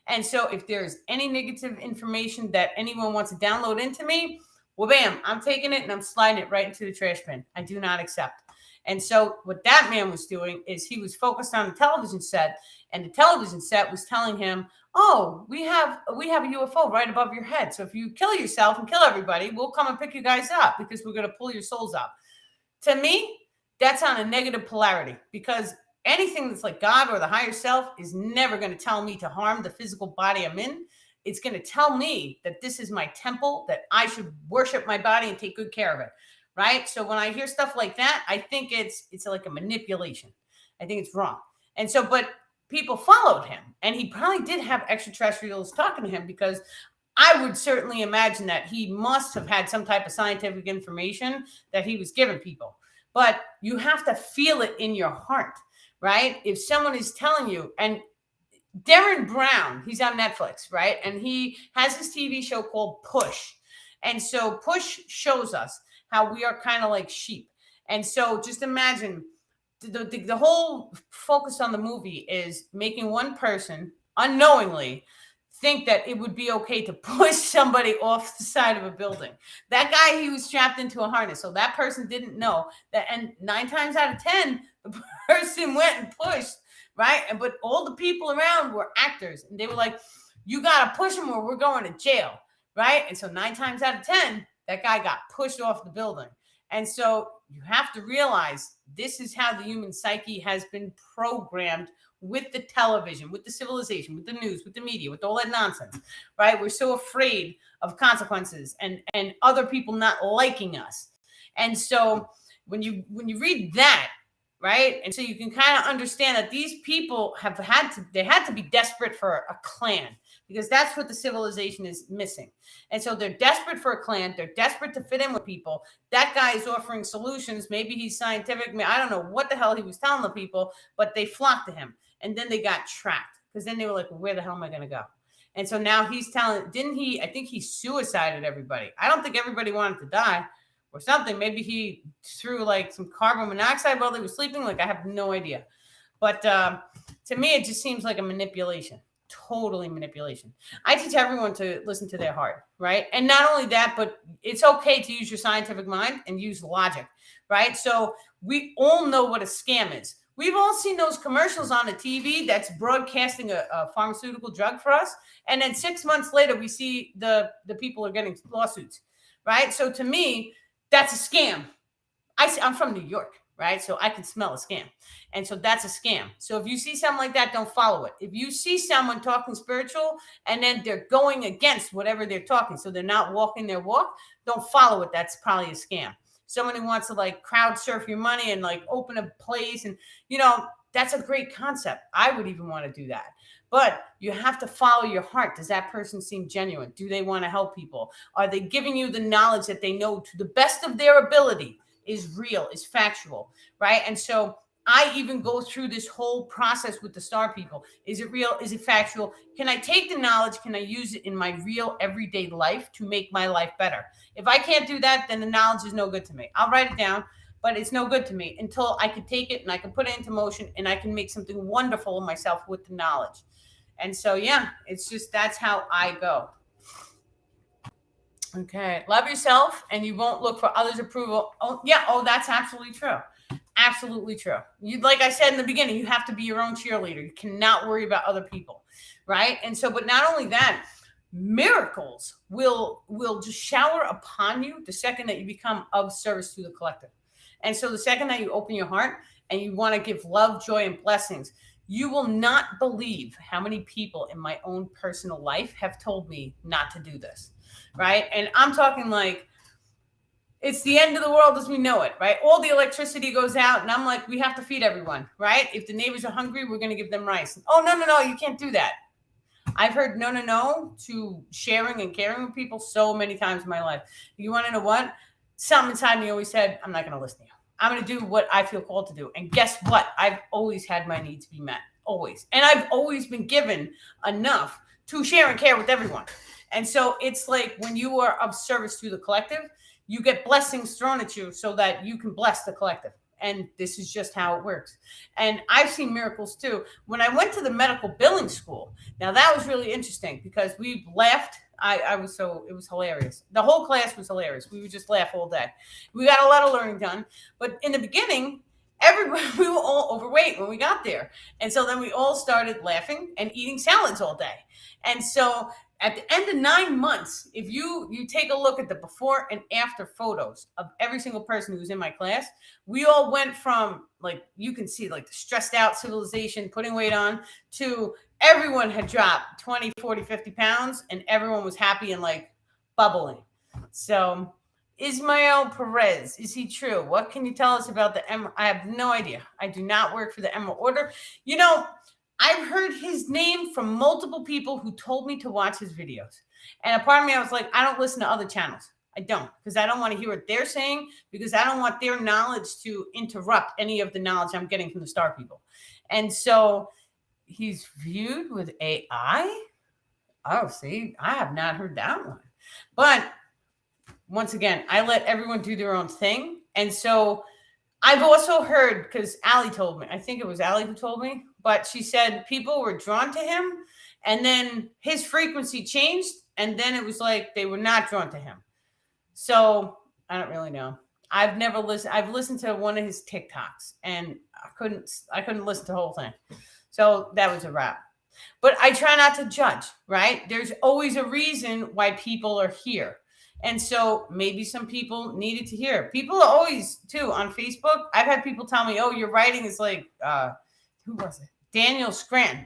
S1: And so if there's any negative information that anyone wants to download into me, well, bam, I'm taking it and I'm sliding it right into the trash bin. I do not accept. And so what that man was doing is he was focused on the television set, and the television set was telling him, "Oh, we have a UFO right above your head. So if you kill yourself and kill everybody, we'll come and pick you guys up because we're going to pull your souls up." To me, that's on a negative polarity, because anything that's like God or the higher self is never going to tell me to harm the physical body I'm in. It's going to tell me that this is my temple, that I should worship my body and take good care of it. Right. So when I hear stuff like that, I think it's like a manipulation. I think it's wrong. And so, but people followed him, and he probably did have extraterrestrials talking to him, because I would certainly imagine that he must have had some type of scientific information that he was giving people. But you have to feel it in your heart, right? If someone is telling you, and Darren Brown, he's on Netflix, right? And he has this TV show called Push. And so Push shows us how we are kind of like sheep. And so just imagine the whole focus on the movie is making one person unknowingly think that it would be okay to push somebody off the side of a building. That guy, he was strapped into a harness. So that person didn't know that. And 9 times out of 10, the person went and pushed, right? But all the people around were actors, and they were like, "You got to push him or we're going to jail," right? And so 9 times out of 10, that guy got pushed off the building. And so you have to realize this is how the human psyche has been programmed with the television, with the civilization, with the news, with the media, with all that nonsense, right? We're so afraid of consequences and other people not liking us. And so when you read that, right? And so you can kind of understand that these people had to be desperate for a clan, because that's what the civilization is missing. And so they're desperate for a clan. They're desperate to fit in with people. That guy is offering solutions. Maybe he's scientific. I don't know what the hell he was telling the people, but they flocked to him. And then they got trapped, because then they were like, well, where the hell am I going to go? And so now he's telling, I think he suicided everybody. I don't think everybody wanted to die or something. Maybe he threw like some carbon monoxide while they were sleeping. Like, I have no idea. But to me, it just seems like a manipulation. Totally manipulation. I teach everyone to listen to their heart, right? And not only that, but it's okay to use your scientific mind and use logic, right? So we all know what a scam is. We've all seen those commercials on the TV that's broadcasting a pharmaceutical drug for us. And then 6 months later, we see the people are getting lawsuits, right? So to me, that's a scam. I'm from New York, right? So I can smell a scam. And so that's a scam. So if you see something like that, don't follow it. If you see someone talking spiritual and then they're going against whatever they're talking, so they're not walking their walk, don't follow it. That's probably a scam. Someone who wants to like crowd surf your money and like open a place, and that's a great concept. I would even want to do that. But you have to follow your heart. Does that person seem genuine? Do they want to help people? Are they giving you the knowledge that they know to the best of their ability is real, is factual, right? And so I even go through this whole process with the star people. Is it real? Is it factual? Can I take the knowledge? Can I use it in my real everyday life to make my life better? If I can't do that, then the knowledge is no good to me. I'll write it down, but it's no good to me until I can take it and I can put it into motion and I can make something wonderful of myself with the knowledge. And so, yeah, it's just, that's how I go. Okay. Love yourself and you won't look for others' approval. Oh, yeah. Oh, that's absolutely true. Absolutely true. Like I said in the beginning, you have to be your own cheerleader. You cannot worry about other people. Right. And so, but not only that, miracles will just shower upon you the second that you become of service to the collective. And so the second that you open your heart and you want to give love, joy, and blessings, You will not believe how many people in my own personal life have told me not to do this, right? And I'm talking like it's the end of the world as we know it, right? All the electricity goes out, and I'm like, we have to feed everyone, right? If the neighbors are hungry, we're going to give them rice. Oh, no, you can't do that. I've heard no to sharing and caring with people so many times in my life. You want to know what? Something inside me always said, I'm not going to listen to you. I'm going to do what I feel called to do. And guess what? I've always had my needs be met. Always. And I've always been given enough to share and care with everyone. And so it's like when you are of service to the collective, you get blessings thrown at you so that you can bless the collective. And this is just how it works. And I've seen miracles too. When I went to the medical billing school, now that was really interesting because we laughed. It was hilarious. The whole class was hilarious. We would just laugh all day. We got a lot of learning done. But in the beginning, everybody, we were all overweight when we got there. And so then we all started laughing and eating salads all day. And so at the end of 9 months, if you take a look at the before and after photos of every single person who was in my class, we all went from, like, you can see, like, the stressed out civilization, putting weight on, to everyone had dropped 20, 40, 50 pounds, and everyone was happy and, like, bubbling. So Ismael Perez, is he true? What can you tell us about the Emerald? I have no idea. I do not work for the Emerald Order. You know, I've heard his name from multiple people who told me to watch his videos. And a part of me, I was like, I don't listen to other channels. I don't, because I don't want to hear what they're saying, because I don't want their knowledge to interrupt any of the knowledge I'm getting from the star people. And so he's viewed with AI. Oh, see, I have not heard that one. But once again, I let everyone do their own thing. And so I've also heard, because Allie told me, I think it was Allie who told me, but she said people were drawn to him, and then his frequency changed, and then it was like they were not drawn to him. So I don't really know. I've never listened. I've listened to one of his TikToks, and I couldn't listen to the whole thing. So that was a wrap. But I try not to judge, right? There's always a reason why people are here. And so maybe some people needed to hear. People are always, too, on Facebook. I've had people tell me, oh, your writing is like, who was it? Daniel Scranton.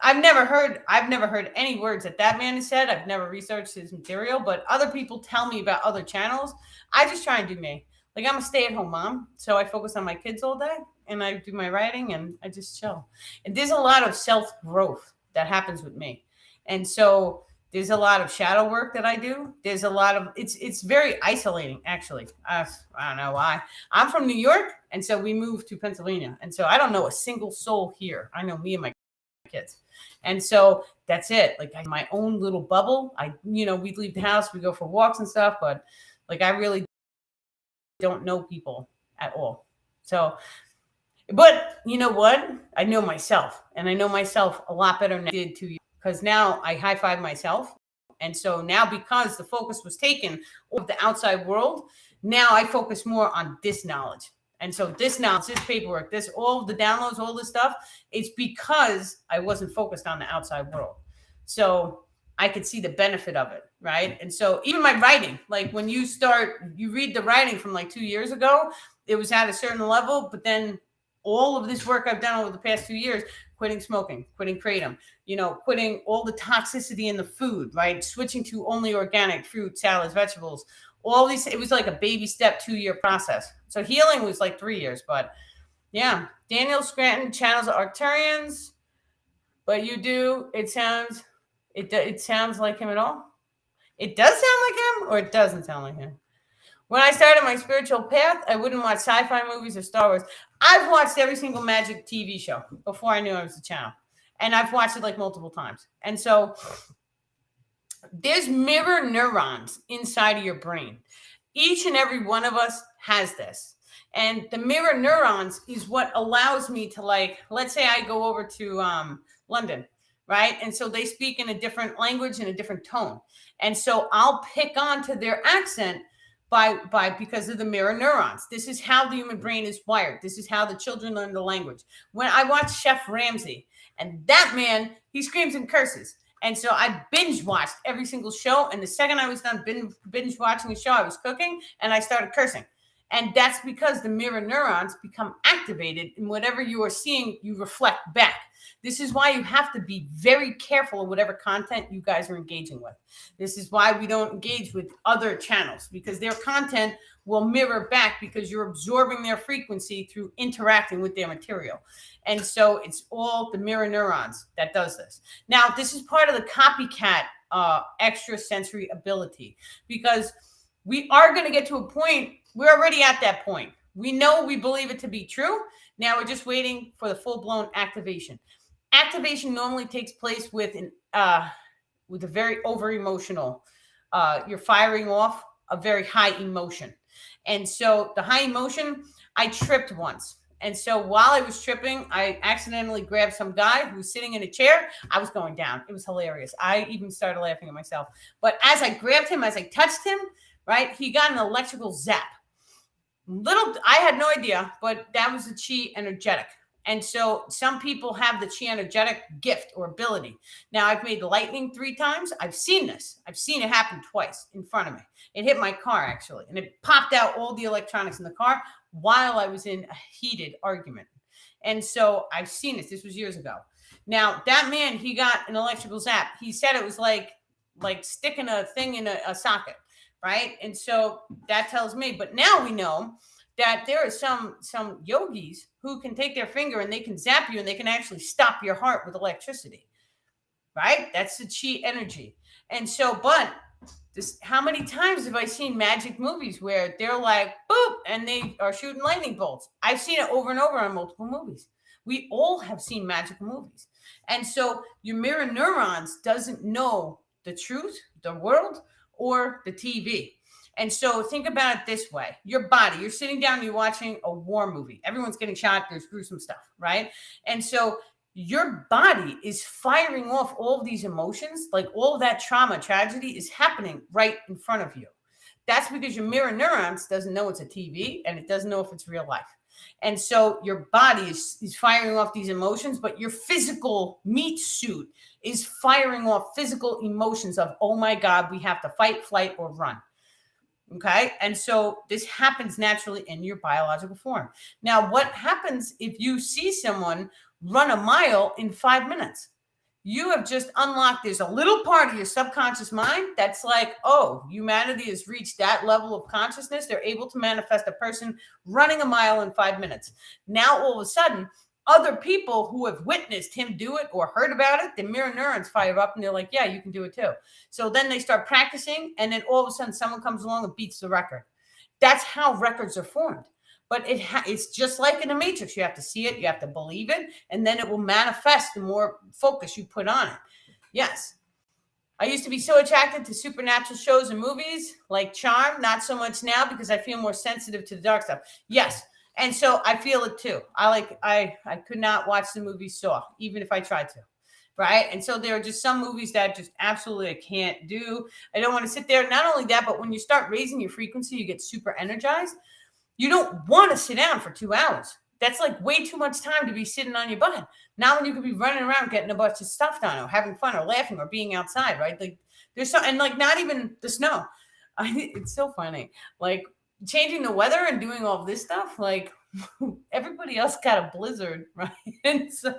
S1: I've never heard any words that man has said. I've never researched his material, but other people tell me about other channels. I just try and do me. Like, I'm a stay-at-home mom, so I focus on my kids all day, and I do my writing, and I just chill. And there's a lot of self-growth that happens with me. And so there's a lot of shadow work that I do. There's a lot of, it's very isolating, actually. I don't know why. I'm from New York, and so we moved to Pennsylvania. And so I don't know a single soul here. I know me and my kids. And so that's it. Like, I have my own little bubble. We'd leave the house, we go for walks and stuff, but like, I really don't know people at all. So, but you know what? I know myself, and I know myself a lot better than I did 2 years, because now I high five myself. And so now, because the focus was taken of the outside world, now I focus more on this knowledge. And so this knowledge, this paperwork, all of the downloads, all this stuff, it's because I wasn't focused on the outside world. So I could see the benefit of it, right? And so even my writing, like when you read the writing from like 2 years ago, it was at a certain level, but then all of this work I've done over the past 2 years, quitting smoking, quitting kratom, quitting all the toxicity in the food, right? Switching to only organic fruit, salads, vegetables, all these, it was like a baby step 2-year process. So healing was like 3 years, but yeah. Daniel Scranton channels Arcturians, but it sounds like him at all. It does sound like him, or it doesn't sound like him. When I started my spiritual path, I wouldn't watch sci-fi movies or Star Wars. I've watched every single magic TV show before I knew I was a channel. And I've watched it like multiple times. And so there's mirror neurons inside of your brain. Each and every one of us has this. And the mirror neurons is what allows me to, like, let's say I go over to London, right? And so they speak in a different language and a different tone. And so I'll pick on to their accent because of the mirror neurons. This is how the human brain is wired. This is how the children learn the language. When I watch Chef Ramsay, and that man, he screams and curses. And so I binge watched every single show. And the second I was done binge watching the show, I was cooking and I started cursing. And that's because the mirror neurons become activated, and whatever you are seeing, you reflect back. This is why you have to be very careful of whatever content you guys are engaging with. This is why we don't engage with other channels, because their content will mirror back, because you're absorbing their frequency through interacting with their material. And so it's all the mirror neurons that does this. Now, this is part of the copycat extrasensory ability, because we are going to get to a point. We're already at that point. We know we believe it to be true. Now we're just waiting for the full-blown activation. Activation normally takes place with a very over emotional. You're firing off a very high emotion, and so the high emotion. I tripped once, and so while I was tripping, I accidentally grabbed some guy who was sitting in a chair. I was going down. It was hilarious. I even started laughing at myself. But as I grabbed him, as I touched him, right, he got an electrical zap. I had no idea, but that was the chi energetic. And so some people have the chi energetic gift or ability. Now, I've made lightning 3 times. I've seen this. I've seen it happen twice in front of me. It hit my car, actually, and it popped out all the electronics in the car while I was in a heated argument. And so I've seen this. This was years ago. Now, that man, he got an electrical zap. He said it was like sticking a thing in a socket, right? And so that tells me. But now we know that there are some yogis who can take their finger and they can zap you, and they can actually stop your heart with electricity, right? That's the chi energy. And so, but how many times have I seen magic movies where they're like, boop, and they are shooting lightning bolts? I've seen it over and over on multiple movies. We all have seen magical movies. And so your mirror neurons doesn't know the truth, the world, or the TV. And so think about it this way. Your body, you're sitting down, you're watching a war movie. Everyone's getting shot. There's gruesome stuff, right? And so your body is firing off all of these emotions, like all of that trauma, tragedy is happening right in front of you. That's because your mirror neurons doesn't know it's a TV, and it doesn't know if it's real life. And so your body is firing off these emotions, but your physical meat suit is firing off physical emotions of, oh my God, we have to fight, flight, or run. Okay. And so this happens naturally in your biological form. Now, what happens if you see someone run a mile in 5 minutes? You have just unlocked, there's a little part of your subconscious mind that's like, oh, humanity has reached that level of consciousness. They're able to manifest a person running a mile in 5 minutes. Now, all of a sudden, other people who have witnessed him do it or heard about it, the mirror neurons fire up and they're like, yeah, you can do it too. So then they start practicing, and then all of a sudden someone comes along and beats the record. That's how records are formed. But it's just like in a matrix. You have to see it, you have to believe it, and then it will manifest the more focus you put on it. Yes. I used to be so attracted to supernatural shows and movies like Charm, not so much now because I feel more sensitive to the dark stuff. Yes. And so I feel it too. I could not watch the movie Saw, even if I tried to. Right. And so there are just some movies that just absolutely I can't do. I don't want to sit there. Not only that, but when you start raising your frequency, you get super energized. You don't want to sit down for 2 hours. That's like way too much time to be sitting on your butt. Now when you could be running around getting a bunch of stuff done, or having fun, or laughing, or being outside, right? Like there's so, and like not even the snow. It's so funny. Like changing the weather and doing all this stuff, like everybody else got a blizzard, right? And so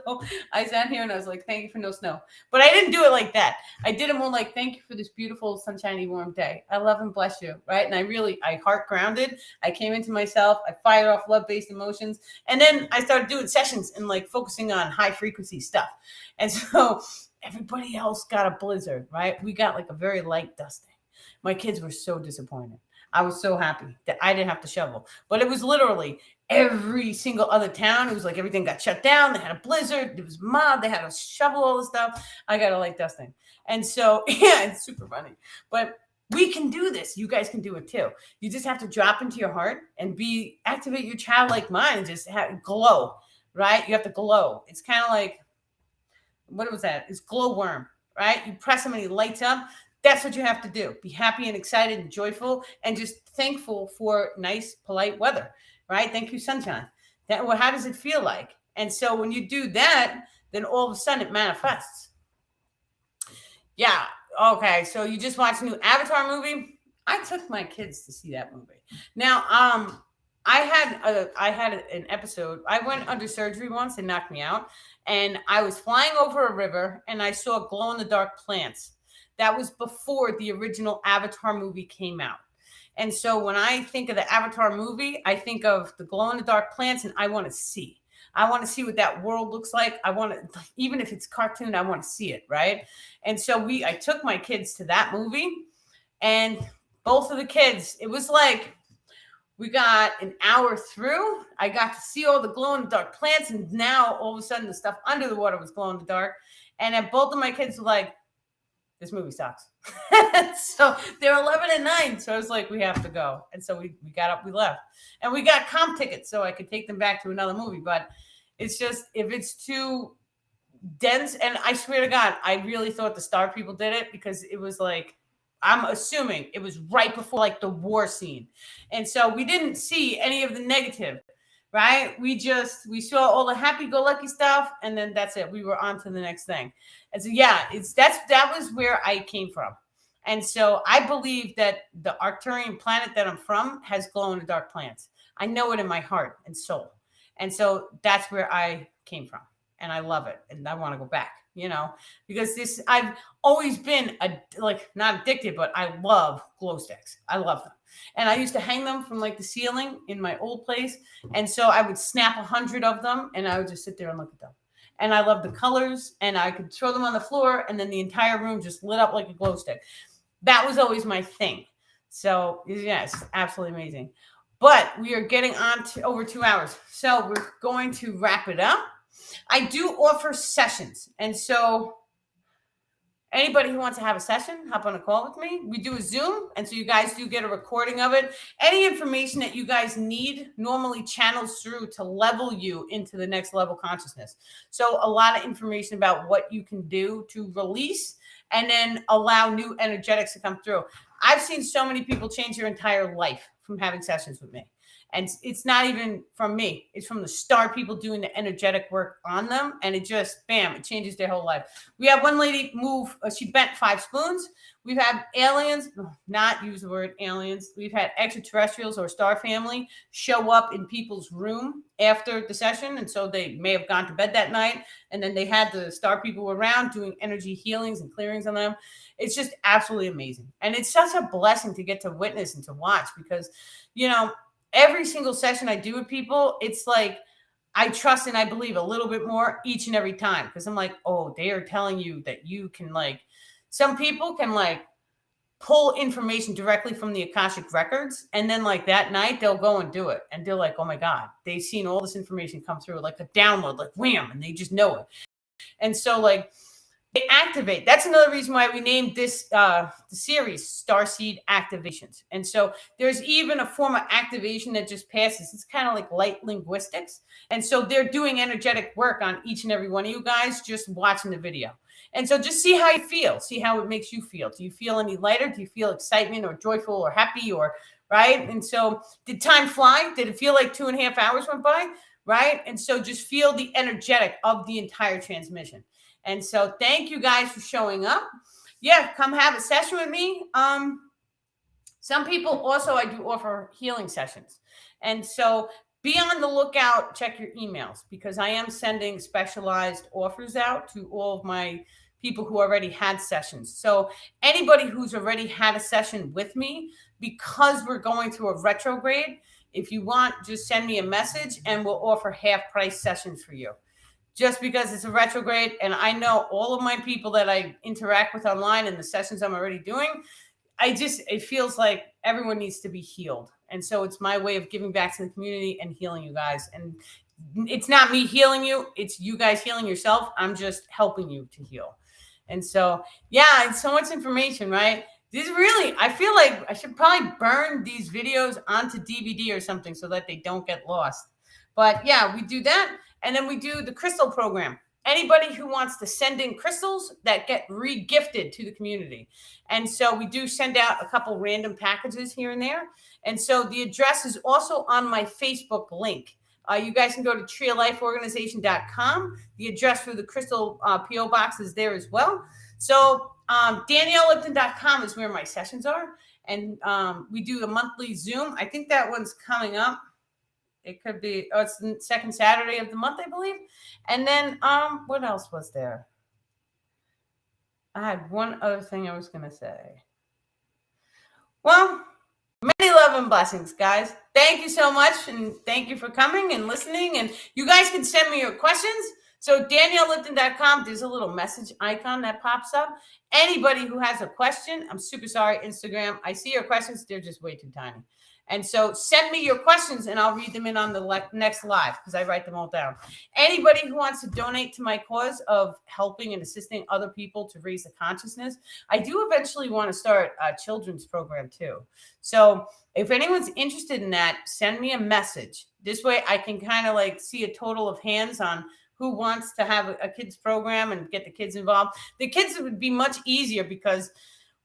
S1: I sat here and I was like, thank you for no snow. But I didn't do it like that. I did it more like, thank you for this beautiful, sunshiny, warm day. I love and bless you, right? And I heart grounded. I came into myself. I fired off love-based emotions. And then I started doing sessions and like focusing on high frequency stuff. And so everybody else got a blizzard, right? We got like a very light dusting. My kids were so disappointed. I was so happy that I didn't have to shovel. But it was literally every single other town. It was like everything got shut down. They had a blizzard. It was mob. They had to shovel all the stuff. I got a light dusting. And so, yeah, it's super funny. But we can do this. You guys can do it too. You just have to drop into your heart and activate your childlike mind and just glow, right? You have to glow. It's kind of like, what was that? It's glowworm, right? You press them and he lights up. That's what you have to do. Be happy and excited and joyful and just thankful for nice, polite weather, right? Thank you, sunshine. How does it feel like? And so when you do that, then all of a sudden it manifests. Yeah. Okay. So you just watched a new Avatar movie. I took my kids to see that movie. Now, I had an episode. I went under surgery once. They knocked me out, and I was flying over a river, and I saw glow in the dark plants. That was before the original Avatar movie came out. And so when I think of the Avatar movie, I think of the glow in the dark plants, and I want to see. I want to see what that world looks like. I want to, even if it's cartoon, I want to see it, right? And so I took my kids to that movie, and both of the kids, it was like we got an hour through. I got to see all the glow in the dark plants, and now all of a sudden the stuff under the water was glow in the dark. And then both of my kids were like, this movie sucks. So they're 11 and 9. So I was like, we have to go. And so we got up, we left. And we got comp tickets so I could take them back to another movie. But it's just, if it's too dense, and I swear to God, I really thought the Star people did it, because it was like, I'm assuming it was right before like the war scene. And so we didn't see any of the negative, right? We saw all the happy-go-lucky stuff, and then that's it. We were on to the next thing. And so, yeah, that was where I came from. And so I believe that the Arcturian planet that I'm from has glow-in-the-dark plants. I know it in my heart and soul. And so that's where I came from. And I love it. And I want to go back, because I've always been not addicted, but I love glow sticks. I love them. And I used to hang them from like the ceiling in my old place. And so I would snap 100 of them, and I would just sit there and look at them. And I love the colors, and I could throw them on the floor, and then the entire room just lit up like a glow stick. That was always my thing. So yes, absolutely amazing. But we are getting on to over 2 hours. So we're going to wrap it up. I do offer sessions. And so anybody who wants to have a session, hop on a call with me. We do a Zoom. And so you guys do get a recording of it. Any information that you guys need normally channels through to level you into the next level consciousness. So a lot of information about what you can do to release and then allow new energetics to come through. I've seen so many people change their entire life from having sessions with me. And it's not even from me. It's from the star people doing the energetic work on them. And it just, bam, it changes their whole life. We have one lady move. She bent 5 spoons. We've had aliens, not use the word aliens. We've had extraterrestrials or star family show up in people's room after the session. And so they may have gone to bed that night. And then they had the star people around doing energy healings and clearings on them. It's just absolutely amazing. And it's such a blessing to get to witness and to watch, because, every single session I do with people, it's like I trust and I believe a little bit more each and every time, because I'm like, oh, they are telling you that you can, some people can pull information directly from the Akashic records, and then that night they'll go and do it, and they're like, oh my God, they've seen all this information come through, like a download, like wham, and they just know it. And so they activate. That's another reason why we named this the series Starseed Activations. And so there's even a form of activation that just passes. It's kind of like light linguistics. And so they're doing energetic work on each and every one of you guys just watching the video. And so just see how you feel. See how it makes you feel. Do you feel any lighter? Do you feel excitement or joyful or happy or right? And so did time fly? Did it feel like 2.5 hours went by? Right? And so just feel the energetic of the entire transmission. And so thank you guys for showing up. Yeah, come have a session with me. Some people also, I do offer healing sessions. And so be on the lookout, check your emails, because I am sending specialized offers out to all of my people who already had sessions. So anybody who's already had a session with me, because we're going through a retrograde, if you want, just send me a message and we'll offer half price sessions for you. Just because it's a retrograde, and I know all of my people that I interact with online and the sessions I'm already doing, it feels like everyone needs to be healed. And so it's my way of giving back to the community and healing you guys. And it's not me healing you, it's you guys healing yourself. I'm just helping you to heal. And so, yeah, it's so much information, right? I feel like I should probably burn these videos onto DVD or something so that they don't get lost. But yeah, we do that. And then we do the crystal program. Anybody who wants to send in crystals that get re-gifted to the community. And so we do send out a couple random packages here and there. And so the address is also on my Facebook link. You guys can go to treeoflifeorganization.com. The address for the crystal P.O. box is there as well. So DanielleLipton.com is where my sessions are. And we do a monthly Zoom. I think that one's coming up. It could be, oh, it's the second Saturday of the month, I believe. And then what else was there? I had one other thing I was gonna say. Well, many love and blessings, guys. Thank you so much, and thank you for coming and listening. And you guys can send me your questions. So DanielleLipton.com, there's a little message icon that pops up. Anybody who has a question, I'm super sorry, Instagram, I see your questions, they're just way too tiny. And so send me your questions and I'll read them in on the next live because I write them all down. Anybody who wants to donate to my cause of helping and assisting other people to raise the consciousness, I do eventually want to start a children's program too. So if anyone's interested in that, send me a message. This way I can kind of like see a total of hands on who wants to have a kids program and get the kids involved. The kids would be much easier because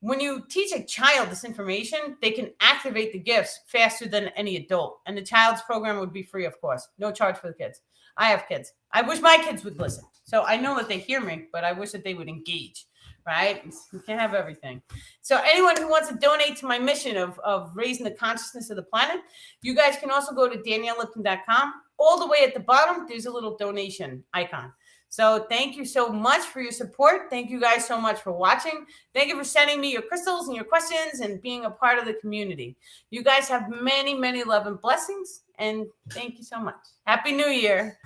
S1: when you teach a child this information, they can activate the gifts faster than any adult. And the child's program would be free, of course. No charge for the kids. I have kids. I wish my kids would listen. So I know that they hear me, but I wish that they would engage, right? You can't have everything. So anyone who wants to donate to my mission of raising the consciousness of the planet, you guys can also go to DanielleLipton.com. All the way at the bottom, there's a little donation icon. So thank you so much for your support. Thank you guys so much for watching. Thank you for sending me your crystals and your questions and being a part of the community. You guys have many, many love and blessings. And thank you so much. Happy New Year.